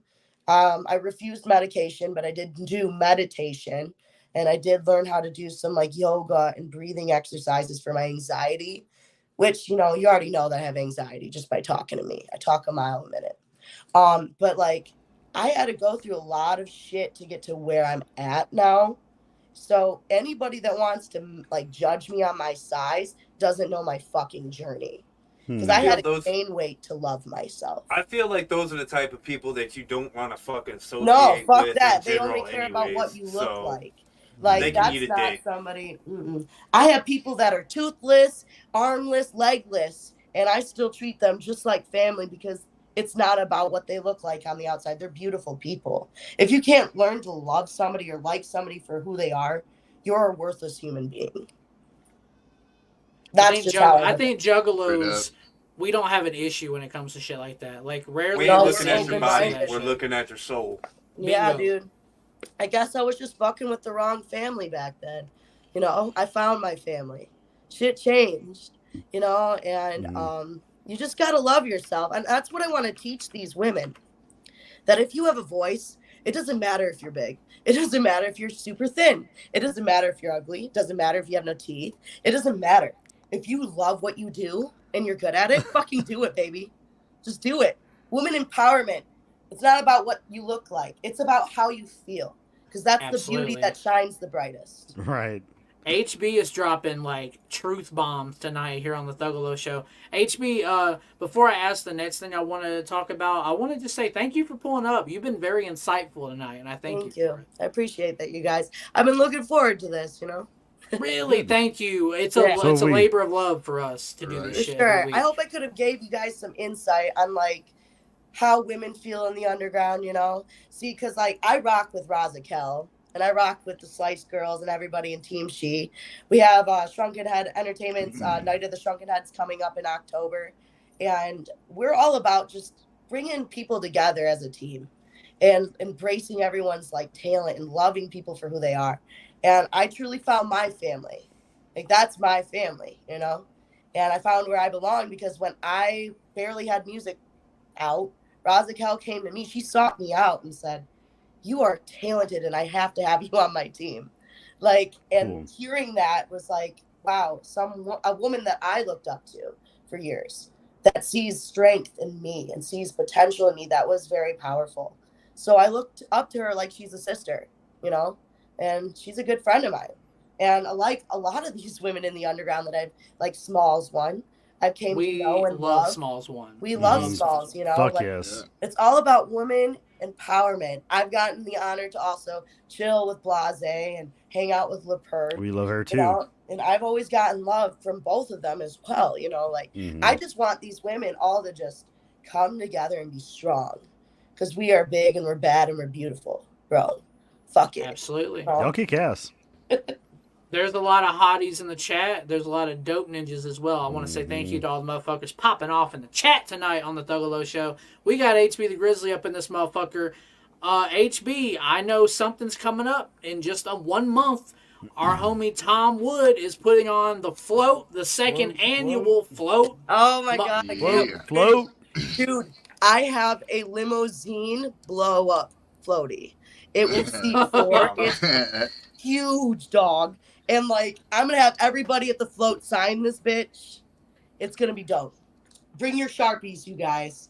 Speaker 6: I refused medication, but I did do meditation. And I did learn how to do some like yoga and breathing exercises for my anxiety, which, you know, you already know that I have anxiety just by talking to me. I talk a mile a minute. But like, I had to go through a lot of shit to get to where I'm at now. So anybody that wants to like judge me on my size doesn't know my fucking journey. Because I had to gain weight to love myself.
Speaker 4: I feel like those are the type of people that you don't want to fucking associate
Speaker 6: no, fuck
Speaker 4: with
Speaker 6: that.
Speaker 4: in
Speaker 6: They
Speaker 4: general
Speaker 6: only care
Speaker 4: anyways,
Speaker 6: about what you look
Speaker 4: so
Speaker 6: like. Like,
Speaker 4: they can
Speaker 6: that's
Speaker 4: eat a
Speaker 6: not
Speaker 4: dick.
Speaker 6: somebody. I have people that are toothless, armless, legless, and I still treat them just like family because it's not about what they look like on the outside. They're beautiful people. If you can't learn to love somebody or like somebody for who they are, you're a worthless human being. That's just how
Speaker 2: I think
Speaker 5: Straight
Speaker 2: Juggalos,
Speaker 5: up.
Speaker 2: we don't have an issue when it comes to shit like that. Like,
Speaker 4: We
Speaker 2: rarely
Speaker 4: ain't
Speaker 6: No,
Speaker 2: we
Speaker 4: looking
Speaker 2: see
Speaker 4: at
Speaker 6: we're
Speaker 4: your
Speaker 2: women
Speaker 4: body,
Speaker 2: say that
Speaker 4: we're
Speaker 2: shit.
Speaker 4: looking at your soul.
Speaker 6: Yeah,
Speaker 2: Bingo.
Speaker 6: dude. I guess I was just fucking with the wrong family back then. You know, I found my family. Shit changed, you know, and you just got to love yourself. And that's what I want to teach these women. That if you have a voice, it doesn't matter if you're big. It doesn't matter if you're super thin. It doesn't matter if you're ugly. It doesn't matter if you have no teeth. It doesn't matter. If you love what you do and you're good at it, fucking do it, baby. Just do it. Woman empowerment. It's not about what you look like. It's about how you feel. Because that's the beauty
Speaker 2: Absolutely.
Speaker 6: that shines the brightest.
Speaker 3: Right.
Speaker 2: HB is dropping like truth bombs tonight here on the Thuggalo Show. HB, before I ask the next thing I want to talk about, I wanted to say thank you for pulling up. You've been very insightful tonight, and I thank you.
Speaker 6: Thank you. I appreciate that, you guys. I've been looking forward to this, you know?
Speaker 2: Really, thank you. It's
Speaker 6: Yeah.
Speaker 2: a
Speaker 3: So
Speaker 2: it's a
Speaker 3: we-
Speaker 2: labor of love for us to do
Speaker 5: Right.
Speaker 2: this
Speaker 6: For
Speaker 2: shit. every
Speaker 6: sure.
Speaker 2: week.
Speaker 6: I hope I could have gave you guys some insight on like how women feel in the underground, you know? See, because like I rock with Roxxx and I rock with the Slice Girls and everybody in Team She. We have Shrunken Head Entertainment's Night of the Shrunken Heads coming up in October. And we're all about just bringing people together as a team and embracing everyone's like talent and loving people for who they are. And I truly found my family. Like, that's my family, you know? And I found where I belong because when I barely had music out, Roxxx came to me. She sought me out and said, "You are talented and I have to have you on my team." Like, and
Speaker 3: Cool.
Speaker 6: hearing that was like, wow, a woman that I looked up to for years that sees strength in me and sees potential in me. That was very powerful. So I looked up to her like she's a sister, you know, and she's a good friend of mine. And like a lot of these women in the underground that I've, like Smalls one, I came
Speaker 2: We
Speaker 6: to know and
Speaker 2: love
Speaker 6: love.
Speaker 2: Smalls One.
Speaker 6: We love
Speaker 3: Mhm.
Speaker 6: Smalls, you know.
Speaker 3: Fuck
Speaker 6: like,
Speaker 3: yes.
Speaker 6: it's all about women empowerment. I've gotten the honor to also chill with Blase and hang out with LaPerk,
Speaker 3: We love her
Speaker 6: you
Speaker 3: too.
Speaker 6: know, and I've always gotten love from both of them as well, you know. Like,
Speaker 3: Mhm.
Speaker 6: I just want these women all to just come together and be strong because we are big and we're bad and we're beautiful, bro. Fuck it.
Speaker 2: Absolutely.
Speaker 6: Bro.
Speaker 3: Y'all kick ass.
Speaker 2: There's a lot of hotties in the chat. There's a lot of dope ninjas as well. I want to say thank you to all the motherfuckers popping off in the chat tonight on the Thuggalo Show. We got HB the Grizzly up in this motherfucker. HB, I know something's coming up in just 1 month. Our homie Tom Wood is putting on the Float, the second annual Float.
Speaker 6: Oh my God. I
Speaker 3: Float,
Speaker 6: can't
Speaker 3: float.
Speaker 6: Dude, I have a limousine blow up floaty. It will seat four. It's huge, dog. And like, I'm gonna have everybody at the float sign this bitch. It's gonna be dope. Bring your Sharpies, you guys.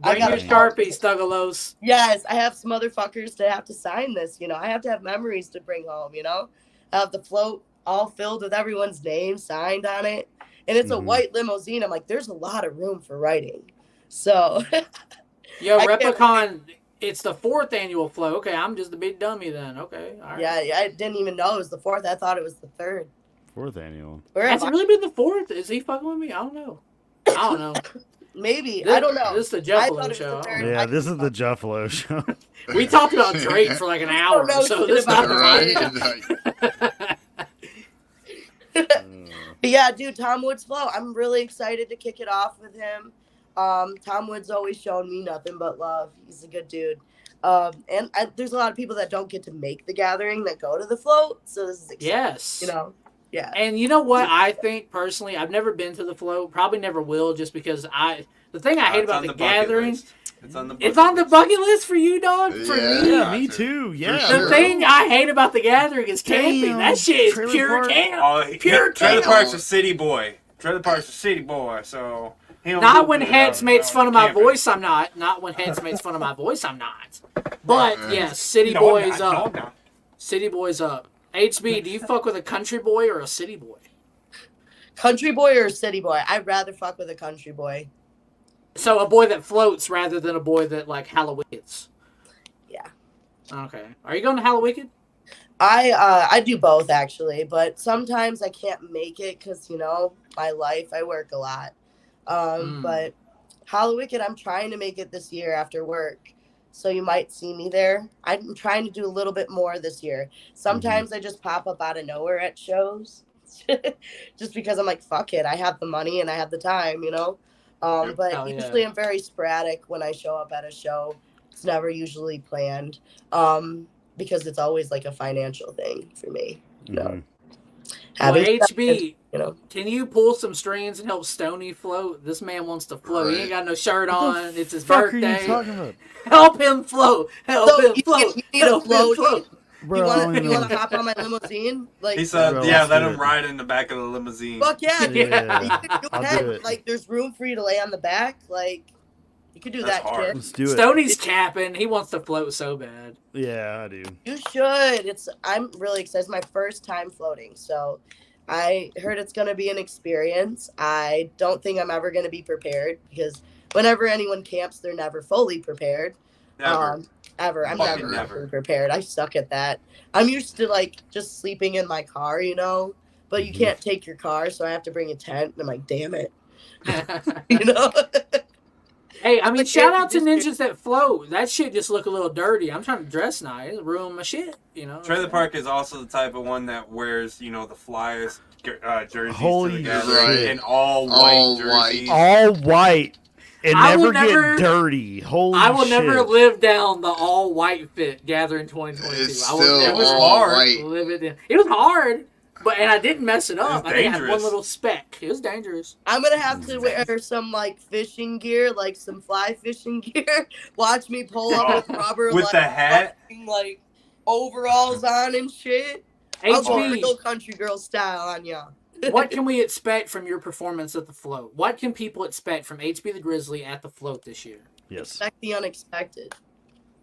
Speaker 2: Bring your Sharpies, Thuggalos.
Speaker 6: Yes, I have some motherfuckers to have to sign this. You know, I have to have memories to bring home. You know, I have the float all filled with everyone's name signed on it, and it's a white limousine. I'm like, there's a lot of room for writing. So,
Speaker 2: Yo, Replicon. It's the 4th annual float. Okay, I'm just a big dummy then. Okay, all right.
Speaker 6: Yeah, I didn't even know it was the 4th. I thought it was the 3rd.
Speaker 3: 4th annual.
Speaker 2: Has it really been the 4th? Is he fucking with me? I don't know.
Speaker 6: Maybe. I don't know.
Speaker 2: This is the Juggalos Show.
Speaker 3: Yeah, this is the Juggalos Show.
Speaker 2: We talked about Drake for like an hour, so this is not
Speaker 5: right.
Speaker 6: But yeah, dude, Tom Woods flow. I'm really excited to kick it off with him. Tom Woods always shown me nothing but love. He's a good dude. And there's a lot of people that don't get to make the gathering that go to the float. So this is exciting.
Speaker 2: Yes.
Speaker 6: You know? Yeah.
Speaker 2: And you know what I think personally? I've never been to the float. Probably never will, just because the thing I hate about the gathering. It's on the bucket list for you, dog. For me.
Speaker 3: Yeah, me too. Yeah.
Speaker 2: The thing I hate about the gathering is camping. That shit is pure camp. Pure camp.
Speaker 4: Trailer Park's a city boy. Trailer Park's a city boy, so.
Speaker 2: Not when Hence makes fun of my voice, I'm not. Not when Hence makes fun of my voice, I'm not. But, yes, City Boys up. City Boys up. HB, do you fuck with a country boy or a city boy?
Speaker 6: Country boy or a city boy? I'd rather fuck with a country boy.
Speaker 2: So a boy that floats rather than a boy that, like, Hallowickeds.
Speaker 6: Yeah.
Speaker 2: Okay. Are you going to Hallowicked?
Speaker 6: I do both, actually. But sometimes I can't make it because, you know, my life, I work a lot. But Hallowicked, I'm trying to make it this year after work. So you might see me there. I'm trying to do a little bit more this year. Sometimes I just pop up out of nowhere at shows. Just because I'm like, fuck it. I have the money and I have the time, you know? But usually I'm very sporadic when I show up at a show. It's never usually planned. Because it's always like a financial thing for me. You know?
Speaker 2: Well, HB,
Speaker 6: you know,
Speaker 2: can you pull some strings and help Stoney float? This man wants to float. He ain't got no shirt on. It's his birthday.
Speaker 3: Are you talking about?
Speaker 2: Help him float. Help him float.
Speaker 6: You need a float.
Speaker 3: Bro,
Speaker 6: you want to hop on my limousine? Like,
Speaker 4: he said,
Speaker 3: bro,
Speaker 4: let him
Speaker 3: it.
Speaker 4: ride in the back of the limousine.
Speaker 6: Fuck yeah, dude.
Speaker 2: Yeah.
Speaker 6: Go
Speaker 3: I'll
Speaker 6: ahead.
Speaker 3: do it.
Speaker 6: Like, there's room for you to lay on the back. Like, you could do
Speaker 4: That's
Speaker 6: that
Speaker 4: hard.
Speaker 6: shit.
Speaker 3: Let's do it.
Speaker 2: Stoney's capping. He wants to float so bad.
Speaker 3: Yeah, I do.
Speaker 6: You should. I'm really excited. It's my first time floating, so I heard it's gonna be an experience. I don't think I'm ever gonna be prepared because whenever anyone camps, they're never fully prepared.
Speaker 4: Never.
Speaker 6: Ever. I'm
Speaker 4: Fucking
Speaker 6: never
Speaker 4: never.
Speaker 6: prepared. I suck at that. I'm used to like just sleeping in my car, you know. But you can't take your car, so I have to bring a tent. And I'm like, damn it, you know.
Speaker 2: Hey, I mean,
Speaker 6: Like,
Speaker 2: shout out to
Speaker 6: just-
Speaker 2: ninjas that float. That shit just look a little dirty. I'm trying to dress nice, ruin my shit, you know.
Speaker 4: Trailer Park is also the type of one that wears, you know, the Flyers jerseys
Speaker 3: Holy
Speaker 4: to the gathering
Speaker 5: shit.
Speaker 4: and all
Speaker 5: All
Speaker 4: white jerseys.
Speaker 3: All white and
Speaker 2: I will
Speaker 3: never
Speaker 2: never-
Speaker 3: get dirty. Holy
Speaker 2: I will
Speaker 3: shit.
Speaker 2: never live down the all white fit gathering 2022.
Speaker 5: It's
Speaker 2: I will
Speaker 5: still
Speaker 2: never
Speaker 5: all
Speaker 4: hard.
Speaker 5: white.
Speaker 2: live it in. It was hard, and I didn't mess it up.
Speaker 4: was
Speaker 2: I think I had one
Speaker 4: dangerous.
Speaker 2: little speck. It was dangerous.
Speaker 6: I'm gonna have to wear some like fishing gear, like some fly fishing gear. Watch me pull up with rubber
Speaker 4: With
Speaker 6: like,
Speaker 4: the hat?
Speaker 6: fucking, like overalls on and shit. I'll go
Speaker 2: HB,
Speaker 6: real country girl style on y'all.
Speaker 2: what can we expect from your performance at the float? What can people expect from HB the Grizzly at the float this year?
Speaker 3: Yes.
Speaker 6: Expect the unexpected.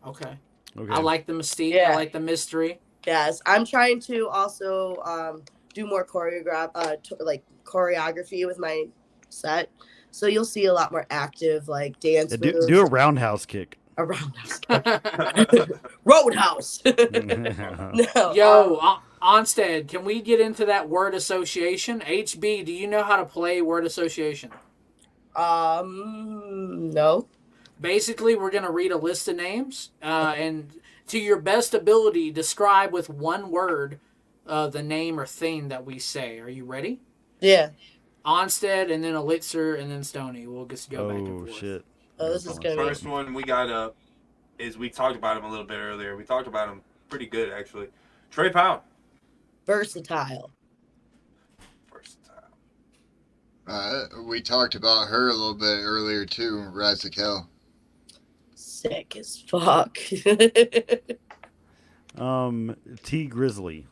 Speaker 2: Okay.
Speaker 3: Okay.
Speaker 2: I like the mystique.
Speaker 6: Yeah.
Speaker 2: I like the mystery.
Speaker 6: Yes, I'm trying to also do more choreography with my set, so you'll see a lot more active like dance moves.
Speaker 3: Do a roundhouse kick.
Speaker 6: A roundhouse, roadhouse. No,
Speaker 2: Yo, Onstead, can we get into that word association? HB, do you know how to play word association?
Speaker 6: No.
Speaker 2: Basically, we're going to read a list of names, and to your best ability, describe with one word the name or thing that we say. Are you ready?
Speaker 6: Yeah.
Speaker 2: Onstead, and then Elixir, and then Stony. We'll just go back and
Speaker 3: Oh
Speaker 2: forth.
Speaker 3: shit.
Speaker 6: Oh, this is gonna
Speaker 4: First one we got up is we talked about him a little bit earlier. We talked about him pretty good, actually. Trey Pound.
Speaker 6: be versatile.
Speaker 4: Versatile.
Speaker 5: We talked about her a little bit earlier too, Razikel.
Speaker 6: Sick as fuck.
Speaker 3: T Grizzly.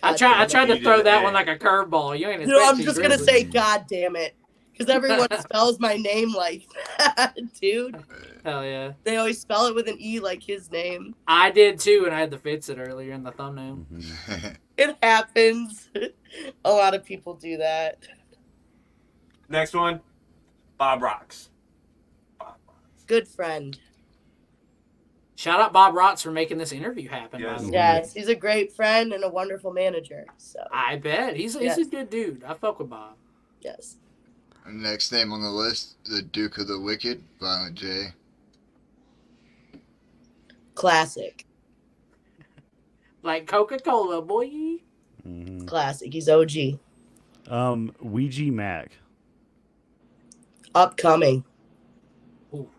Speaker 2: I tried to
Speaker 4: You
Speaker 2: throw
Speaker 4: did
Speaker 2: that
Speaker 4: it.
Speaker 2: one like a curveball. You ain't
Speaker 6: You know, I'm
Speaker 2: expecting
Speaker 6: just gonna
Speaker 2: Grizzly.
Speaker 6: say, God damn it, because everyone spells my name like that, dude.
Speaker 2: Hell yeah.
Speaker 6: They always spell it with an E like his name.
Speaker 2: I did too, and I had to fix it earlier in the thumbnail.
Speaker 6: It happens. A lot of people do that.
Speaker 4: Next one, Bob Roxxx.
Speaker 6: Good friend.
Speaker 2: Shout out Bob Roxxx for making this interview happen.
Speaker 4: Yes.
Speaker 2: By the way.
Speaker 6: Yes, he's a great friend and a wonderful manager. So
Speaker 2: I bet he's
Speaker 6: Yes.
Speaker 2: a good dude. I fuck with Bob.
Speaker 6: yes.
Speaker 5: Next name on the list, the Duke of the Wicked, Violent J.
Speaker 6: Classic.
Speaker 2: Like Coca-Cola, boy.
Speaker 6: Classic. He's OG.
Speaker 3: Ouija Mac.
Speaker 6: Upcoming.
Speaker 2: Ooh,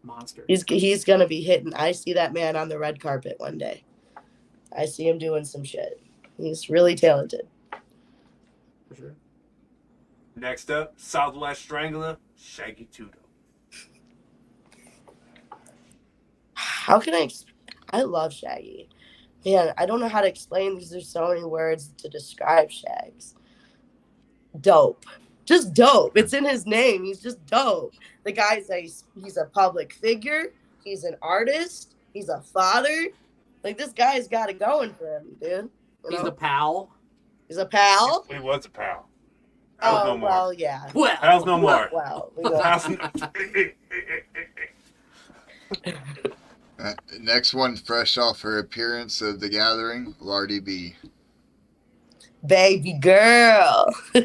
Speaker 2: monster.
Speaker 6: He's gonna be hitting. I see that man on the red carpet one day. I see him doing some shit. He's really talented.
Speaker 2: For sure.
Speaker 4: Next up, Southwest Strangler, Shaggy Tudo.
Speaker 6: How can I love Shaggy. Man, I don't know how to explain because there's so many words to describe Shags. Dope. Just dope. It's in his name. He's just dope. The guy's he's a public figure. He's an artist. He's a father. Like, this guy's got it going for him, dude. You
Speaker 2: He's
Speaker 6: know?
Speaker 2: a pal.
Speaker 6: He's a pal.
Speaker 4: He was a pal. Pal's no more.
Speaker 6: Well, yeah.
Speaker 2: Well,
Speaker 4: Pal's no more.
Speaker 6: Well, we go.
Speaker 4: Pal's
Speaker 5: Next one, fresh off her appearance of The Gathering, Lardy B.
Speaker 6: Baby girl.
Speaker 2: Do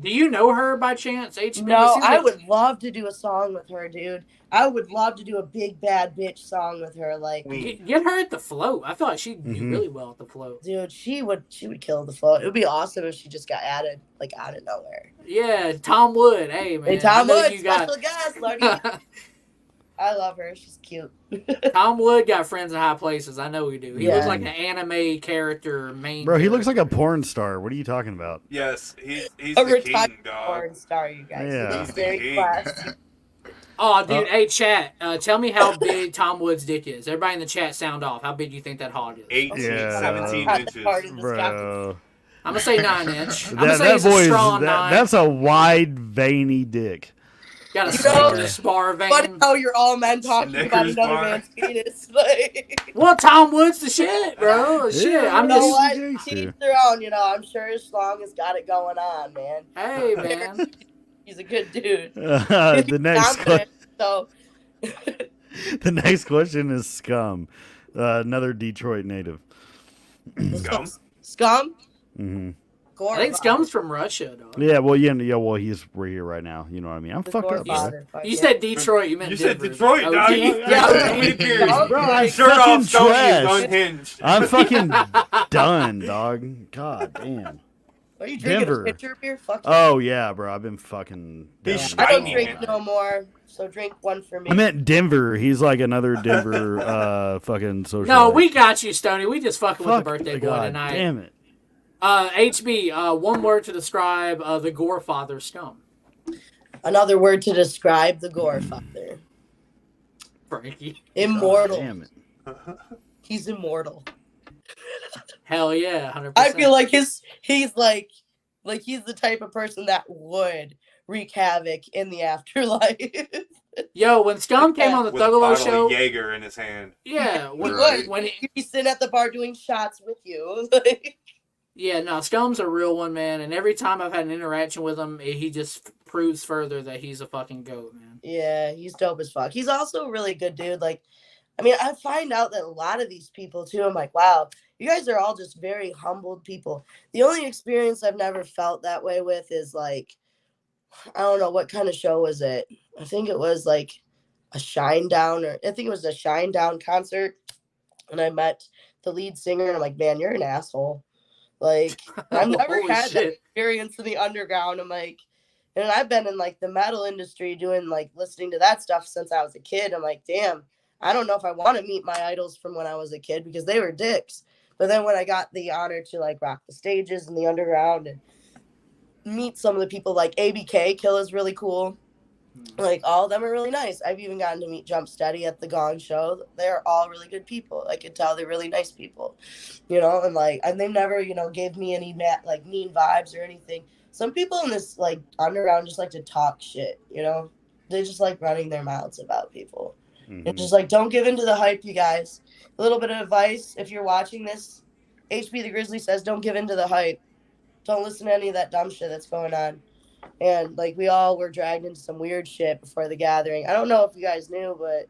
Speaker 2: you know her by chance, HB?
Speaker 6: No,
Speaker 2: Seems
Speaker 6: I
Speaker 2: like-
Speaker 6: would love to do a song with her, dude. I would love to do a big bad bitch song with her. Like,
Speaker 2: Get her at the float. I thought she'd do
Speaker 3: Mhm.
Speaker 2: really well at the float.
Speaker 6: dude, she would kill the float. It would be awesome if she just got added like out of nowhere.
Speaker 2: Yeah, Tom Wood. Hey man,
Speaker 6: Hey, Tom
Speaker 2: I know
Speaker 6: Wood,
Speaker 2: you got
Speaker 6: special guest, Lardy. I love her. She's cute.
Speaker 2: Tom Wood got friends in high places. I know he do. He
Speaker 6: Yeah.
Speaker 2: looks like an anime character main.
Speaker 3: Bro, he looks like a
Speaker 2: character.
Speaker 3: porn star. What are you talking about?
Speaker 4: Yes, he's
Speaker 6: A
Speaker 4: the
Speaker 6: retired
Speaker 4: king, dog.
Speaker 6: porn star, you guys.
Speaker 3: Yeah.
Speaker 6: He's very
Speaker 4: King.
Speaker 6: classy.
Speaker 2: Oh, dude, hey chat, tell me how big Tom Wood's dick is. Everybody in the chat, sound off. How big do you think that hog is?
Speaker 4: 18,
Speaker 3: Yeah.
Speaker 4: 17
Speaker 6: Not
Speaker 4: inches.
Speaker 6: part of this
Speaker 3: Bro.
Speaker 2: I'm gonna say 9-inch. I'm gonna
Speaker 3: That,
Speaker 2: say
Speaker 3: that
Speaker 2: he's a
Speaker 3: boy's
Speaker 2: strong 9.
Speaker 3: that's a wide veiny dick.
Speaker 2: Got a
Speaker 6: You know,
Speaker 2: Snickers bar
Speaker 6: Funny
Speaker 2: vein.
Speaker 6: how you're all men talking about
Speaker 4: Snickers
Speaker 6: another
Speaker 4: bar.
Speaker 6: man's penis. Like,
Speaker 2: Well, Tom Wood's the shit, bro. Shit,
Speaker 3: Yeah,
Speaker 2: I'm
Speaker 6: you know
Speaker 2: just.
Speaker 6: what?
Speaker 3: Jason.
Speaker 6: Teach their own, you know. I'm sure his long has got it going on, man.
Speaker 2: Hey, man.
Speaker 6: He's a good dude.
Speaker 3: The next
Speaker 6: Confident, so
Speaker 3: the next question is Scum, another Detroit native.
Speaker 4: Scum?
Speaker 6: Scum.
Speaker 3: Hmm.
Speaker 2: I think Scum's from Russia, dog.
Speaker 3: Yeah, well, well, we're here right now. You know what I mean? I'm fucked up, bro.
Speaker 2: You said Detroit, you meant
Speaker 4: You said
Speaker 2: Denver.
Speaker 4: Detroit,
Speaker 2: Oh,
Speaker 4: dog.
Speaker 6: Yeah.
Speaker 3: Bro, I'm
Speaker 4: Shirt
Speaker 3: fucking
Speaker 4: off, Stone
Speaker 3: trash.
Speaker 4: is unhinged.
Speaker 3: I'm fucking done, dog. God damn.
Speaker 6: Are you drinking
Speaker 3: Denver.
Speaker 6: a pitcher of beer? Fuck you.
Speaker 3: Oh yeah, bro. I've been fucking.
Speaker 4: He's
Speaker 3: down.
Speaker 6: I don't
Speaker 4: shiny,
Speaker 6: drink
Speaker 4: man.
Speaker 6: no more, so drink one for me.
Speaker 3: I meant Denver. He's like another Denver fucking social.
Speaker 2: No, we got you, Stoney. We just fucking with
Speaker 3: Fuck
Speaker 2: the birthday boy
Speaker 3: God
Speaker 2: tonight.
Speaker 3: damn it.
Speaker 2: HB, one word to describe the Gore Father Scum.
Speaker 6: Another word to describe the Gore Father.
Speaker 2: Frankie.
Speaker 6: Immortal.
Speaker 3: Damn it.
Speaker 6: He's immortal.
Speaker 2: Hell yeah, 100%.
Speaker 6: I feel like he's he's the type of person that would wreak havoc in the afterlife.
Speaker 2: Yo, when Scum came on the
Speaker 4: With a
Speaker 2: Thuggalo
Speaker 4: bottle
Speaker 2: Show,
Speaker 4: of Jaeger in his hand.
Speaker 2: yeah, when,
Speaker 5: Right.
Speaker 2: when
Speaker 6: He'd be sitting at the bar doing shots with you.
Speaker 2: yeah, no, Scum's a real one, man. And every time I've had an interaction with him, he just proves further that he's a fucking goat, man.
Speaker 6: Yeah, he's dope as fuck. He's also a really good dude. Like, I mean, I find out that a lot of these people too, I'm like, wow, you guys are all just very humbled people. The only experience I've never felt that way with is like, I don't know, what kind of show was it? I think it was like a Shine Down, or I think it was a Shine Down concert. And I met the lead singer, and I'm like, man, you're an asshole. Like, I've never
Speaker 2: Holy
Speaker 6: had that
Speaker 2: shit.
Speaker 6: experience in the underground. I'm like, and I've been in like the metal industry doing like listening to that stuff since I was a kid. I'm like, damn, I don't know if I want to meet my idols from when I was a kid because they were dicks. But then when I got the honor to like rock the stages in the underground and meet some of the people like ABK, Kill is really cool. Like, all of them are really nice. I've even gotten to meet Jump Steady at the Gong Show. They're all really good people. I can tell they're really nice people, you know, and like, and they never, you know, gave me any like mean vibes or anything. Some people in this like underground just like to talk shit, you know, they just like running their mouths about people. And just like, don't give in to the hype, you guys. A little bit of advice if you're watching this. HB the Grizzly says, don't give in to the hype. Don't listen to any of that dumb shit that's going on. And like, we all were dragged into some weird shit before the gathering. I don't know if you guys knew, but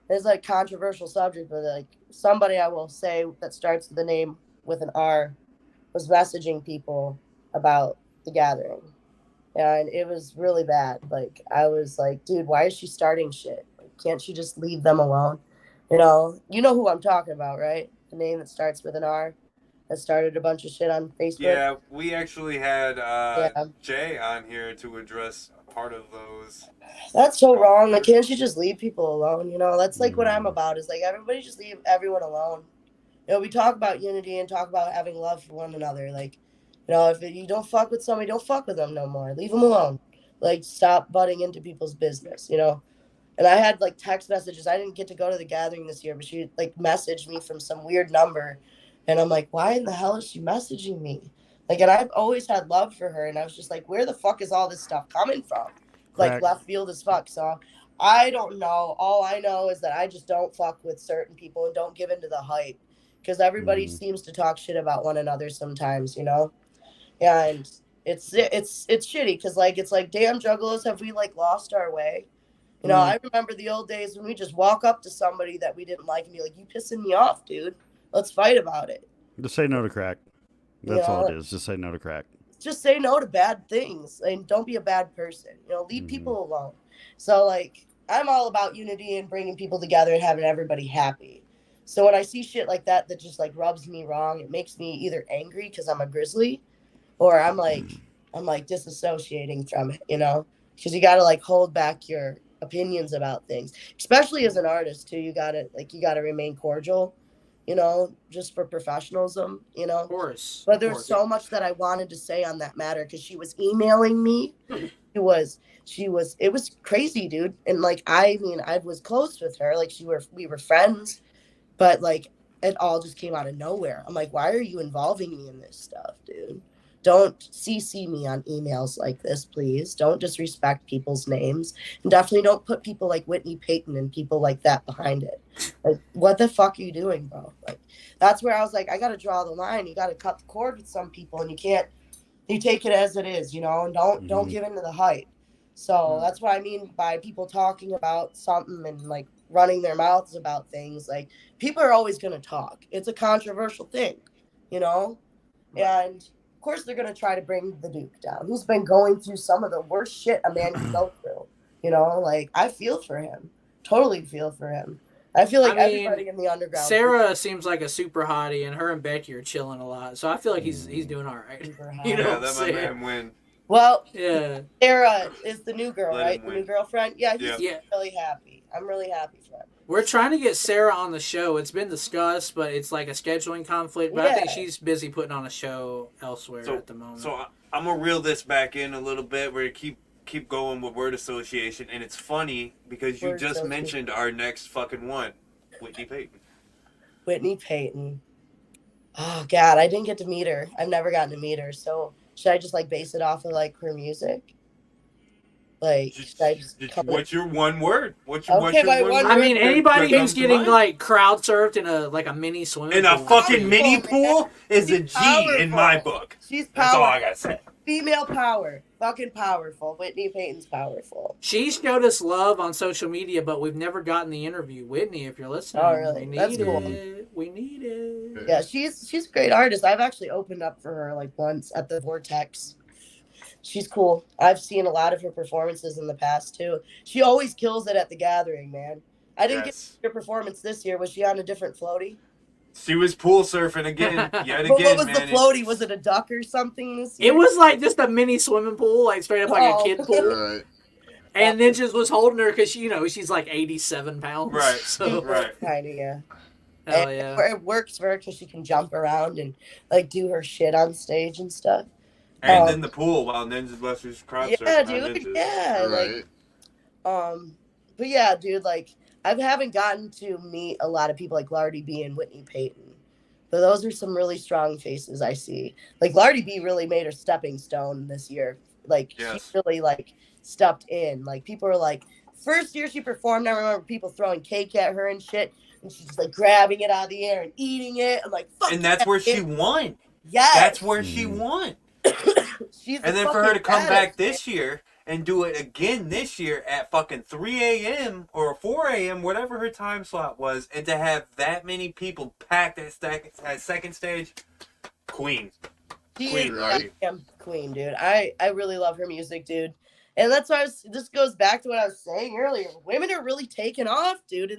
Speaker 6: it's like controversial subject. But like, somebody I will say that starts with the name with an R was messaging people about the gathering, and it was really bad. Like, I was like, dude, why is she starting shit? Like, can't she just leave them alone? You know who I'm talking about, right? The name that starts with an R that started a bunch of shit on Facebook.
Speaker 4: Yeah, we actually had
Speaker 6: Yeah.
Speaker 4: Jay on here to address part of those.
Speaker 6: That's so wrong. Like, can't you just leave people alone? You know, that's like what I'm about, is like, everybody just leave everyone alone. You know, we talk about unity and talk about having love for one another. Like, you know, if you don't fuck with somebody, don't fuck with them no more. Leave them alone. Like, stop butting into people's business, you know? And I had like text messages. I didn't get to go to the gathering this year, but she like messaged me from some weird number. And I'm like, why in the hell is she messaging me? Like, and I've always had love for her. And I was just like, where the fuck is all this stuff coming from? Like, left field as fuck. So I don't know. All I know is that I just don't fuck with certain people and don't give into the hype, because everybody seems to talk shit about one another sometimes, you know? And it's shitty, because like, it's like, damn, Juggalos, have we like lost our way? You know, I remember the old days when we just walk up to somebody that we didn't like and be like, you pissing me off, dude. Let's fight about it.
Speaker 3: Just say no to crack. That's all it is. Just say no to crack.
Speaker 6: Just say no to bad things and don't be a bad person. You know, leave people alone. So, like, I'm all about unity and bringing people together and having everybody happy. So when I see shit like that just, like, rubs me wrong, it makes me either angry because I'm a grizzly, or I'm like disassociating from it, you know? Because you got to, like, hold back your opinions about things. Especially as an artist, too. You got to remain cordial, you know, just for professionalism, you know.
Speaker 2: Of course.
Speaker 6: But there's so much that I wanted to say on that matter, because she was emailing me. It was crazy, dude. And like, I mean, I was close with her. Like, we were friends, but like, it all just came out of nowhere. I'm like, why are you involving me in this stuff, dude? Don't CC me on emails like this, please. Don't disrespect people's names. And definitely don't put people like Whitney Payton and people like that behind it. Like, what the fuck are you doing, bro? Like, that's where I was like, I got to draw the line. You got to cut the cord with some people, and you take it as it is, you know, and don't give in to the hype. So that's what I mean by people talking about something and like running their mouths about things. Like, people are always going to talk. It's a controversial thing, you know? And of course they're going to try to bring the Duke down. He's been going through some of the worst shit a man can go through, you know? Like, I feel for him. Totally feel for him. I feel like everybody in the underground.
Speaker 2: Sarah seems like a super hottie, and her and Becky are chilling a lot. So I feel like he's doing all right. You know,
Speaker 4: that might make him win.
Speaker 6: Well,
Speaker 2: yeah.
Speaker 6: Sarah is the new girl,
Speaker 4: Let
Speaker 6: right?
Speaker 4: him
Speaker 6: The
Speaker 4: win.
Speaker 6: new girlfriend. Yeah, he's
Speaker 2: Yeah.
Speaker 6: really happy. I'm really happy for him.
Speaker 2: We're trying to get Sarah on the show. It's been discussed, but it's like a scheduling conflict. But I think she's busy putting on a show elsewhere at the moment.
Speaker 4: So I'm gonna reel this back in a little bit. We're gonna keep going with word association, and it's funny because you just mentioned our next fucking one, Whitney Payton.
Speaker 6: Whitney Payton. Oh God, I didn't get to meet her. I've never gotten to meet her. So should I just like base it off of like her music? Like, should I just
Speaker 4: what's your one word? What's
Speaker 6: Okay,
Speaker 4: your
Speaker 6: my
Speaker 4: one
Speaker 6: one
Speaker 4: word?
Speaker 2: I mean, anybody
Speaker 4: that
Speaker 2: who's
Speaker 4: comes to
Speaker 2: getting
Speaker 4: mind?
Speaker 2: like crowd surfed in a mini swimming
Speaker 4: in a
Speaker 2: pool.
Speaker 4: fucking mini pool is a
Speaker 6: She's
Speaker 4: G in my
Speaker 6: powerful.
Speaker 4: book.
Speaker 6: She's
Speaker 4: That's all I
Speaker 6: powerful.
Speaker 4: gotta say.
Speaker 6: Female power. Fucking powerful. Whitney Payton's powerful.
Speaker 2: She showed us love on social media, but we've never gotten the interview. Whitney, if you're listening,
Speaker 6: Oh, really?
Speaker 2: we
Speaker 6: That's
Speaker 2: need
Speaker 6: cool.
Speaker 2: it. We need it.
Speaker 6: Yeah, she's a great artist. I've actually opened up for her like once at the Vortex. She's cool. I've seen a lot of her performances in the past too. She always kills it at the gathering, man. I didn't get her performance this year. Was she on a different floaty?
Speaker 4: She was pool surfing again, yet
Speaker 6: But
Speaker 4: again,
Speaker 6: what was
Speaker 4: man.
Speaker 6: the floaty? Was it a duck or something this year?
Speaker 2: It was like just a mini swimming pool, like straight up like a kid pool.
Speaker 5: Right.
Speaker 2: And then just was holding her because, she's like 87 pounds.
Speaker 4: Right.
Speaker 2: So,
Speaker 4: Right.
Speaker 6: Kind of, yeah.
Speaker 2: hell
Speaker 6: And
Speaker 2: yeah.
Speaker 6: it works for her because she can jump around and like do her shit on stage and stuff.
Speaker 4: And in the pool while Ninjas Busters crowd surfing.
Speaker 6: Yeah,
Speaker 4: on
Speaker 6: dude.
Speaker 4: Ninjas.
Speaker 6: Yeah.
Speaker 5: Right.
Speaker 6: Like, But yeah, dude, like I haven't gotten to meet a lot of people like Lardy B and Whitney Payton. But those are some really strong faces I see. Like Lardy B really made her stepping stone this year. Like
Speaker 4: Yes.
Speaker 6: she really like stepped in. Like people are like, first year she performed, I remember people throwing cake at her and shit, and she's just like grabbing it out of the air and eating it. I'm like, fuck.
Speaker 4: And that's where she
Speaker 6: it.
Speaker 4: won.
Speaker 6: Yes.
Speaker 4: That's where she won.
Speaker 6: She's
Speaker 4: And
Speaker 6: the
Speaker 4: then for her to
Speaker 6: fucking
Speaker 4: come back
Speaker 6: baddest.
Speaker 4: this year and do it again this year at fucking 3 a.m. or 4 a.m., whatever her time slot was, and to have that many people packed at second stage, queen.
Speaker 6: She
Speaker 4: Queen,
Speaker 6: is
Speaker 4: right?
Speaker 6: goddamn queen, dude. I really love her music, dude. And that's why this goes back to what I was saying earlier. Women are really taking off, dude,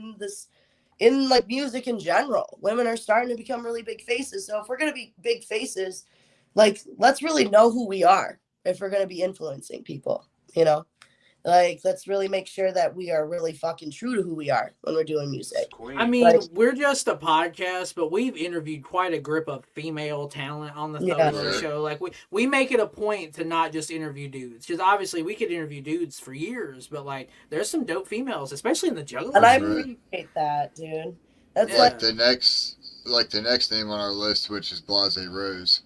Speaker 6: in like music in general. Women are starting to become really big faces. So if we're gonna be big faces, like let's really know who we are if we're gonna be influencing people, you know? Like let's really make sure that we are really fucking true to who we are when we're doing music.
Speaker 4: Queen.
Speaker 2: I mean,
Speaker 6: Like-
Speaker 2: we're just a podcast, but we've interviewed quite a grip of female talent on the
Speaker 6: Yeah.
Speaker 2: Thuggalo
Speaker 5: Yeah.
Speaker 2: Show. Like we make it a point to not just interview dudes, because obviously we could interview dudes for years, but like there's some dope females, especially in the Juggalo.
Speaker 6: And I
Speaker 5: Right.
Speaker 6: appreciate that, dude. That's
Speaker 2: Yeah.
Speaker 5: Like the next name on our list, which is Blase Rose.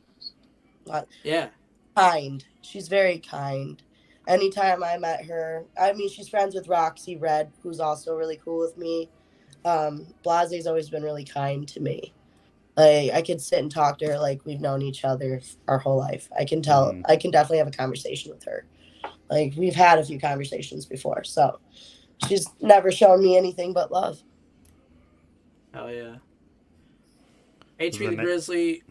Speaker 2: Yeah.
Speaker 6: kind. She's very kind. Anytime I met her, I mean, she's friends with Roxy Red, who's also really cool with me. Blase's always been really kind to me. Like I could sit and talk to her like we've known each other our whole life. I can tell. I can definitely have a conversation with her. Like we've had a few conversations before, so she's never shown me anything but love.
Speaker 2: Hell yeah. HB the
Speaker 3: na-
Speaker 2: Grizzly.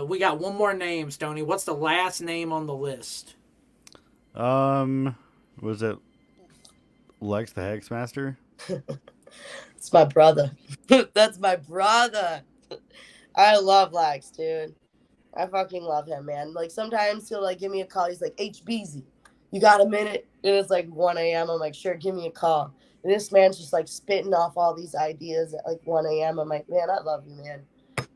Speaker 2: We got one more name, Stoney. What's the last name on the list?
Speaker 3: Was it Lex the Hexmaster?
Speaker 6: It's my brother. That's my brother. I love Lex, dude. I fucking love him, man. Like sometimes he'll like give me a call. He's like, HBZ, you got a minute? And it's like 1 a.m. I'm like, sure, give me a call. And this man's just like spitting off all these ideas at like 1 a.m. I'm like, man, I love you, man.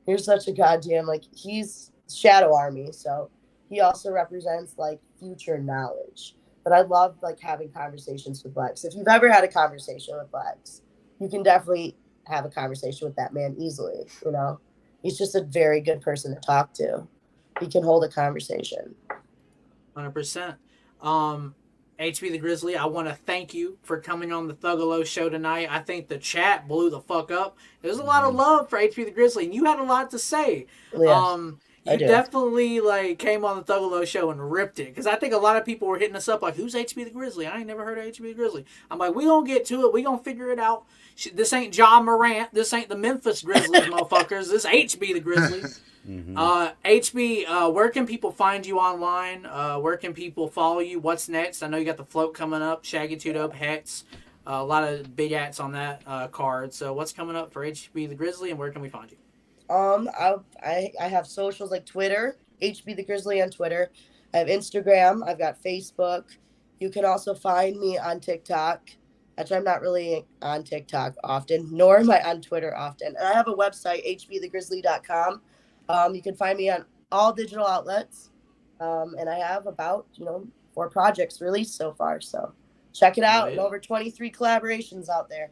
Speaker 6: You're such a goddamn, like, he's Shadow Army, so he also represents like future knowledge. But I love like having conversations with Lex. If you've ever had a conversation with Lex, you can definitely have a conversation with that man easily, you know? He's just a very good person to talk to. He can hold a conversation.
Speaker 2: 100%. HB the Grizzly, I want to thank you for coming on the Thuggalo Show tonight. I think the chat blew the fuck up. There's a lot of love for HB the Grizzly, and you had a lot to say.
Speaker 6: Yeah, I
Speaker 2: You
Speaker 6: do.
Speaker 2: definitely like came on the Thuggalo Show and ripped it, because I think a lot of people were hitting us up like, "Who's HB the Grizzly? I ain't never heard of HB the Grizzly." I'm like, we gonna get to it. We gonna figure it out. This ain't John Morant. This ain't the Memphis Grizzlies, motherfuckers. This HB the Grizzly. HB, where can people find you online? Where can people follow you? What's next? I know you got the float coming up, Shaggy 2 Dope hats, a lot of big hats on that card. So what's coming up for HB the Grizzly, and where can we find you?
Speaker 6: I have socials like Twitter, HB the Grizzly on Twitter. I have Instagram. I've got Facebook. You can also find me on TikTok. Actually, I'm not really on TikTok often, nor am I on Twitter often. And I have a website, hbthegrizzly.com. You can find me on all digital outlets. And I have about, 4 projects released so far. So check it out.
Speaker 2: Yeah.
Speaker 6: And over 23 collaborations out there.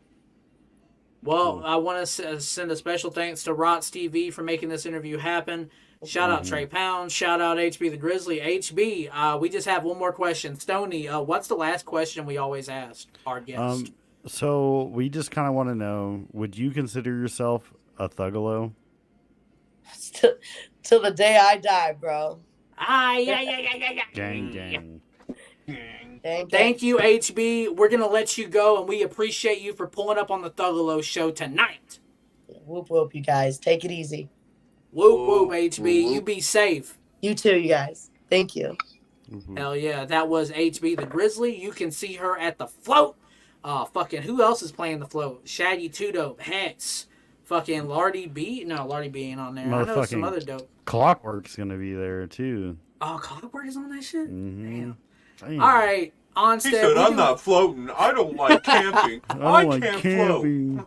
Speaker 2: Well, I want to send a special thanks to Roxxx TV for making this interview happen. Shout out Trey Pound. Shout out HB the Grizzly. HB, we just have one more question. Stoney, what's the last question we always ask our guests?
Speaker 3: So we just kind of want to know, would you consider yourself a Thuggalo?
Speaker 6: Till the day I die, bro.
Speaker 2: Yeah.
Speaker 3: Gang, gang.
Speaker 2: Thank you, HB. We're going to let you go, and we appreciate you for pulling up on the Thuggalo Show tonight.
Speaker 6: Whoop, whoop, you guys. Take it easy.
Speaker 2: Whoop, whoop, HB. You be safe.
Speaker 6: You too, you guys. Thank you.
Speaker 2: Hell yeah. That was HB the Grizzly. You can see her at the float. Fucking who else is playing the float? Shaggy 2 Dope, Hex. Fucking Lardy B. No, Lardy B ain't on there. I know some other dope.
Speaker 3: Clockwork's going to be there, too.
Speaker 2: Oh, Clockwork is on that shit?
Speaker 3: Mm-hmm.
Speaker 2: Damn. All right.
Speaker 4: He said, I'm not floating. I don't like camping. I
Speaker 3: like
Speaker 4: can't
Speaker 3: camping.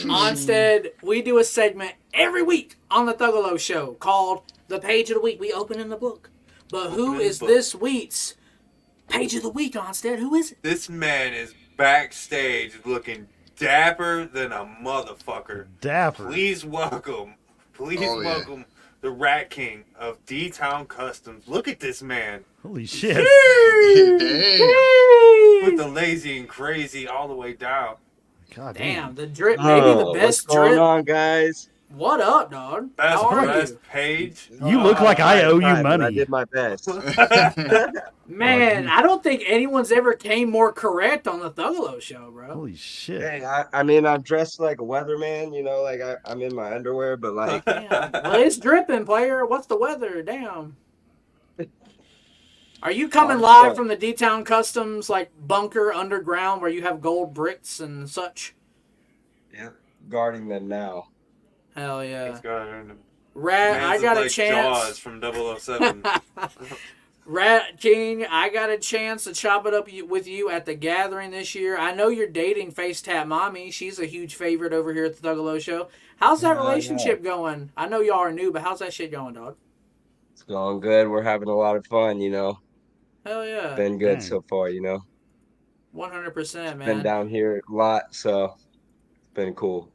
Speaker 2: Onstead, we do a segment every week on the Thuggalo Show called The Page of the Week. We open in the book. But who is this week's Page of the Week, Onstead? Who is it?
Speaker 4: This man is backstage looking dapper than a motherfucker.
Speaker 3: Dapper.
Speaker 4: Please welcome the Rat King of D-Town Customs. Look at this man.
Speaker 3: Holy shit.
Speaker 5: Damn.
Speaker 4: With the lazy and crazy all the way down.
Speaker 3: God
Speaker 2: Damn,
Speaker 3: damn.
Speaker 2: the drip, maybe the
Speaker 7: What's
Speaker 2: best
Speaker 7: going
Speaker 2: drip.
Speaker 7: on, guys?
Speaker 2: What up, dog?
Speaker 4: Best
Speaker 2: How are
Speaker 4: dressed
Speaker 2: you?
Speaker 4: page.
Speaker 3: You look like I owe you
Speaker 7: tried, but I
Speaker 3: money.
Speaker 7: did my best.
Speaker 2: Man,
Speaker 3: you-
Speaker 2: I don't think anyone's ever came more correct on the Thuggalo Show, bro.
Speaker 3: Holy shit.
Speaker 7: Hey, I mean, I'm dressed like a weatherman, like I'm in my underwear, but like,
Speaker 2: Damn. Well, it's dripping, player. What's the weather? Damn. Are you coming live from the D-Town Customs like bunker underground where you have gold bricks and such?
Speaker 7: yeah, guarding them now.
Speaker 2: Hell yeah.
Speaker 4: He's got him.
Speaker 2: Rat, I got
Speaker 4: like
Speaker 2: a chance.
Speaker 4: Jaws from 007.
Speaker 2: Rat King, I got a chance to chop it up with you at the gathering this year. I know you're dating Face Tap Mommy. She's a huge favorite over here at the Thuggalo Show. How's that relationship going? I know y'all are new, but how's that shit going, dog?
Speaker 7: It's going good. We're having a lot of fun,
Speaker 2: Hell yeah.
Speaker 7: Been good
Speaker 3: Dang.
Speaker 7: so far,
Speaker 2: 100%, man.
Speaker 7: Been down here a lot, so it's been cool.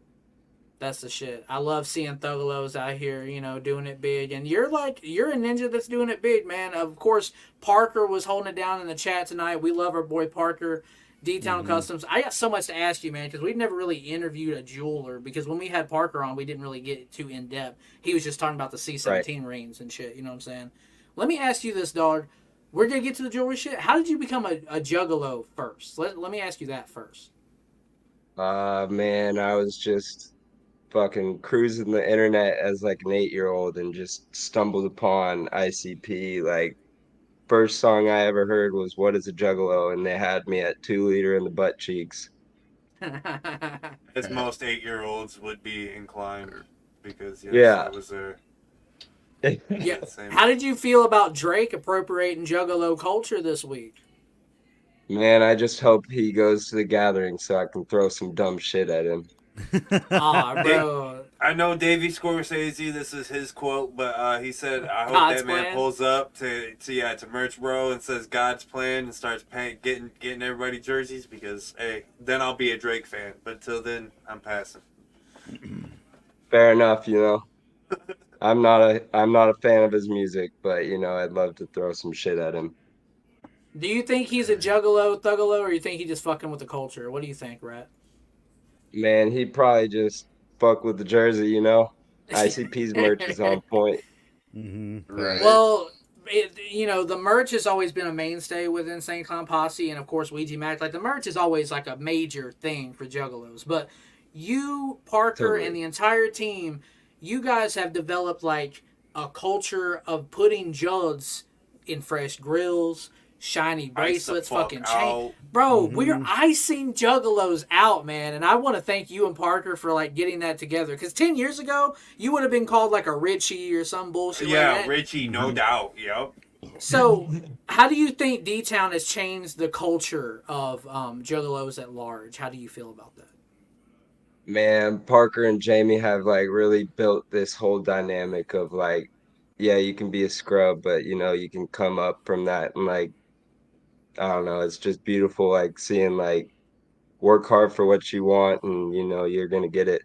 Speaker 2: That's the shit. I love seeing Thuggalos out here, doing it big. And you're a ninja that's doing it big, man. Of course, Parker was holding it down in the chat tonight. We love our boy Parker, D-Town Customs. I got so much to ask you, man, because we've never really interviewed a jeweler. Because when we had Parker on, we didn't really get too in depth. He was just talking about the C17 rings and shit. You know what I'm saying? Let me ask you this, dog. We're gonna get to the jewelry shit. How did you become a juggalo first? Let me ask you that first.
Speaker 7: Man, I was just fucking cruising the internet as like an 8-year-old and just stumbled upon ICP. Like, first song I ever heard was "What Is a Juggalo," and they had me at 2 liter in the butt cheeks.
Speaker 4: As most 8-year-olds would be inclined, because
Speaker 7: Yeah.
Speaker 4: that was their
Speaker 2: Yeah.
Speaker 4: same.
Speaker 2: How did you feel about Drake appropriating juggalo culture this week?
Speaker 7: Man, I just hope he goes to the gathering so I can throw some dumb shit at him.
Speaker 2: Ah, bro.
Speaker 4: I know Davey Scorsese, this is his quote, but he said, I hope
Speaker 2: God's
Speaker 4: that man
Speaker 2: plan.
Speaker 4: pulls up to Merch Bro and says God's plan and starts getting everybody jerseys, because, hey, then I'll be a Drake fan. But until then, I'm passing.
Speaker 7: Fair enough, I'm not a fan of his music, but I'd love to throw some shit at him.
Speaker 2: Do you think he's a juggalo, thuggalo, or you think he's just fucking with the culture? What do you think, Rat?
Speaker 7: Man, he'd probably just fuck with the jersey, ICP's merch is on point.
Speaker 5: Right.
Speaker 2: Well, the merch has always been a mainstay with Insane Clown Posse, and of course Ouija Mac. Like, the merch is always like a major thing for juggalos. But you, Parker,
Speaker 7: Totally.
Speaker 2: and the entire team, you guys have developed like a culture of putting jugs in fresh grills, shiny bracelets, fucking chain. Bro, we're icing juggalos out, man. And I want to thank you and Parker for like getting that together. Because 10 years ago, you would have been called like a Richie or some bullshit
Speaker 4: Yeah,
Speaker 2: like that.
Speaker 4: Richie, no doubt. Yep.
Speaker 2: So, how do you think D-Town has changed the culture of juggalos at large? How do you feel about that?
Speaker 7: Man, Parker and Jamie have like really built this whole dynamic of like, yeah, you can be a scrub, but you can come up from that and like, I don't know, it's just beautiful like seeing like work hard for what you want and you're gonna get it.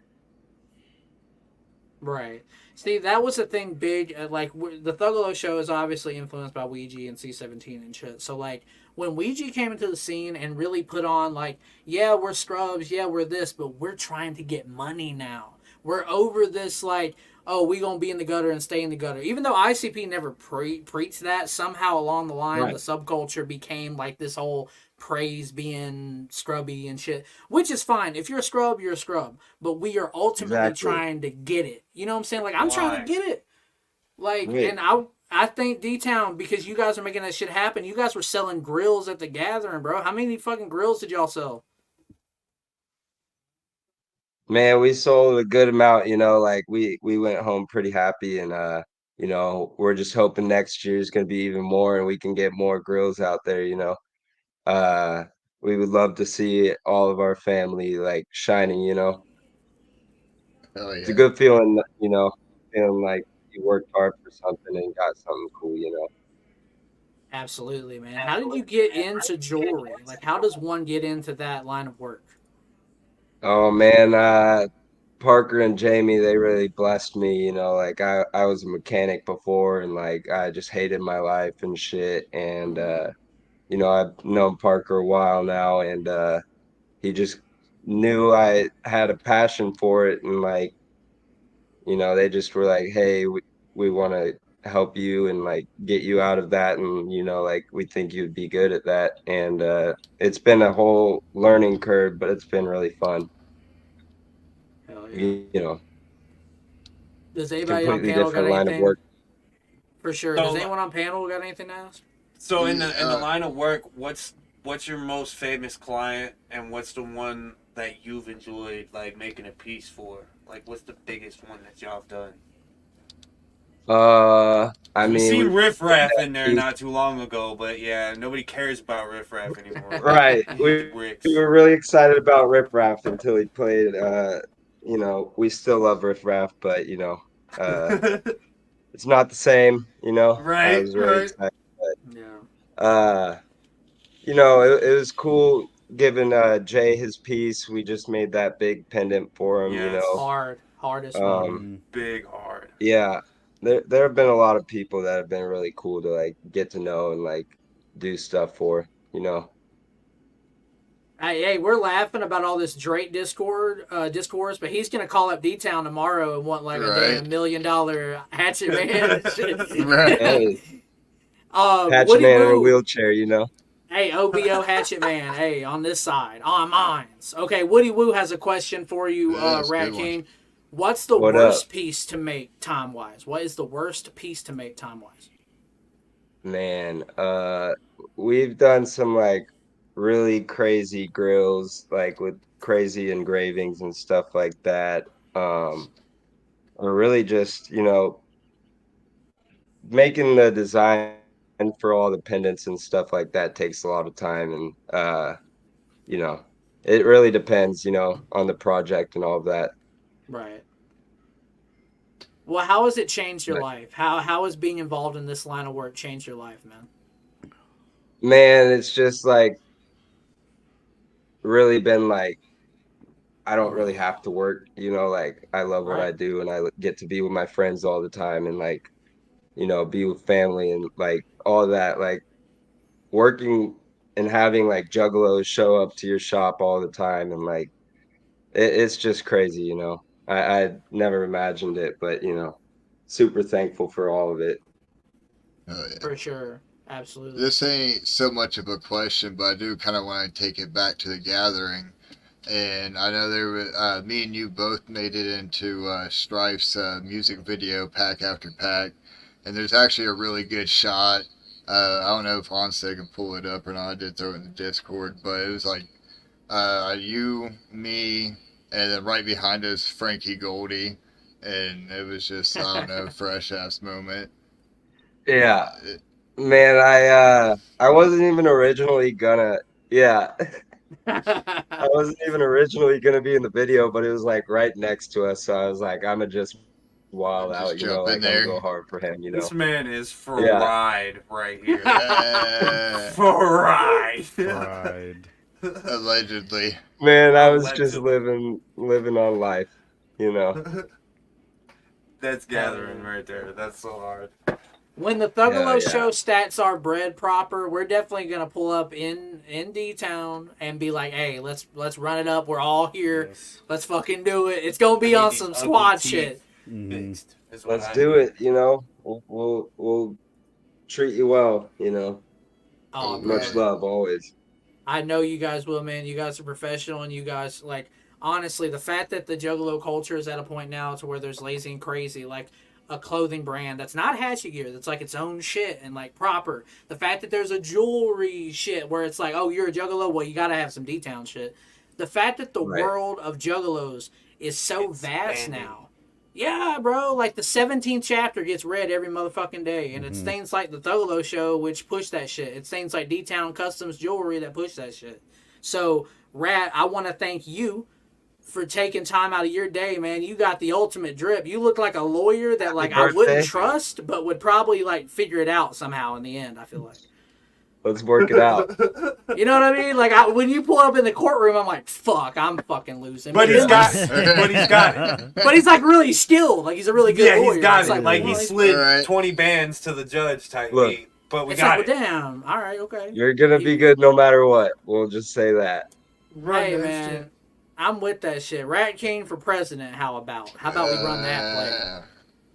Speaker 2: Right. See, that was the thing big. The Thuggalo Show is obviously influenced by Ouija and C17 and shit. So, like, when Ouija came into the scene and really put on, like, yeah, we're scrubs, yeah, we're this, but we're trying to get money now. We're over this, like, oh, we gonna be in the gutter and stay in the gutter. Even though ICP never preached that, somehow along the line, the subculture became, like, this whole praise being scrubby and shit, which is fine. If you're a scrub, you're a scrub. But we are ultimately trying to get it. You know what I'm saying? Like, I'm trying to get it. Like, and I think D-Town, because you guys are making that shit happen, you guys were selling grills at the gathering, bro. How many fucking grills did y'all sell?
Speaker 7: Man, we sold a good amount, like we went home pretty happy and we're just hoping next year is gonna be even more and we can get more grills out there, we would love to see all of our family like shining,
Speaker 5: Hell
Speaker 7: It's a
Speaker 5: yeah.
Speaker 7: good feeling, feeling like you worked hard for something and got something cool,
Speaker 2: Absolutely, man. How did you get into jewelry? Like, how does one get into that line of work?
Speaker 7: Oh man, Parker and Jamie, they really blessed me, you know, like I was a mechanic before and like I just hated my life and shit. And you know, I've known Parker a while now and he just knew I had a passion for it and like, you know, they just were like, "Hey, we want to help you and like get you out of that and you know, like we think you'd be good at that." And it's been a whole learning curve, but it's been really fun.
Speaker 2: Hell yeah.
Speaker 7: You know,
Speaker 2: Does anybody on
Speaker 7: completely
Speaker 2: panel got
Speaker 7: different line of
Speaker 2: anything?
Speaker 7: work.
Speaker 2: For sure.
Speaker 4: So,
Speaker 2: Does anyone on panel got anything to ask?
Speaker 4: So in the line of work, what's your most famous client, and what's the one that you've enjoyed like making a piece for? Like, what's the biggest one that y'all have done?
Speaker 7: I
Speaker 4: We seen
Speaker 7: mean,
Speaker 4: Riff Raff in there not too long ago, but yeah, nobody cares about Riff Raff anymore.
Speaker 7: right.
Speaker 4: Bricks.
Speaker 7: We were really excited about Riff Raff until he played. You know, we still love Riff Raff, but you know, it's not the same. You know, I
Speaker 4: Right,
Speaker 7: was really
Speaker 4: right.
Speaker 7: excited.
Speaker 2: Yeah.
Speaker 7: You know, it was cool giving Jay his piece. We just made that big pendant for him. You
Speaker 4: Yes.
Speaker 7: know,
Speaker 2: Hard as fuck.
Speaker 4: Big hard.
Speaker 7: yeah. There have been a lot of people that have been really cool to like get to know and like do stuff for. You know.
Speaker 2: Hey, we're laughing about all this Drake discourse, but he's gonna call up D-Town tomorrow and want like a damn $1 million hatchet man.
Speaker 5: Right.
Speaker 7: Hey, Hatchet
Speaker 2: Woody
Speaker 7: man in a
Speaker 2: Woo.
Speaker 7: wheelchair. You know.
Speaker 2: Hey, OBO Hatchet Man. Hey, on this side, on mines. Okay, Woody Woo has a question for you,
Speaker 5: Yeah, that's a
Speaker 2: Rat
Speaker 5: good one.
Speaker 2: King. What's the
Speaker 7: What
Speaker 2: worst
Speaker 7: up?
Speaker 2: piece to make time wise? What is the worst piece to make time wise?
Speaker 7: Man, we've done some like really crazy grills, like with crazy engravings and stuff like that. Or really just, you know, making the design for all the pendants and stuff like that takes a lot of time and you know, it really depends, you know, on the project and all of that.
Speaker 2: Right. Well, how has it changed your
Speaker 7: But
Speaker 2: life? How has being involved in this line of work changed your life, man?
Speaker 7: man, it's just like really been like I don't really have to work, you know, like I love what I
Speaker 2: Right.
Speaker 7: do and I get to be with my friends all the time and like, you know, be with family and like all that, like working and having like juggalos show up to your shop all the time and like it's just crazy, you know. I never imagined it, but you know, super thankful for all of it.
Speaker 5: Oh, yeah.
Speaker 2: For sure. Absolutely.
Speaker 5: This ain't so much of a question, but I do kind of want to take it back to the gathering. And I know there were, me and you both made it into Strife's music video, Pack After Pack. And there's actually a really good shot. I don't know if Onstead can pull it up or not. I did throw it in the Discord, but it was like you, me, and then right behind us, Frankie Goldie. And it was just, I don't know, fresh ass moment.
Speaker 7: Yeah. Man, I wasn't even originally gonna yeah. I wasn't even originally gonna be in the video, but it was like right next to us, so I was like, I'ma just wild
Speaker 5: Just
Speaker 7: out, you know,
Speaker 5: jump in
Speaker 7: like I'm
Speaker 5: there.
Speaker 7: go hard for him, you know.
Speaker 4: This man is
Speaker 7: Yeah.
Speaker 4: fried right here.
Speaker 5: Yeah,
Speaker 4: Fried.
Speaker 3: Pride.
Speaker 5: allegedly.
Speaker 7: Man, I was just
Speaker 4: Allegedly.
Speaker 7: living on life, you know.
Speaker 4: That's gathering right there. That's so hard.
Speaker 2: When the Thuggalo
Speaker 7: Hell yeah.
Speaker 2: Show stats are bred proper, we're definitely gonna pull up in D-Town and be like, "Hey, let's run it up. We're all here.
Speaker 3: Yes.
Speaker 2: Let's fucking do it. It's gonna be
Speaker 4: I need
Speaker 2: on
Speaker 4: these
Speaker 2: some
Speaker 4: ugly
Speaker 2: squad
Speaker 4: teeth
Speaker 2: shit."
Speaker 4: fixed, is what
Speaker 7: Let's
Speaker 4: I
Speaker 7: do
Speaker 4: need.
Speaker 7: it, you know. We'll treat you well, you know.
Speaker 2: Oh,
Speaker 5: Oh,
Speaker 2: bro.
Speaker 7: Much love always.
Speaker 2: I know you guys will, man. You guys are professional, and you guys like honestly the fact that the Juggalo culture is at a point now to where there's lazy and crazy, like a clothing brand that's not Hatchet Gear, that's like its own shit and like proper. The fact that there's a jewelry shit where it's like, oh, you're a Juggalo, well, you gotta have some D-Town shit. The fact that the
Speaker 7: Right.
Speaker 2: world of Juggalos is so vast
Speaker 4: Expanding.
Speaker 2: now. Yeah, bro. Like the 17th chapter gets read every motherfucking day, and it's things like the Thuggalo Show which push that shit. It's things like D-Town Customs Jewelry that push that shit. So, Rat, I want to thank you for taking time out of your day, man. You got the ultimate drip. You look like a lawyer that like I
Speaker 7: birthday.
Speaker 2: wouldn't trust, but would probably like figure it out somehow in the end. I feel like.
Speaker 7: Let's work it out.
Speaker 2: You know what I mean? Like when you pull up in the courtroom, I'm like, fuck, I'm fucking losing.
Speaker 4: But he's
Speaker 2: then,
Speaker 4: got
Speaker 2: like,
Speaker 4: but he's got it.
Speaker 2: but he's like really skilled. Like he's a really good
Speaker 4: Yeah,
Speaker 2: lawyer.
Speaker 4: he's got
Speaker 2: It's
Speaker 4: it. Like he
Speaker 2: well,
Speaker 4: slid
Speaker 5: Alright.
Speaker 4: 20 bands to the judge type
Speaker 7: Look.
Speaker 4: beat. But we
Speaker 2: it's
Speaker 4: got
Speaker 2: like,
Speaker 4: it.
Speaker 2: damn. All right, okay.
Speaker 7: You're gonna be good no matter what. We'll just say that.
Speaker 4: Run
Speaker 2: Hey
Speaker 4: that
Speaker 2: man,
Speaker 4: shit.
Speaker 2: I'm with that shit. Rat King for president. How about? How about we run that play?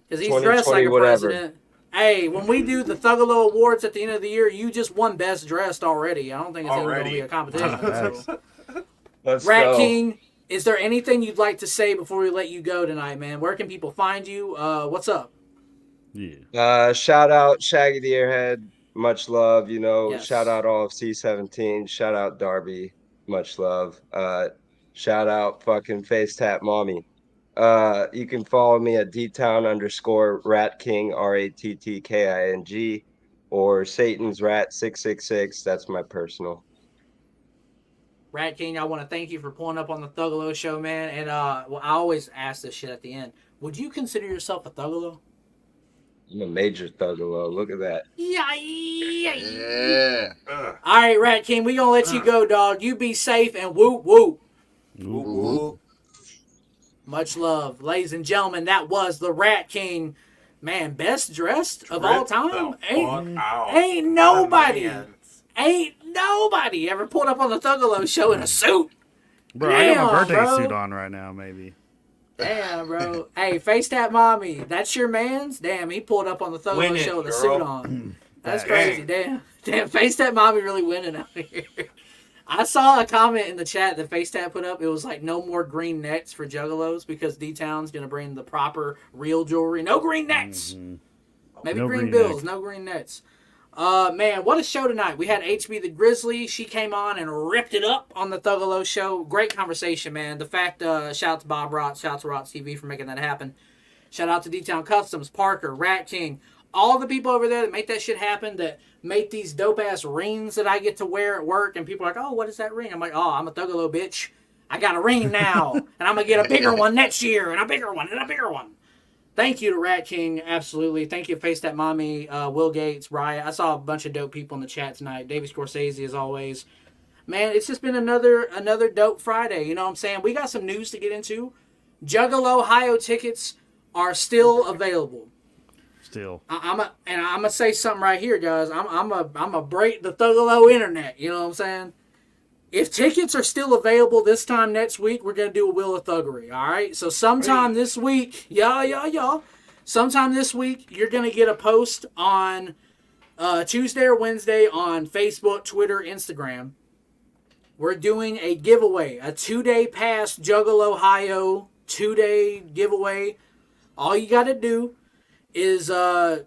Speaker 2: Because he's
Speaker 7: 2020
Speaker 2: dressed like a
Speaker 7: whatever.
Speaker 2: president. Hey, when we do the Thuggalo Awards at the end of the year, you just won best dressed already. I don't think it's even going to be a competition. So.
Speaker 7: Let's
Speaker 2: Rat
Speaker 7: go.
Speaker 2: King, is there anything you'd like to say before we let you go tonight, man? Where can people find you? What's up?
Speaker 3: Yeah.
Speaker 7: Shout out Shaggy the Airhead. Much love. You know,
Speaker 2: Yes.
Speaker 7: shout out all of C17. Shout out Darby. Much love. Shout out fucking Face Tap Mommy. You can follow me at dtown_ratking, RATTKING, or Satan's Rat 666. That's my personal.
Speaker 2: Rat King, I want to thank you for pulling up on the Thuggalo Show, man. And well, I always ask this shit at the end. Would you consider yourself a Thuggalo?
Speaker 7: I'm a major Thuggalo. Look at that.
Speaker 2: Yeah.
Speaker 5: Yeah.
Speaker 4: Ugh.
Speaker 2: All right, Rat King, we gonna let you go, dog. You be safe and whoop whoop.
Speaker 4: Whoop, whoop.
Speaker 2: Much love, ladies and gentlemen. That was the Rat King, man. Best dressed of all
Speaker 4: Rip
Speaker 2: time.
Speaker 4: the fuck out.
Speaker 2: Ain't nobody.
Speaker 4: My man.
Speaker 2: Ain't nobody ever pulled up on the Thuggalo Show in a suit.
Speaker 3: Bro, I got
Speaker 2: Damn,
Speaker 3: my birthday
Speaker 2: bro.
Speaker 3: suit on right now, maybe.
Speaker 2: Damn, bro. Hey, Face Tap Mommy, that's your man's? Damn, he pulled up on the Thuggalo
Speaker 4: Winning,
Speaker 2: Show with a
Speaker 4: girl.
Speaker 2: suit on. That's
Speaker 3: Dang.
Speaker 2: crazy. Damn, Face Tap Mommy really winning out here. I saw a comment in the chat that Face Tap put up. It was like, no more green nets for Juggalos because D-Town's going to bring the proper, real jewelry. No green nets. Maybe
Speaker 3: No
Speaker 2: green
Speaker 3: green
Speaker 2: bills,
Speaker 3: nets.
Speaker 2: no green nets. Man, what a show tonight. We had HB the Grizzly. She came on and ripped it up on the Thuggalo Show. Great conversation, man. The fact, shout out to Bob Roxxx, shout out to Roxxx TV for making that happen. Shout out to D-Town Customs, Parker, Rat King, all the people over there that make that shit happen, that make these dope-ass rings that I get to wear at work, and people are like, oh, what is that ring? I'm like, oh, I'm a Thuggalo bitch. I got a ring now, and I'm going to get a bigger one next year, and a bigger one, and a bigger one. Thank you to Rat King, absolutely. Thank you to Face That Mommy, Will Gates, Riot. I saw a bunch of dope people in the chat tonight. David Scorsese, as always. Man, it's just been another dope Friday. You know what I'm saying? We got some news to get into. Juggalo Ohio tickets are still available.
Speaker 3: Still.
Speaker 2: I'm gonna say something right here, guys. I'm a break the Thuggalo internet. You know what I'm saying? If tickets are still available this time next week, we're gonna do a Wheel of Thuggery. All right. So sometime this week, sometime this week, you're gonna get a post on Tuesday or Wednesday on Facebook, Twitter, Instagram. We're doing a giveaway, a 2-day pass Juggalo Ohio 2-day giveaway. All you gotta do is I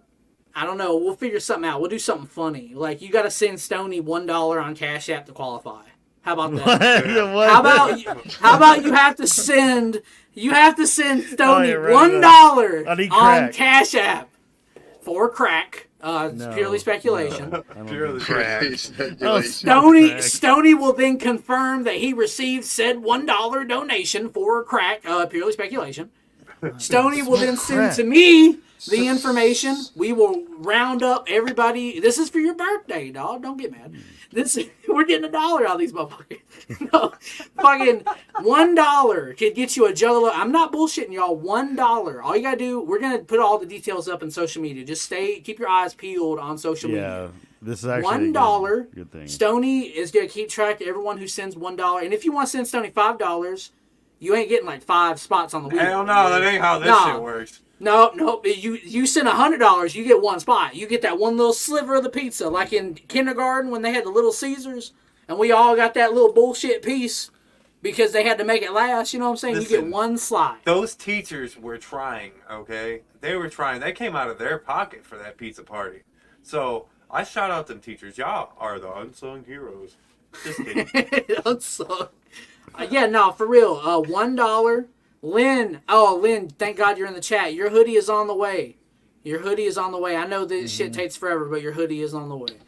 Speaker 2: don't know, we'll figure something out. We'll do something funny. Like you gotta send Stoney $1 on Cash App to qualify. How about that?
Speaker 3: What?
Speaker 2: How about you have to send Stoney
Speaker 3: yeah, right, I need
Speaker 2: $1 on
Speaker 3: crack.
Speaker 2: Cash App for crack. It's
Speaker 3: No,
Speaker 2: purely speculation.
Speaker 3: no, I don't
Speaker 4: Purely
Speaker 3: think-
Speaker 4: crack.
Speaker 3: Oh,
Speaker 2: Stoney will then confirm that he received said $1 donation for crack. Purely speculation. Stoney will then send
Speaker 3: Crack.
Speaker 2: to me the information. We will round up everybody. This is for your birthday, dog. Don't get mad. We're getting $1 out of these motherfuckers. No, fucking $1 could get you a Juggalo. I'm not bullshitting y'all. $1. All you gotta do. We're gonna put all the details up in social media. Just keep your eyes peeled on social media.
Speaker 3: Yeah, this is actually
Speaker 2: $1.
Speaker 3: a good thing.
Speaker 2: Stoney is gonna keep track of everyone who sends $1. And if you want to send Stoney $5, you ain't getting like 5 spots on the wheel.
Speaker 4: Hell no, that ain't how this
Speaker 2: Nah.
Speaker 4: shit works.
Speaker 2: No. You send $100, you get 1 spot. You get that one little sliver of the pizza, like in kindergarten when they had the Little Caesars, and we all got that little bullshit piece because they had to make it last. You know what I'm saying? You
Speaker 4: Listen.
Speaker 2: get 1 slide.
Speaker 4: Those teachers were trying, okay? They were trying. They came out of their pocket for that pizza party. So I shout out them teachers. Y'all are the unsung heroes. Just kidding.
Speaker 2: So, yeah, no, for real. $1. Lynn, thank God you're in the chat. Your hoodie is on the way. I know this shit takes forever, but your hoodie is on the way.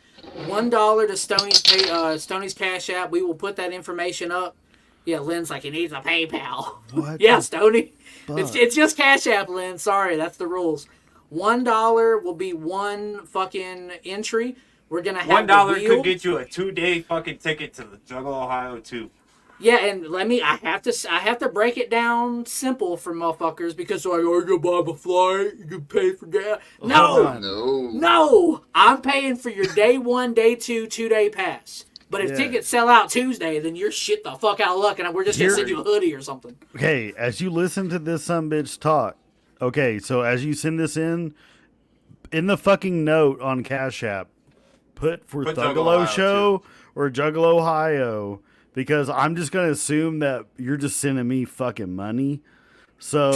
Speaker 2: $1 to Stoney's Cash App. We will put that information up. Yeah, Lynn's like, he needs a PayPal.
Speaker 3: What
Speaker 2: Yeah,
Speaker 3: the
Speaker 2: Stoney.
Speaker 3: fuck?
Speaker 2: It's just Cash App, Lynn. Sorry, that's the rules. $1 will be 1 fucking entry. We're gonna have
Speaker 4: $1
Speaker 2: the wheel.
Speaker 4: could get you a 2-day fucking ticket to the Juggalo, Ohio 2.
Speaker 2: Yeah, and I have to break it down simple for motherfuckers because like, oh, you buy the flight, you can pay for gas. No, I'm paying for your day 1, day 2, 2-day pass. But if tickets sell out Tuesday, then you're shit the fuck out of luck, and we're just gonna send you a hoodie or something.
Speaker 3: Okay, as you listen to this sumbitch talk, okay, so as you send this in the fucking note on Cash App, put Thuggalo Show or Juggalo Ohio. Because I'm just going to assume that you're just sending me fucking money. So,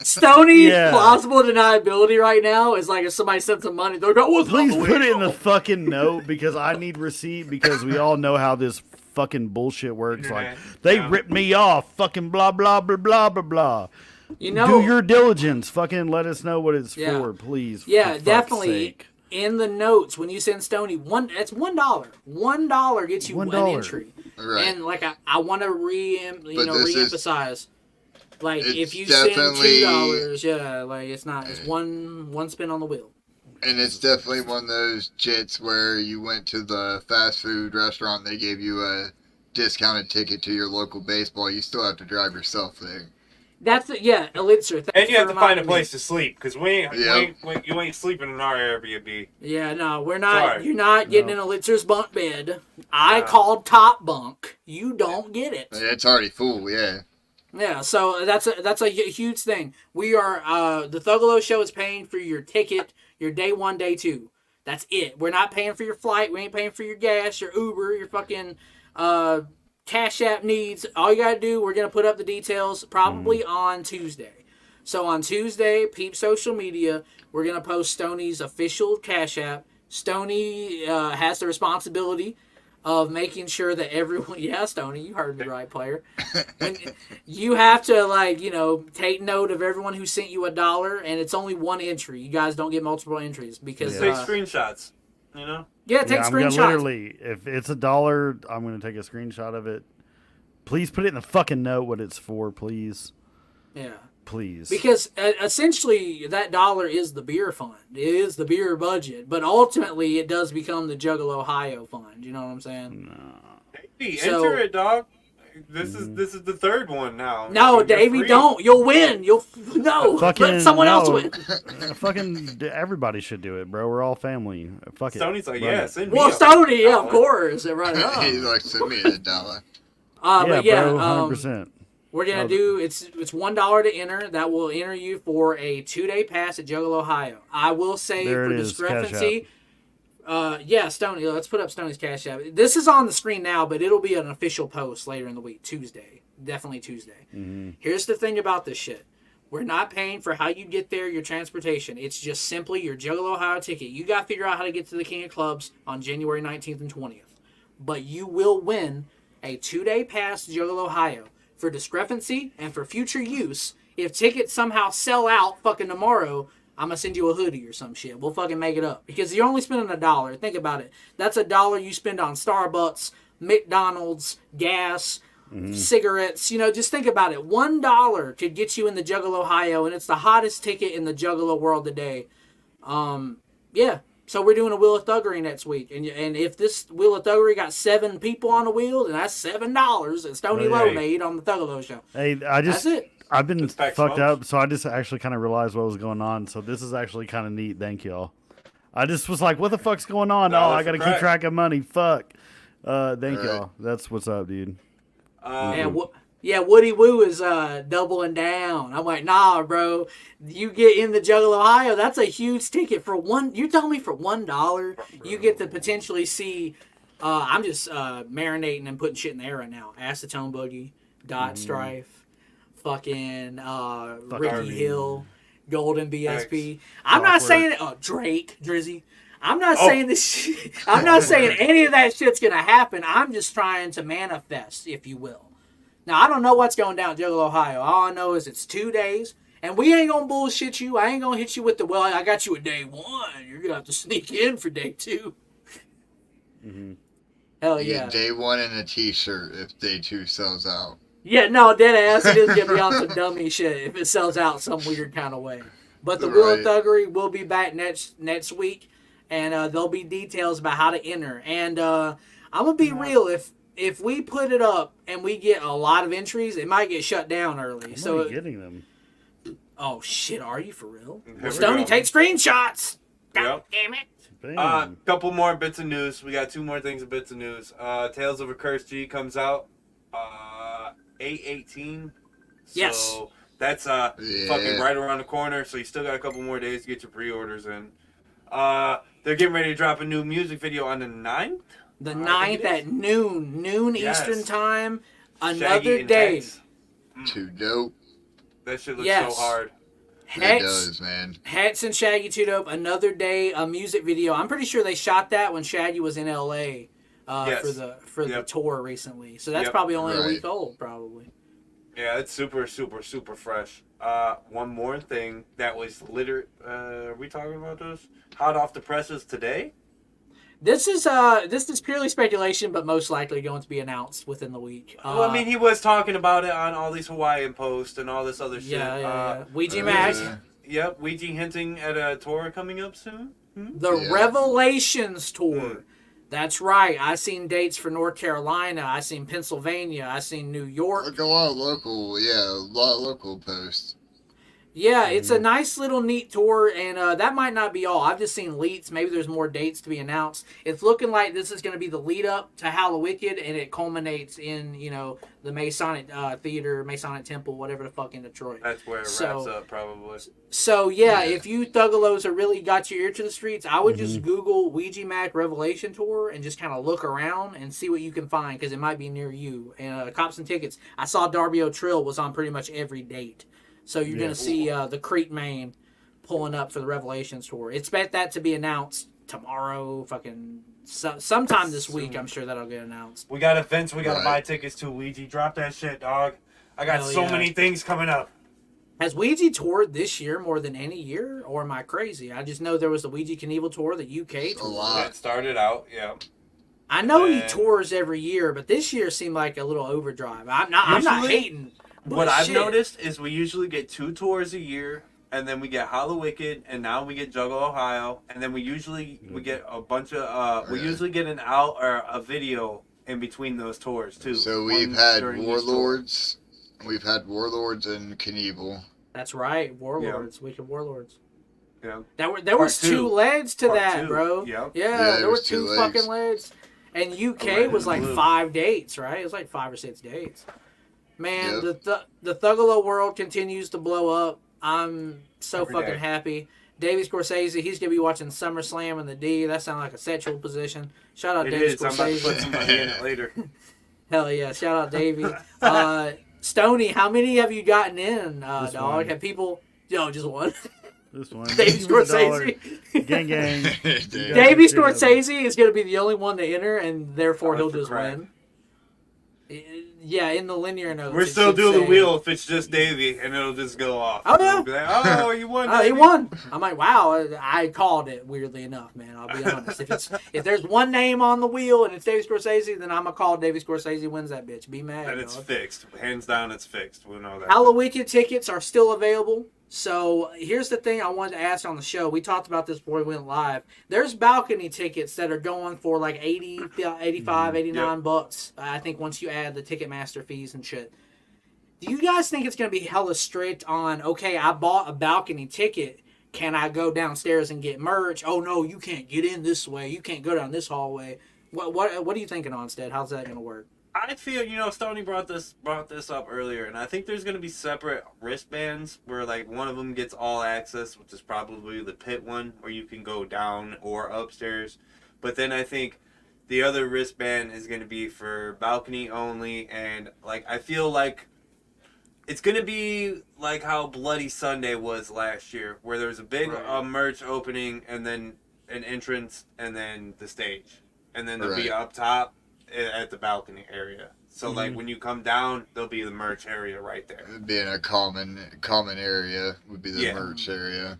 Speaker 2: Stony plausible deniability right now is like if somebody sent some money, they're like,
Speaker 3: please put it in the fucking note because I need receipt because we all know how this fucking bullshit works. Like, they ripped me off, fucking blah, blah, blah, blah, blah, blah.
Speaker 2: You know,
Speaker 3: do your diligence. Fucking let us know what it's for, please.
Speaker 2: Yeah,
Speaker 3: for
Speaker 2: definitely.
Speaker 3: Sake.
Speaker 2: In the notes, when you send Stony, it's $1. $1 gets you an entry.
Speaker 5: Right.
Speaker 2: And like I want to reemphasize, like if you
Speaker 5: send
Speaker 2: $2, like it's one spin on the wheel.
Speaker 5: And it's definitely one of those jits where you went to the fast food restaurant, they gave you a discounted ticket to your local baseball. You still have to drive yourself there.
Speaker 2: That's Elixir.
Speaker 4: And you have to find a place to sleep because you ain't sleeping in our Airbnb.
Speaker 2: Yeah, no, we're not.
Speaker 4: Sorry.
Speaker 2: You're not getting in Elixir's bunk bed. I called top bunk. You don't get it.
Speaker 5: It's already full. Yeah.
Speaker 2: Yeah, so that's a huge thing. We are the Thuggalo Show is paying for your ticket, your day 1, day 2. That's it. We're not paying for your flight. We ain't paying for your gas, your Uber, your fucking Cash App needs. All you gotta do, we're gonna put up the details probably on Tuesday. So on Tuesday, peep social media, we're gonna post Stoney's official Cash App. Stoney has the responsibility of making sure that everyone, Stoney, you heard me right, player. You have to take note of everyone who sent you $1, and it's only one entry. You guys don't get multiple entries because
Speaker 4: take screenshots. You know.
Speaker 2: Yeah, take screenshots.
Speaker 3: Literally, if it's $1, I'm gonna take a screenshot of it. Please put it in the fucking note what it's for, please.
Speaker 2: Yeah.
Speaker 3: Please.
Speaker 2: Because essentially that $1 is the beer fund. It is the beer budget, but ultimately it does become the Juggalo Ohio fund. You know what I'm saying?
Speaker 3: No.
Speaker 4: Hey, enter it, dog. This is the third one now.
Speaker 2: No, Davey, don't. You'll win. Let someone else win.
Speaker 3: Fucking everybody should do it, bro. We're all family. Fuck it.
Speaker 4: Stoney's like, send me.
Speaker 2: Well, Stoney, of course. Right up.
Speaker 5: He's like, send me $1.
Speaker 2: But
Speaker 3: bro, 100%.
Speaker 2: We're gonna do it's $1 to enter. That will enter you for a 2-day pass at Juggalo, Ohio. I will say for discrepancy. Stoney. Let's put up Stoney's Cash App. This is on the screen now, but it'll be an official post later in the week, Tuesday. Definitely Tuesday.
Speaker 3: Mm-hmm.
Speaker 2: Here's the thing about this shit. We're not paying for how you get there, your transportation. It's just simply your Juggalo, Ohio ticket. You got to figure out how to get to the King of Clubs on January 19th and 20th. But you will win a 2-day pass to Juggalo, Ohio. For discrepancy and for future use, if tickets somehow sell out fucking tomorrow, I'm going to send you a hoodie or some shit. We'll fucking make it up. Because you're only spending $1. Think about it. That's $1 you spend on Starbucks, McDonald's, gas, cigarettes. Just think about it. $1 could get you in the Juggalo, Ohio, and it's the hottest ticket in the Juggalo world today. So we're doing a Wheel of Thuggery next week. And if this Wheel of Thuggery got 7 people on the wheel, then that's $7 that Stony Lowe made on the Thuggalo Show.
Speaker 3: Hey, that's it. I've been fucked up, so I just actually kind of realized what was going on. So this is actually kind of neat. Thank y'all. I just was like, what the fuck's going on?
Speaker 4: No,
Speaker 3: I got to keep track of money. Fuck. Thank y'all. That's what's up, dude.
Speaker 2: Woody Woo is doubling down. I'm like, nah, bro. You get in the Juggalo, Ohio, that's a huge ticket. For one, you tell me for $1, you get to potentially see, I'm just marinating and putting shit in the air right now. Acetone Boogie, Dot Strife, fucking Ricky Hill, Golden BSP. I'm not saying Drake, Drizzy. I'm not saying this shit. I'm not saying any of that shit's gonna happen. I'm just trying to manifest, if you will. Now I don't know what's going down at Juggalo, Ohio. All I know is it's 2 days, and we ain't gonna bullshit you. I ain't gonna hit you with the I got you a day 1. You're gonna have to sneak in for day 2.
Speaker 3: Mm-hmm.
Speaker 2: Hell
Speaker 5: You
Speaker 2: yeah.
Speaker 5: get day 1 and a T-shirt if day 2 sells out.
Speaker 2: Yeah, no, dead ass. It is gonna be on some dummy shit if it sells out some weird kind of way. But the Wheel of Thuggery will be back next week. and there'll be details about how to enter. And I'm gonna be real, if we put it up and we get a lot of entries, it might get shut down early.
Speaker 3: I'm
Speaker 2: So
Speaker 3: already getting them.
Speaker 2: oh shit, are you for real?
Speaker 4: Here
Speaker 2: Well,
Speaker 4: we
Speaker 2: Stoney,
Speaker 4: go.
Speaker 2: take screenshots. God
Speaker 4: Yep.
Speaker 2: damn it.
Speaker 3: Bam.
Speaker 4: Couple more bits of news. We got 2 more things of bits of news. Tales of a Cursed G comes out 8/18.
Speaker 2: Yes.
Speaker 4: So that's fucking right around the corner. So you still got a couple more days to get your pre-orders in. They're getting ready to drop a new music video on the 9th.
Speaker 2: The
Speaker 4: I think
Speaker 2: 9th
Speaker 4: it
Speaker 2: at noon
Speaker 4: Yes.
Speaker 2: Eastern time.
Speaker 4: Shaggy
Speaker 2: Another
Speaker 4: and
Speaker 2: day.
Speaker 4: Hex.
Speaker 5: Too dope.
Speaker 4: That shit looks
Speaker 2: Yes.
Speaker 4: so hard.
Speaker 5: It
Speaker 2: Hex,
Speaker 5: does, man.
Speaker 2: Hex and Shaggy Too Dope. Another day, a music video. I'm pretty sure they shot that when Shaggy was in LA
Speaker 4: Yes.
Speaker 2: for the
Speaker 4: Yep.
Speaker 2: tour recently. So that's
Speaker 4: Yep.
Speaker 2: probably only a
Speaker 5: Right.
Speaker 2: week old, probably.
Speaker 4: Yeah, it's super, super, super fresh. One more thing that was are we talking about this? Hot off the presses today?
Speaker 2: This is purely speculation, but most likely going to be announced within the week.
Speaker 4: Well, I mean, he was talking about it on all these Hawaiian posts and all this other shit.
Speaker 2: yeah. Ouija
Speaker 5: uh,
Speaker 2: Mac.
Speaker 4: Yep, Ouija hinting at a tour coming up soon.
Speaker 2: The
Speaker 5: Yeah.
Speaker 2: Revelations tour. That's right. I seen dates for North Carolina. I seen Pennsylvania. I seen New York.
Speaker 5: Like a lot of local posts.
Speaker 2: Yeah, it's a nice little neat tour, and that might not be all. I've just seen leaks. Maybe there's more dates to be announced. It's looking like this is going to be the lead up to Hallowicked, and it culminates in the Masonic Theater, Masonic Temple, whatever the fuck in Detroit.
Speaker 4: That's where it wraps up, probably.
Speaker 2: So yeah, if you Thuggalos are really got your ear to the streets, I would just Google Ouija Mac Revelation Tour and just kind of look around and see what you can find, because it might be near you. And Cops and Tickets, I saw Darby O'Trill was on pretty much every date. So you're going to see the Crete Main pulling up for the Revelations tour. Expect that to be announced tomorrow, sometime this week. I'm sure that'll get announced.
Speaker 4: We got events we got to
Speaker 5: Right.
Speaker 4: buy tickets to, Ouija. Drop that shit, dog. I got
Speaker 2: Hell
Speaker 4: so
Speaker 2: yeah.
Speaker 4: many things coming up.
Speaker 2: Has Ouija toured this year more than any year, or am I crazy? I just know there was the Ouija Knievel tour, the UK
Speaker 5: A
Speaker 2: tour.
Speaker 5: lot.
Speaker 4: It started out, yeah.
Speaker 2: I know he
Speaker 4: And-
Speaker 2: tours every year, but this year seemed like a little overdrive. I'm not
Speaker 4: Usually,
Speaker 2: hating. But
Speaker 4: What I've
Speaker 2: shit.
Speaker 4: noticed is we usually get 2 tours a year, and then we get Hallowicked, and now we get Juggalo Ohio, and then we get a bunch of we usually get an out or a video in between those tours too.
Speaker 5: So we've
Speaker 4: One
Speaker 5: had
Speaker 4: during each tour.
Speaker 5: Warlords. We've had Warlords and Knievel.
Speaker 2: That's right, Warlords, Wicked Warlords.
Speaker 4: Yeah.
Speaker 2: There was
Speaker 4: two.
Speaker 2: 2 legs to
Speaker 4: Part
Speaker 2: that,
Speaker 4: 2.
Speaker 2: bro.
Speaker 4: Yep.
Speaker 2: Yeah,
Speaker 5: Yeah,
Speaker 2: there were
Speaker 5: was
Speaker 2: 2
Speaker 5: 2 legs.
Speaker 2: fucking legs. And UK
Speaker 4: red
Speaker 2: was
Speaker 4: and
Speaker 2: like
Speaker 4: blue.
Speaker 2: 5 dates, right? It was like 5 or 6 dates. Man,
Speaker 5: Yep.
Speaker 2: the Thuggalo world continues to blow up. I'm so
Speaker 4: Every
Speaker 2: fucking
Speaker 4: day.
Speaker 2: happy. Davey Scorsese, he's gonna be watching SummerSlam in the D. That sounds like a sexual position. Shout out
Speaker 4: It
Speaker 2: Davey
Speaker 4: is. I'm about to put
Speaker 2: Scorsese.
Speaker 4: some money in it later.
Speaker 2: Hell yeah! Shout out Davey. Stoney, how many have you gotten in,
Speaker 3: Just
Speaker 2: dog?
Speaker 3: one.
Speaker 2: Have people? No, just one.
Speaker 3: This one.
Speaker 2: Davey Scorsese.
Speaker 3: Gang, gang.
Speaker 5: Damn.
Speaker 2: Davey Scorsese is going to be the only one to enter, and therefore
Speaker 4: Oh,
Speaker 2: he'll
Speaker 4: for
Speaker 2: just
Speaker 4: crack.
Speaker 2: win. Yeah, in the linear notes.
Speaker 4: We're
Speaker 2: it
Speaker 4: still
Speaker 2: should
Speaker 4: doing the
Speaker 2: say-
Speaker 4: wheel if it's just Davey, and it'll just go off.
Speaker 2: Oh, yeah.
Speaker 4: It'll be like, oh, you won.
Speaker 2: Oh, he
Speaker 4: Davey.
Speaker 2: won. I'm like, wow, I called it. Weirdly enough, man. I'll be honest. If there's one name on the wheel and it's Davey Scorsese, then I'm gonna call Davey Scorsese wins that bitch. Be mad.
Speaker 4: And it's
Speaker 2: dog.
Speaker 4: fixed. Hands down, it's fixed. We know that.
Speaker 2: Halloween tickets are still available. So here's the thing I wanted to ask on the show. We talked about this before we went live. There's balcony tickets that are going for like 80, 85, 89 bucks. I think once you add the Ticketmaster fees and shit. Do you guys think it's going to be hella strict on, okay, I bought a balcony ticket. Can I go downstairs and get merch? Oh, no, you can't get in this way. You can't go down this hallway. What are you thinking, Onstead? How's that going to work?
Speaker 4: I feel, Stoney brought this up earlier, and I think there's going to be separate wristbands where, like, one of them gets all access, which is probably the pit one, where you can go down or upstairs. But then I think the other wristband is going to be for balcony only, and, like, I feel like it's going to be like how Bloody Sunday was last year, where there was a big merch opening, and then an entrance, and then the stage. And then there'll be up top at the balcony area. So, like, when you come down, there'll be the merch area right there.
Speaker 5: Being a common area would be the merch area.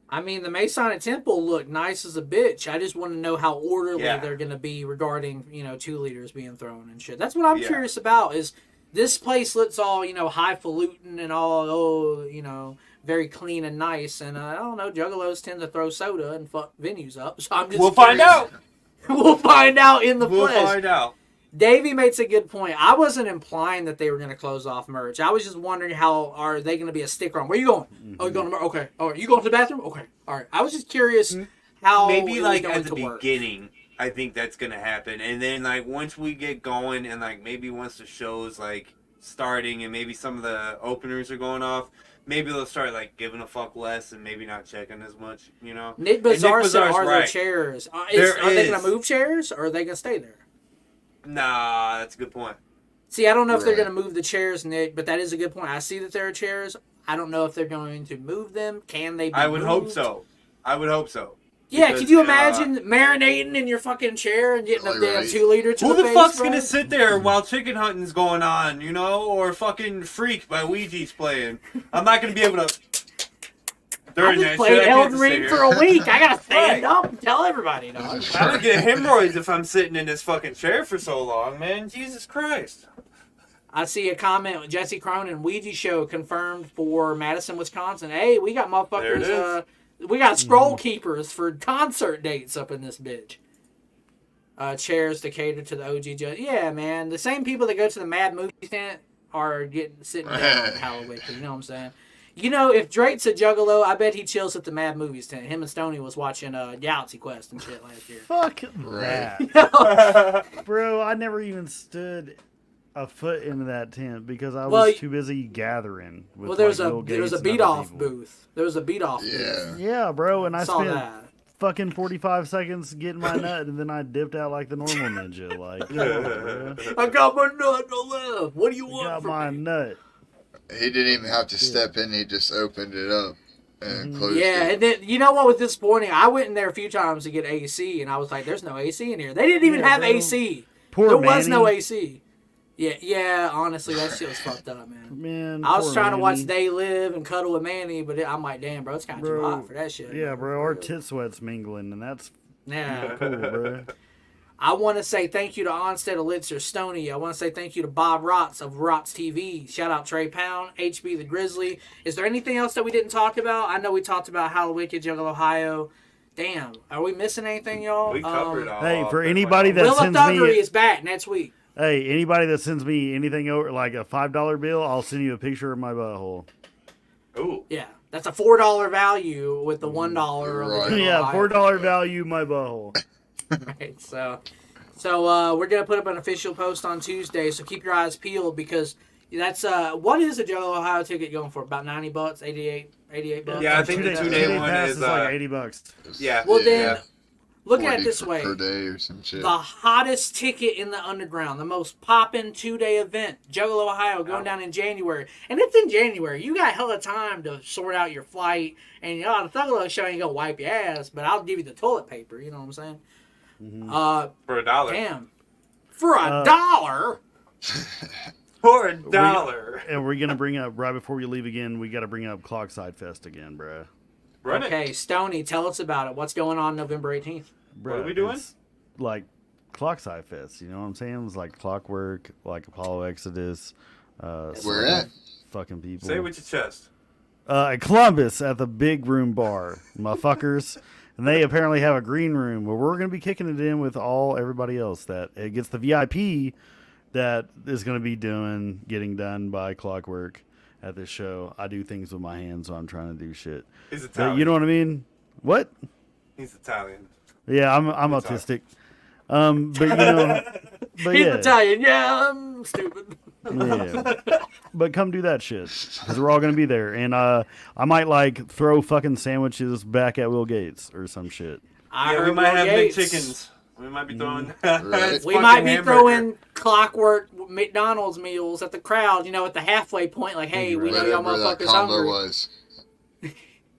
Speaker 2: I mean, the Masonic Temple looked nice as a bitch. I just want to know how orderly
Speaker 4: Yeah.
Speaker 2: they're going to be regarding, 2 liters being thrown and shit. That's what I'm
Speaker 4: Yeah.
Speaker 2: curious about is this place looks all, highfalutin and all, very clean and nice. And I don't know, Juggalos tend to throw soda and fuck venues up. So I'm just
Speaker 4: We'll find
Speaker 2: curious.
Speaker 4: out.
Speaker 2: We'll find out in the
Speaker 4: We'll
Speaker 2: flesh.
Speaker 4: find out.
Speaker 2: Davey makes a good point. I wasn't implying that they were going to close off merch. I was just wondering how are they going to be a sticker on. Where you going? Oh, you going to merch? Okay. All right. You going to the bathroom? Okay. All right. I was just curious how
Speaker 4: Maybe
Speaker 2: it
Speaker 4: like
Speaker 2: was
Speaker 4: at the
Speaker 2: going to work.
Speaker 4: beginning, I think that's gonna happen, and then like once we get going, and like maybe once the show's like starting, and maybe some of the openers are going off, maybe they'll start like giving a fuck less, and maybe not checking as much. You know.
Speaker 2: Nick Bazaar said,
Speaker 4: Bazar's
Speaker 2: "Are there
Speaker 4: right.
Speaker 2: chairs? Are
Speaker 4: There
Speaker 2: they going
Speaker 4: is.
Speaker 2: to move chairs, or are they going to stay there?"
Speaker 4: Nah, that's a good point.
Speaker 2: See, I don't know if they're
Speaker 5: Right.
Speaker 2: going to move the chairs, Nick, but that is a good point. I see that there are chairs. I don't know if they're going to move them. Can they be
Speaker 4: I would hope
Speaker 2: moved?
Speaker 4: so. I would hope so.
Speaker 2: Yeah,
Speaker 4: Because,
Speaker 2: could you imagine marinating in your fucking chair and getting a
Speaker 5: Like,
Speaker 2: damn
Speaker 5: right.
Speaker 2: 2-liter to
Speaker 4: Who
Speaker 2: the
Speaker 4: the
Speaker 2: face,
Speaker 4: fuck's
Speaker 2: bro?
Speaker 4: gonna sit there while chicken hunting's going on, you know, or fucking Freak by Ouija's playing? I'm not gonna be able to.
Speaker 2: I
Speaker 4: During
Speaker 2: just
Speaker 4: that
Speaker 2: played
Speaker 4: shit, I can't
Speaker 2: Elden
Speaker 4: just
Speaker 2: Ring
Speaker 4: sit
Speaker 2: for
Speaker 4: here.
Speaker 2: a week. I gotta stand
Speaker 4: Right.
Speaker 2: up and tell everybody, dog.
Speaker 4: I'm gonna get hemorrhoids if I'm sitting in this fucking chair for so long, man. Jesus Christ.
Speaker 2: I see a comment with Jesse Cronin, Ouija show confirmed for Madison, Wisconsin. Hey, we got
Speaker 4: There it
Speaker 2: motherfuckers.
Speaker 4: is.
Speaker 2: We got scroll keepers for concert dates up in this bitch. Chairs to cater to the OG judge. Yeah, man. The same people that go to the Mad Movie tent are sitting down at Halloween. You know what I'm saying? You know, if Drake's a juggalo, I bet he chills at the Mad Movies tent. Him and Stoney was watching Galaxy Quest and shit last year.
Speaker 3: Fuck
Speaker 5: Right.
Speaker 3: that. Bro, I never even stood a foot into that tent because I was
Speaker 2: Well,
Speaker 3: too busy gathering with
Speaker 2: Well, there was
Speaker 3: Bill
Speaker 2: there was a
Speaker 3: Gates and
Speaker 2: beat
Speaker 3: other
Speaker 2: off
Speaker 3: people.
Speaker 2: booth. There was a beat off booth.
Speaker 5: Yeah.
Speaker 3: Yeah, bro, and I
Speaker 2: Saw
Speaker 3: spent
Speaker 2: that.
Speaker 3: fucking 45 seconds getting my nut, and then I dipped out like the normal ninja. Like, come on, bro.
Speaker 2: I got my nut to live. What do you
Speaker 3: I
Speaker 2: want
Speaker 3: got
Speaker 2: from
Speaker 3: my
Speaker 2: me?
Speaker 3: nut.
Speaker 5: He didn't even have to step in. He just opened it up and closed
Speaker 2: Yeah,
Speaker 5: it.
Speaker 2: and then you know what was disappointing? I went in there a few times to get AC, and I was like, "There's no AC in here." They didn't even
Speaker 3: Yeah,
Speaker 2: have
Speaker 3: bro.
Speaker 2: AC.
Speaker 3: Poor
Speaker 2: There was no
Speaker 3: Manny.
Speaker 2: AC. Yeah. Honestly, that shit was fucked up, man.
Speaker 3: Man,
Speaker 2: I was
Speaker 3: poor
Speaker 2: trying to watch
Speaker 3: Manny.
Speaker 2: They Live and cuddle with Manny, but I'm like, damn, bro, it's kind of too
Speaker 3: Bro,
Speaker 2: hot for that shit.
Speaker 3: Yeah, bro, our tit sweat's mingling, and that's
Speaker 2: Yeah.
Speaker 3: cool, bro.
Speaker 2: I want to say thank you to Onstead Elixir Stoney. I want to say thank you to Bob Roxxx of Roxxx TV. Shout out Trey Pound, HB the Grizzly. Is there anything else that we didn't talk about? I know we talked about How Wicked, Juggle Ohio. Damn, are we missing anything, y'all?
Speaker 4: We covered all.
Speaker 3: Hey, for
Speaker 4: of it.
Speaker 3: anybody that
Speaker 2: Willa
Speaker 3: sends
Speaker 2: Thuggery
Speaker 3: me,
Speaker 2: is back next week.
Speaker 3: hey, anybody that sends me anything over like a $5 bill, I'll send you a picture of my butthole.
Speaker 4: Ooh.
Speaker 2: Yeah, that's a $4 value with the $1.
Speaker 5: Right.
Speaker 3: Yeah, $4 value, my butthole.
Speaker 2: Right, so we're gonna put up an official post on Tuesday. So keep your eyes peeled because that's what is a Juggle Ohio ticket going for? About $90, 88 bucks.
Speaker 4: Yeah, I think the two-day one
Speaker 3: pass
Speaker 4: is,
Speaker 3: like $80.
Speaker 4: Yeah.
Speaker 2: Well, then,
Speaker 4: yeah.
Speaker 2: look at it
Speaker 5: 40
Speaker 2: this way:
Speaker 5: per day or some shit.
Speaker 2: the hottest ticket in the underground, the most poppin' 2-day event, Juggalo Ohio, going down in January, and it's in January. You got hella time to sort out your flight, and you know the Thuggalo Show ain't gonna wipe your ass, but I'll give you the toilet paper. You know what I'm saying?
Speaker 4: For $1.
Speaker 2: Damn, for $1.
Speaker 4: For $1.
Speaker 3: And we're gonna bring up right before we leave again. We got to bring up Clockside Fest again, bruh.
Speaker 4: Run it.
Speaker 2: Okay, Stoney, tell us about it. What's going on November 18th?
Speaker 3: Bruh,
Speaker 4: What are we doing?
Speaker 3: it's like Clockside Fest. You know what I'm saying? It's like Clockwork, like Apollo Exodus.
Speaker 5: Where at?
Speaker 3: Fucking people.
Speaker 4: Say it with your chest.
Speaker 3: At Columbus at the Big Room Bar, motherfuckers. And they apparently have a green room where we're going to be kicking it in with everybody else that it gets the VIP that is going to be getting done by Clockwork at this show. I do things with my hands, so I'm trying to do shit.
Speaker 4: He's
Speaker 3: But
Speaker 4: Italian.
Speaker 3: you know what I mean? What?
Speaker 4: He's Italian.
Speaker 3: Yeah, I'm autistic. But you know, but
Speaker 2: He's
Speaker 3: yeah,
Speaker 2: Italian. Yeah, I'm stupid.
Speaker 3: yeah. But come do that shit because we're all gonna be there, and I might like throw fucking sandwiches back at Will Gates or some shit.
Speaker 2: I
Speaker 4: Yeah, we
Speaker 2: heard
Speaker 4: might
Speaker 2: Will
Speaker 4: have
Speaker 2: Gates.
Speaker 4: big chickens. We might be throwing.
Speaker 5: Right.
Speaker 2: We might be throwing Clockwork McDonald's meals at the crowd, you know, at the halfway point, like, hey, we know y'all
Speaker 5: Whatever that
Speaker 2: motherfuckers
Speaker 5: combo
Speaker 2: hungry.
Speaker 5: was.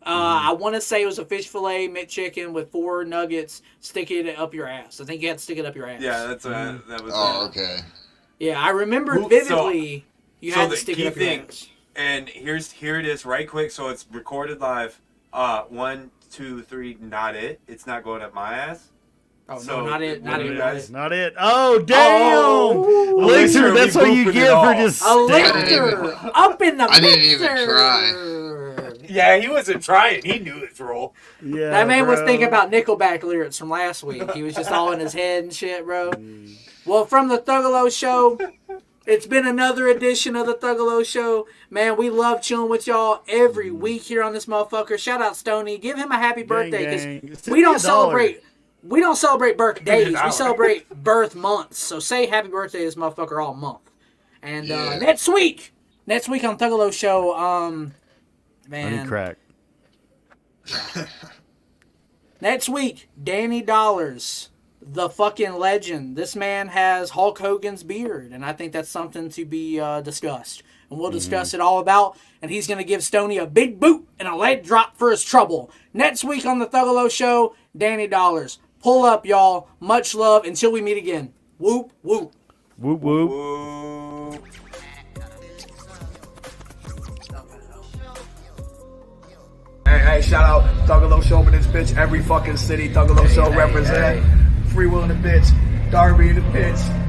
Speaker 2: I want to say it was a fish fillet McChicken with 4 nuggets. Stick it up your ass. I think you had to stick it up your ass.
Speaker 4: Yeah, that's that was.
Speaker 5: Oh, okay.
Speaker 2: Yeah, I remember
Speaker 4: Who-
Speaker 2: vividly. You
Speaker 4: so
Speaker 2: had to
Speaker 4: the
Speaker 2: stick
Speaker 4: key
Speaker 2: it up your
Speaker 4: thing-
Speaker 2: ass.
Speaker 4: And here it is, right quick. So it's recorded live. 1, 2, 3. Not it. It's not going up my ass.
Speaker 2: Oh
Speaker 4: So,
Speaker 2: no, not it,
Speaker 4: what
Speaker 2: not
Speaker 4: do you
Speaker 2: it.
Speaker 4: guys-
Speaker 3: Not it. Oh damn!
Speaker 2: Oh,
Speaker 3: Elixir,
Speaker 4: Elixir,
Speaker 3: that's
Speaker 4: we
Speaker 3: what you
Speaker 4: boofing it
Speaker 3: get for
Speaker 4: all.
Speaker 3: just
Speaker 2: A
Speaker 3: standing
Speaker 2: liquor
Speaker 3: there.
Speaker 2: up in the
Speaker 5: I didn't even
Speaker 2: mixer.
Speaker 5: try.
Speaker 4: Yeah, he wasn't trying. He knew his role.
Speaker 3: Yeah,
Speaker 2: That man was
Speaker 3: bro.
Speaker 2: thinking about Nickelback lyrics from last week. He was just all in his head and shit, bro. Well, from the Thuggalo Show, it's been another edition of the Thuggalo Show. Man, we love chilling with y'all every week here on this motherfucker. Shout out Stoney. Give him a happy birthday
Speaker 3: gang.
Speaker 2: because we don't
Speaker 3: $50.
Speaker 2: celebrate. We don't celebrate birthdays. We
Speaker 4: $50.
Speaker 2: celebrate birth months. So say happy birthday to this motherfucker all month. And next week on Thuggalo Show,
Speaker 3: I need
Speaker 2: man.
Speaker 3: crack.
Speaker 2: Next week, Danny Dollars, the fucking legend. This man has Hulk Hogan's beard, and I think that's something to be discussed. And we'll discuss it all about, and he's going to give Stoney a big boot and a leg drop for his trouble. Next week on the Thuggalo Show, Danny Dollars. Pull up, y'all. Much love. Until we meet again. Whoop, whoop.
Speaker 3: Whoop whoop.
Speaker 4: Ooh.
Speaker 8: Hey, shout out Thuggalo Show in this bitch. Every fucking city, Thuggalo Show represent. Free Will in the bitch. Darby in the bitch.